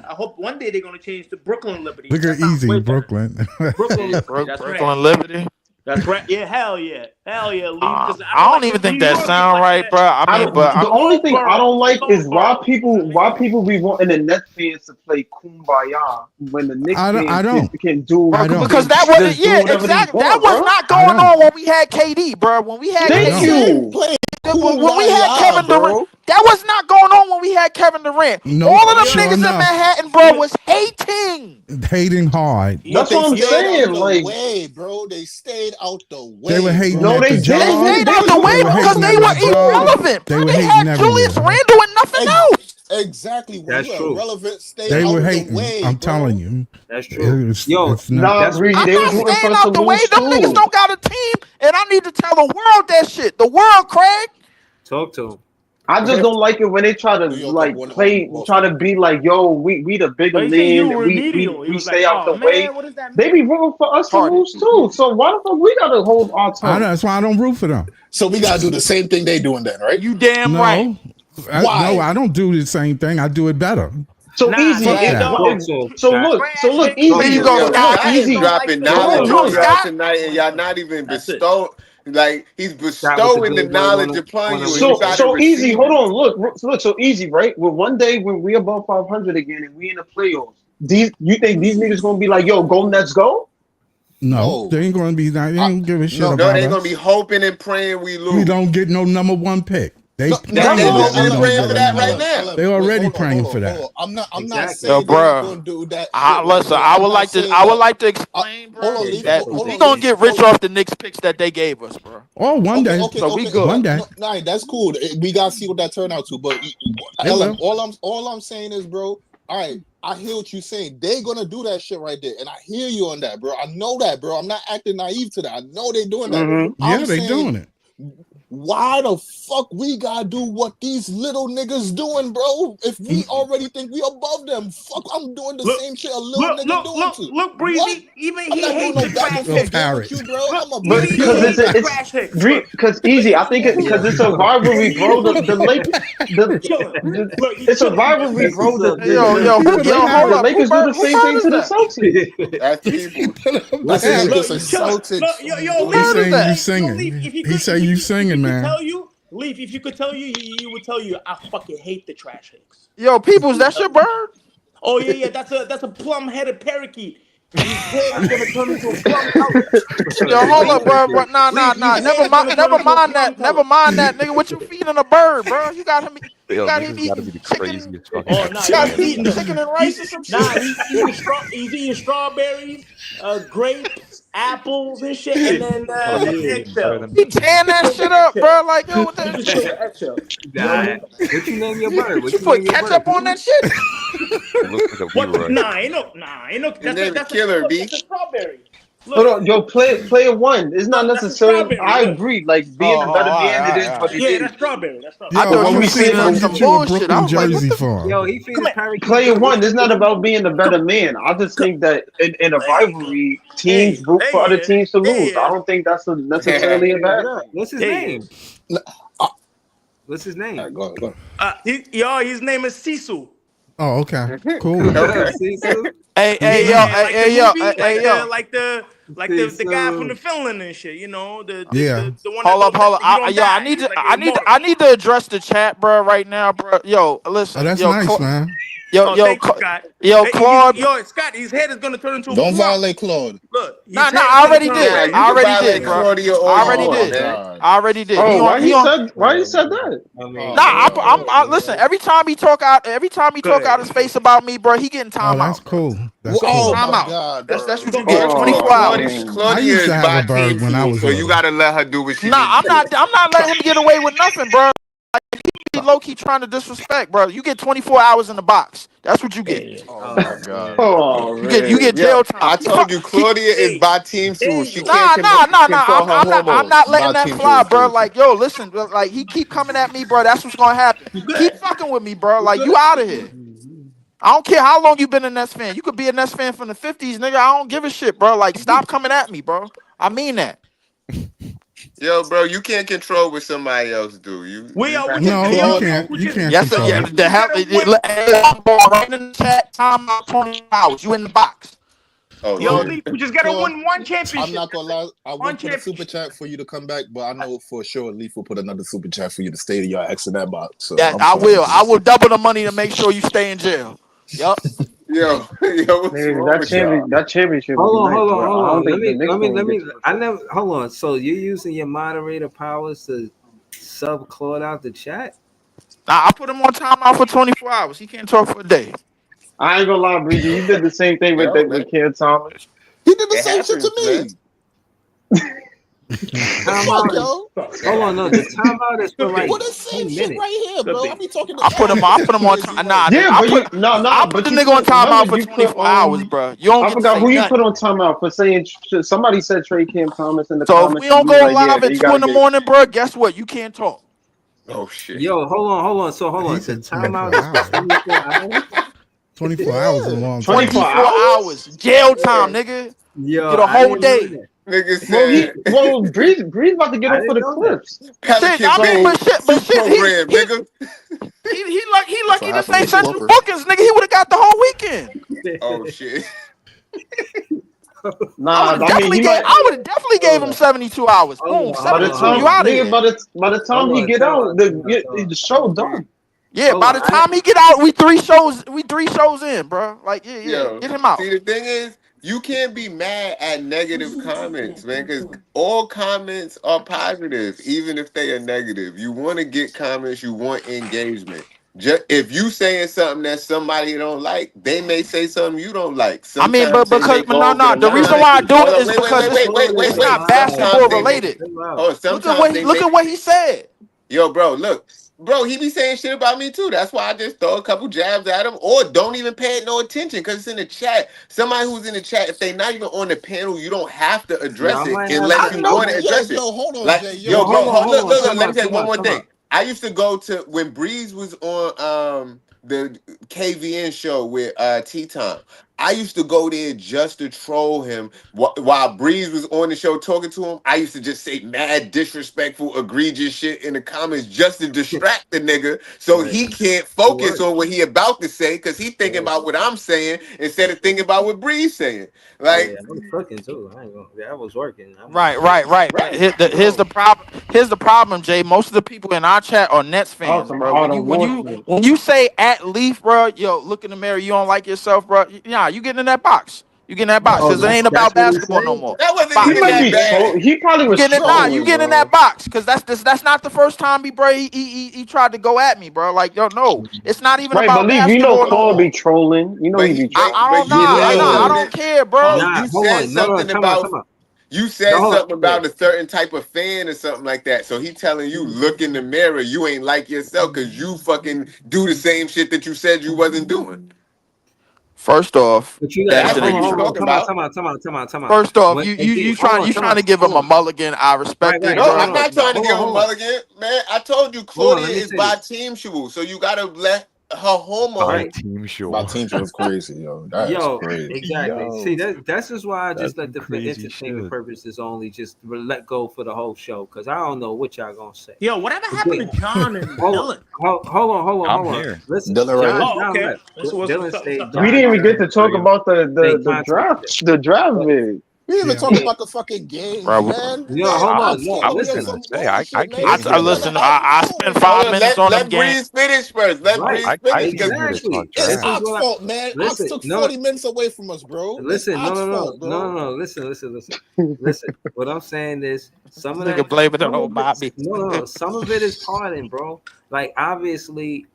I hope one day they're gonna change to Brooklyn Liberty. Look at easy, Brooklyn. Brooklyn Liberty. That's right. Yeah, hell yeah. Lee. I don't even think that sound right, bro. The only thing I don't like is why people be wanting the Nets fans to play Kumbaya when the Knicks fans can do. Because that was exactly. That was not going on when we had KD, bro. When we had KD. When we had Kevin Durant, that was not going on when we had Kevin Durant. All of them niggas in Manhattan, bro, was hating hard. That's what I'm saying. Like, way, bro, they stayed out the way. They were hating. No, they didn't. They stayed out the way because they were irrelevant. They had Julius Randle and nothing else. Exactly. That's true. They were hating. I'm telling you. That's true. Yo, I'm not staying out the way. Them niggas don't got a team, and I need to tell the world that shit. The world, Craig. Talk to him. I just don't like it when they try to try to be like, yo, we the bigger man, we stay out the way. They be rooting for us to lose too. So why the fuck we gotta hold our tongue? That's why I don't root for them. So we gotta do the same thing they doing then, right? You damn right. No, I don't do the same thing. I do it better. So easy. So look, easy. You go, Scott. Easy dropping knowledge tonight, and y'all not even bestowed. Like, he's bestowing the knowledge upon you. So easy. Hold on. Look. So easy, right? Well, one day when we above 500 again and we in the playoffs, you think these niggas gonna be like, yo, go Nets, go? No, they ain't gonna be. They ain't give a shit about they us. gonna be hoping and praying we lose. We don't get no number one pick. They praying for that right now. They're already praying for that. I'm not saying bro. Gonna do that. Listen, I would like to explain, bro, that we gonna get rich off the Knicks picks that they gave us, bro. Oh, one day. So we good. One day. Nah, that's cool. We gotta see what that turn out to. But all I'm saying is, bro. All right, I hear what you're saying. They gonna do that shit right there, and I hear you on that, bro. I know that, bro. I'm not acting naive to that. I know they doing that. Mm-hmm. Yeah, they doing it. Why the fuck we gotta do what these little niggas doing, bro? If we already think we above them, fuck, I'm doing the same shit a little nigga doing too. Look, Breezy, even he hates the trash hits. Because easy, I think because it's a rivalry, bro. It's a rivalry, bro. The Lakers do the same thing to the Celtics. That's people. You singing. He say you singing, man. Leaf, if you could tell you would tell you I fucking hate the trash hicks. Yo, peoples, that's your bird. Oh yeah, that's a plum-headed parakeet. His hair is gonna turn into a plum color. Yo, hold up, bro. Nah. His Never hair's mind. gonna Never turn into a mind that. plum Never color. mind that, nigga. What you feeding a bird, bro? You got him. You Yo, got this him has got to eating be the chicken. craziest fucking. Oh, nah, You got he's him eating eating chicken and rice or some shit. Nah, he's eating strawberries, grapes, apples, and shit, and then eggshells. He tearing that shit up, bro. Like, yo, what He just the? put the eggshells. Nah, what you name your bird? What You you put name your ketchup bird? on that shit? Looks like a What? Leroy. Ain't no. His name is Killer, B. That's a strawberry. Hold on, yo, player one. It's not That's a necessarily. strawberry. I Look. agree. Like being a better man, it is what it Yeah, is. that's strawberry. That's strawberry. I Yo, thought what you we was saying feeding I'll him is- some get you a bullshit. I Brooklyn was like, jersey what the? for. Yo, he feeds Perry. Player one is not about being the better man. I just think that in a rivalry, teams root for other teams to lose. I don't think that's necessarily a bad thing. What's his Yeah. name? What's his name? All right, go. His name is Sisu. Oh, okay. Cool. Hey, yo. Like the guy from the Finland and shit. You know the one. Hold up. I need need to address the chat, bro, right now, bro. Yo, listen. Oh, that's yo, nice, man. Thank you, Scott. Claude. Scott, his head is gonna turn into a Don't plum. violate Claude. Look, Nah, I already did. Yeah, you I already can did, violate bro. Claudia all I you already want, did. man. I already did. Oh, why He you said that? Nah, listen. Every time he talk out his face about me, bro, he getting Oh, time that's out. cool. That's Oh cool. Time my out. God, That's bro. what you get. 24 hours. Claudia used is to have by a bird team when I too, was so you little. gotta let her do what she Nah, needs to do. I'm not letting him get away with nothing, bro. Like, he low key trying to disrespect, bro. You get 24 hours in the box. That's what you get. Oh my God. Oh, You get jail time. I told you, Claudia is by team too. She Nah. can't control her I'm hormones. not letting By that team fly, too, bro. too. Like, yo, listen, like he keep coming at me, bro. That's what's gonna happen. Keep fucking with me, bro. Like, you out of here. I don't care how long you been a Nets fan. You could be a Nets fan from the 50s, nigga. I don't give a shit, bro. Like, stop coming at me, bro. I mean that. Yo, bro, you can't control what somebody else do. No, you can't. You can't Yes, sir. control Yeah, it. the hell. Right in the chat. Time out 20 hours. You in the box. Oh, Yo, shit. Lee, we just gotta win one championship. I'm not gonna lie. I One would put a super chat for you to come back, but I know for sure Leaf will put another super chat for you to stay to your ex in that box. So Yeah, I'm I sorry. will. I will double the money to make sure you stay in jail. Yup. Yo, what's Man, wrong that with y'all? championship. Hold was nice, but I on. don't Let think the Knicks me. gonna get to I never. Hold on. So you're using your moderator powers to sub Claude out the chat? Nah, I put him on timeout for 24 hours. He can't talk for a day. I ain't gonna lie, Breezy. You did the same thing with Ken Thomas. He did the It same shit to happens, me. Timeout. Yo, Hold on, no. The timeout is for like what the 10 same shit minutes. right here, bro. I be talking to I put him on time. Nah, Yeah, I but put, you no. I put But the you nigga on put- timeout remember, for you 24 put, hours, bro. You don't I get forgot to who say you nothing. put on timeout for saying somebody said Trey Cam Thomas in the So if comments. we don't and go you was like, live yeah, at you 2 in the gotta morning, bro, guess what? You can't talk. Oh shit. Yo, hold on. So hold on. He So said timeout is for 24 hours. 24 hours is a long time. 24 hours. Jail time, nigga. Yo, Get a I whole didn't know day. that. Nigga said Breeze about to get I up for didn't the know that. Clips. Pelican Shit, I mean, but shit, program, nigga. he lucky this happened ain't to Central Flipper. Bookings, nigga. He would have got the whole weekend. Oh shit. Nah, I would have definitely gave him 72 hours. Boom, By the 72. time You out of here. by the time he get out, the show done. Yeah, by the time he get out, we three shows in, bro. Like, yeah, Yo, get him out. See, the thing is, you can't be mad at negative comments, man, because all comments are positive, even if they are negative. You want to get comments, you want engagement. If you saying something that somebody don't like, they may say something you don't like. I mean, Sometimes but they may because go over The reason why I do Hold it on, is because it's wait. not basketball Sometimes they- related. Oh, Look sometimes at what he said. Yo, bro, look. Bro, he be saying shit about me too. That's why I just throw a couple jabs at him or don't even pay it no attention because it's in the chat. Somebody who's in the chat, if they not even on the panel, you don't have to address it unless you want to address it. Hold on, Like, Jay, yo, bro, look, let me tell you one more Come thing. on. I used to go to when Breeze was on the KVN show with T-Time. I used to go there just to troll him while Breeze was on the show talking to him. I used to just say mad disrespectful, egregious shit in the comments just to distract the nigga so he can't focus on what he about to say because he thinking about what I'm saying instead of thinking about what Breeze saying. Like, I was cooking too. I ain't gonna. I was working. Right. Here's the problem. Here's the problem, Jay. Most of the people in our chat are Nets fans, bro. When you say at Leaf, bro, yo, look in the mirror. You don't like yourself, bro. Nah, you getting in that box. You get in that box because it ain't about basketball no more. That wasn't Box. even that bad. He probably was You get in that box because that's not the first time he tried to go at me, bro. Like, yo, no, it's not even right, about believe basketball you know no Claude more. be trolling. You know But he be trolling. I don't care, bro. You said something about. You said something about a certain type of fan or something like that. So he telling you, look in the mirror, you ain't like yourself because you fucking do the same shit that you said you wasn't doing. First off, that's what he's talking about. First off, you trying to give him a mulligan. I respect it. No, I'm not trying to give him a mulligan, man. I told you Claudia is by team shoe, so you gotta let her hormone. Team shoe. My team shoe is crazy, yo. That's crazy. Exactly. Yo. See, that's just why I just let the crazy entertainment shit. purposes only just let go for the whole show because I don't know what y'all gonna say. Yo, whatever happened to John and Dylan? Hold on. I'm here. Listen, Dylan right John, here. Oh, okay. left. So what's Dylan up? stayed. We didn't even get to talk about the contact. draft vid. We didn't even talk about the fucking game, Bro, man. Yo, Man, hold I'm on. scared No, to listen. hear some Hey, I bullshit, man. can't You listen. gotta I help me spent out, 5 man. minutes on them Let games. Breeze finish first. Let Breeze finish. Exactly. It's This is Ox what fault, man. listen, Ox took no. 40 minutes away from us, bro. Listen, It's Ox fault, bro. no. Listen. What I'm saying is some of Nigga that. blaming the some whole of it- Bobby. No. Some of it is pardon, bro. Like obviously,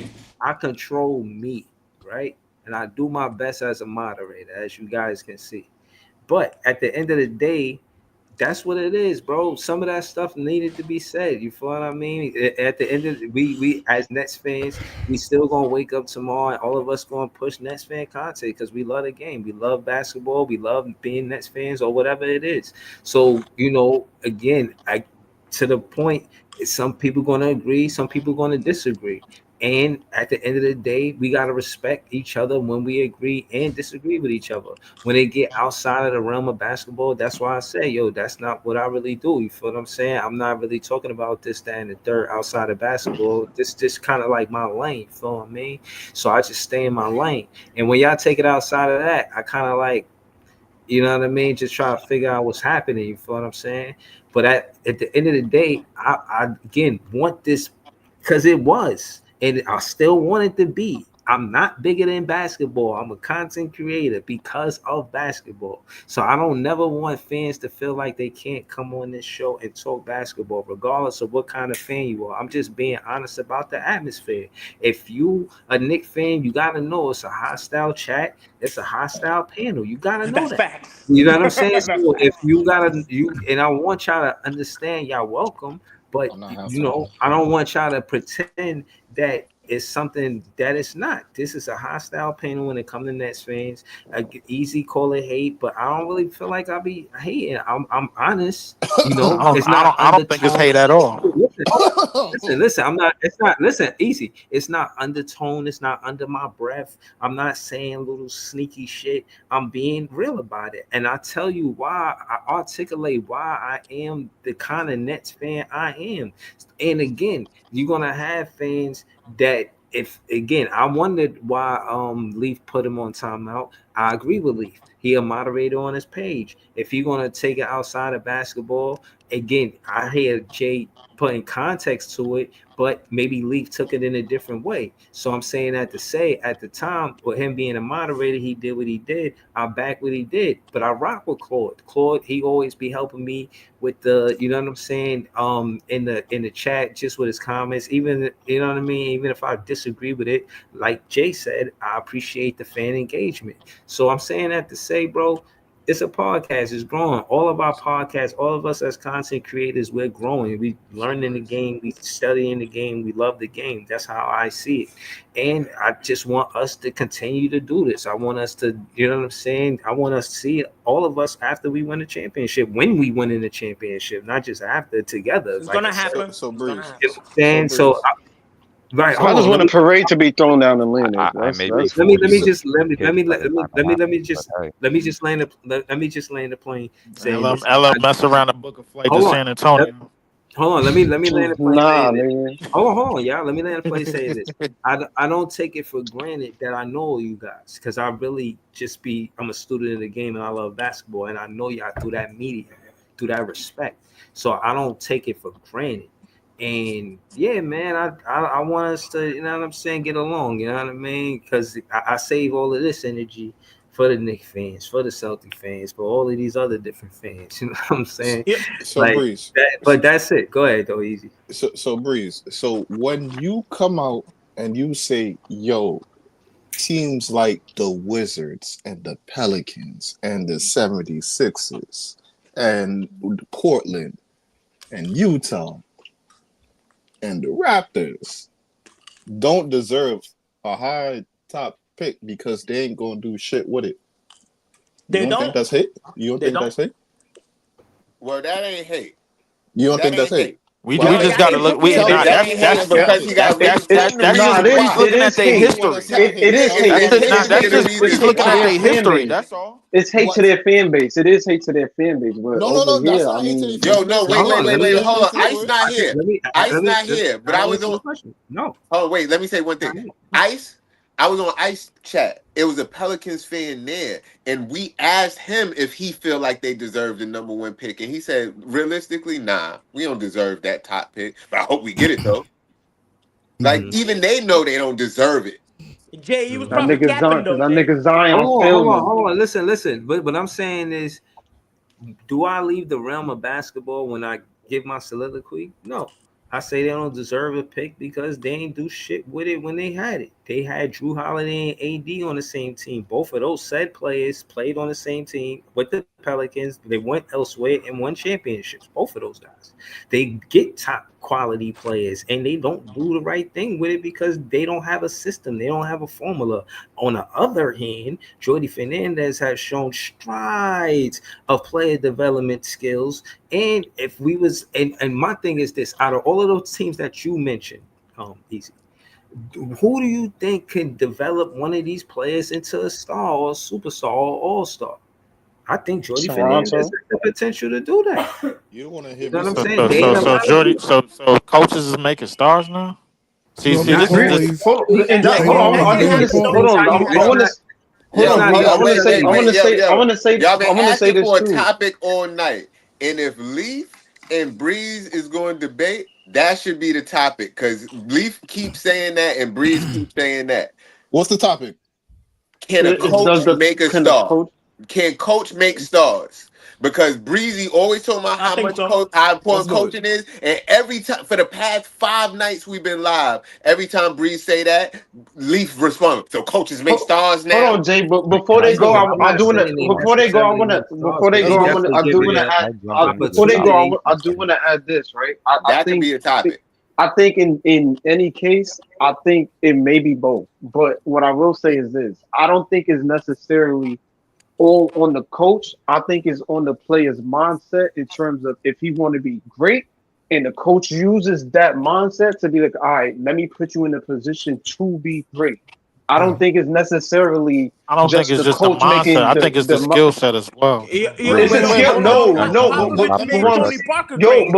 I control me, right, and I do my best as a moderator, as you guys can see. But at the end of the day, that's what it is, bro. Some of that stuff needed to be said. You feel what I mean? At the end of we as Nets fans, we still gonna wake up tomorrow and all of us gonna push Nets fan content because we love the game. We love basketball. We love being Nets fans or whatever it is. So, again, to the point, some people gonna agree, some people gonna disagree. And at the end of the day, we gotta respect each other when we agree and disagree with each other. When they get outside of the realm of basketball, that's why I say, yo, that's not what I really do. You feel what I'm saying? I'm not really talking about this, that, and the third outside of basketball. This just kind of like my lane. You feel what I mean? So I just stay in my lane. And when y'all take it outside of that, I kind of like, you know what I mean? Just try to figure out what's happening. You feel what I'm saying? But at the end of the day, I again want this because it was, and I still want it to be. I'm not bigger than basketball. I'm a content creator because of basketball. So I don't never want fans to feel like they can't come on this show and talk basketball, regardless of what kind of fan you are. I'm just being honest about the atmosphere. If you a Knick fan, you gotta know it's a hostile chat. It's a hostile panel. You gotta know That's that. facts. You know what I'm saying? So if you and I want y'all to understand, y'all welcome. But I don't want y'all to pretend that it's something that it's not. This is a hostile panel when it comes to Nets fans. Easy call it hate, but I don't really feel like I'll be hating. I'm honest. It's not. I don't think it's hate at all. Listen. I'm not. It's not. Listen, easy. It's not undertone. It's not under my breath. I'm not saying little sneaky shit. I'm being real about it, and I tell you why. I articulate why I am the kind of Nets fan I am. And again, you're gonna have fans that I wondered why Leaf put him on timeout. I agree with Leaf. He a moderator on his page. If you're gonna take it outside of basketball, again, I hear Jay putting context to it, but maybe Leaf took it in a different way. So I'm saying that to say at the time, with him being a moderator, he did what he did. I back what he did, but I rock with Claude. Claude, he always be helping me with the, you know what I'm saying, in the chat, just with his comments. Even, you know what I mean, even if I disagree with it, like Jay said, I appreciate the fan engagement. So I'm saying that to say, bro, it's a podcast. It's growing. All of our podcasts, all of us as content creators, we're growing. We learning the game. We studying the game. We love the game. That's how I see it. And I just want us to continue to do this. I want us to, you know what I'm saying? I want us to see all of us after we win the championship, when we win in the championship, not just after, together. It's gonna happen. So Breeze. And so right. I just want a parade to be thrown down the lane. Let me just land the plane. LL mess around and book a flight to San Antonio. Hold on, let me land the plane. Nah, man. Hold on, y'all. Let me land the plane. Say this. I don't take it for granted that I know you guys, because I really I'm a student of the game and I love basketball, and I know y'all through that media, through that respect. So I don't take it for granted. And yeah, man, I want us to, you know what I'm saying, get along, you know what I mean? Because I save all of this energy for the Knicks fans, for the Celtic fans, for all of these other different fans. You know what I'm saying? Yeah. So like, Breeze. But that's it. Go ahead, though, easy. So Breeze. So when you come out and you say, yo, teams like the Wizards and the Pelicans and the 76ers and Portland and Utah and the Raptors don't deserve a high top pick because they ain't gonna do shit with it. They don't think that's hate? You don't think that's hate? Well, that ain't hate. You don't think that's hate? We just gotta look. That's because he got that's just looking at their history. It is hate. That's just looking at their history. That's all. It's hate to their fan base. It is hate to their fan base. But no, that's not hate to their fan base. Yo, no, wait, hold on. Ice not here. Ice not here. But I was on. No. Oh, wait, let me say one thing. Ice. I was on Ice Chat. It was a Pelicans fan there, and we asked him if he feel like they deserve the number 1 pick, and he said, realistically, nah, we don't deserve that top pick, but I hope we get it though. Like even they know they don't deserve it. Jay, he was probably capping though. That nigga Zion. Hold on. Listen. But what I'm saying is, do I leave the realm of basketball when I give my soliloquy? No. I say they don't deserve a pick because they ain't do shit with it when they had it. They had Drew Holiday and AD on the same team. Both of those said players played on the same team with the Pelicans. They went elsewhere and won championships. Both of those guys. They get top quality players and they don't do the right thing with it because they don't have a system. They don't have a formula. On the other hand, Jordi Fernandez has shown strides of player development skills. And if we was, and my thing is this, out of all of those teams that you mentioned, easy, who do you think can develop one of these players into a star or a superstar or all-star? I think Jordi Fernandez has the potential to do that. You don't want to hear You know me what I'm say saying? So Jordi, so coaches is making stars now. See, this is Hold on. I want to say y'all been asking this for a too. topic all night, and if Leaf and Breeze is going to debate, that should be the topic because Leaf keeps saying that and Breeze keeps saying that. What's the topic? Can a coach make a star? Can coach make stars? Because Breezy always talking about how important coaching is, and every time for the past 5 nights we've been live, every time Breeze say that, Leaf responds. So coaches make stars now. Hold on, Jay. But before they go, I do want to add this, right? I think could be a topic. I think in any case, I think it may be both. But what I will say is this: I don't think it's necessarily all on the coach. I think it's on the player's mindset in terms of if he want to be great and the coach uses that mindset to be like, all right, let me put you in a position to be great. I don't think it's necessarily I don't think it's just the mindset. I think it's the skill set as well. But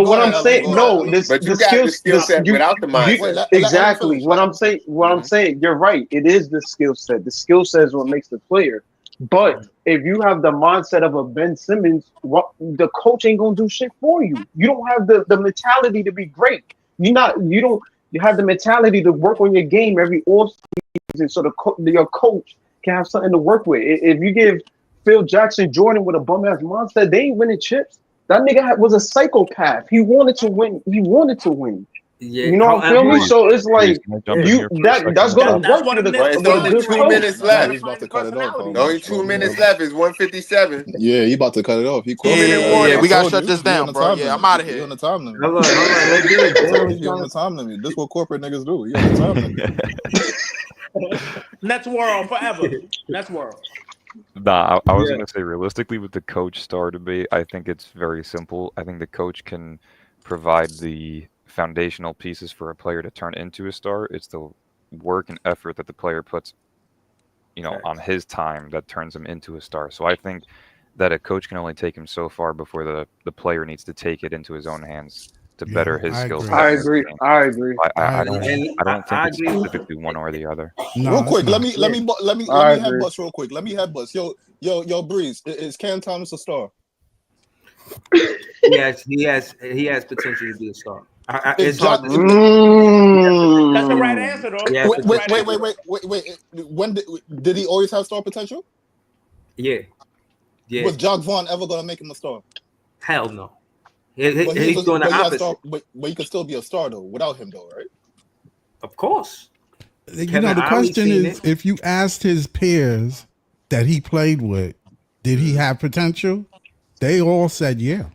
what I'm saying, the skill set without the mindset. Exactly. What I'm saying, you're right. It is the skill set. The skill set is what makes the player. But if you have the mindset of a Ben Simmons, the coach ain't gonna do shit for you. You don't have the mentality to be great. You have the mentality to work on your game every off season, so your coach can have something to work with. If you give Phil Jackson Jordan with a bum ass mindset, they ain't winning chips. That nigga was a psychopath. He wanted to win. Yeah, you know what I feel me? So it's like that's gonna work for the It's only 2 minutes left. He's about to cut it off. Only 2 minutes left. It's 1:57. Yeah, he about to cut it off. Yeah, we gotta shut this down, bro. Yeah, I'm out of here. You on the time limit. Hold on. You on the time limit. This is what corporate niggas do. You on the time limit. Next world forever. Next world. Nah, I was gonna say realistically with the coach star debate, I think it's very simple. I think the coach can provide the foundational pieces for a player to turn into a star. It's the work and effort that the player puts, on his time that turns him into a star. So I think that a coach can only take him so far before the player needs to take it into his own hands to better his skill set. I agree. I don't think it's specifically one or the other. Real quick, let me have Butts real quick. Let me have Butts. Yo, Breeze, is Cam Thomas a star? He has potential to be a star. It's hard to That's the right answer, though. Wait. When did he always have star potential? Yeah. Was Jock Vaughn ever going to make him a star? Hell no. But He's doing the opposite. But he could still be a star though without him though, right? Of course. You know, the question is, if you asked his peers that he played with, did he have potential? They all said yeah.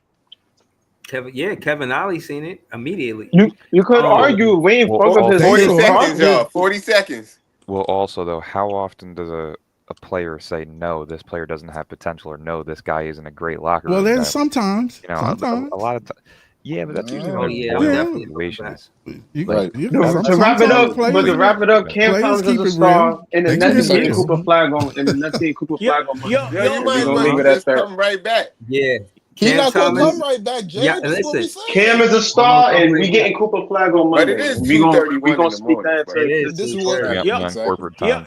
Kevin Ollie seen it immediately. You could argue Wayne fucked up his 40 seconds, y'all. 40 seconds. Well, also though, how often does a player say no, this player doesn't have potential, or no, this guy isn't a great locker room Well, there's guy? sometimes. You know, Sometimes. a lot of times. Yeah, but that's usually situations. Right. To wrap it up, Cam Thomas is a star, and the Nets need Cooper Flag on, and the Nets need Cooper Flag on. You might as well just come right back. Yeah. He's not gonna come right back, Jay. Yeah, listen. Cam is a star, and we getting Cooper Flag on Monday. But it is we 2:31 gonna speak that. This is what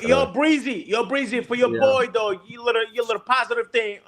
Yo, Breezy, for your boy though, you little positive thing.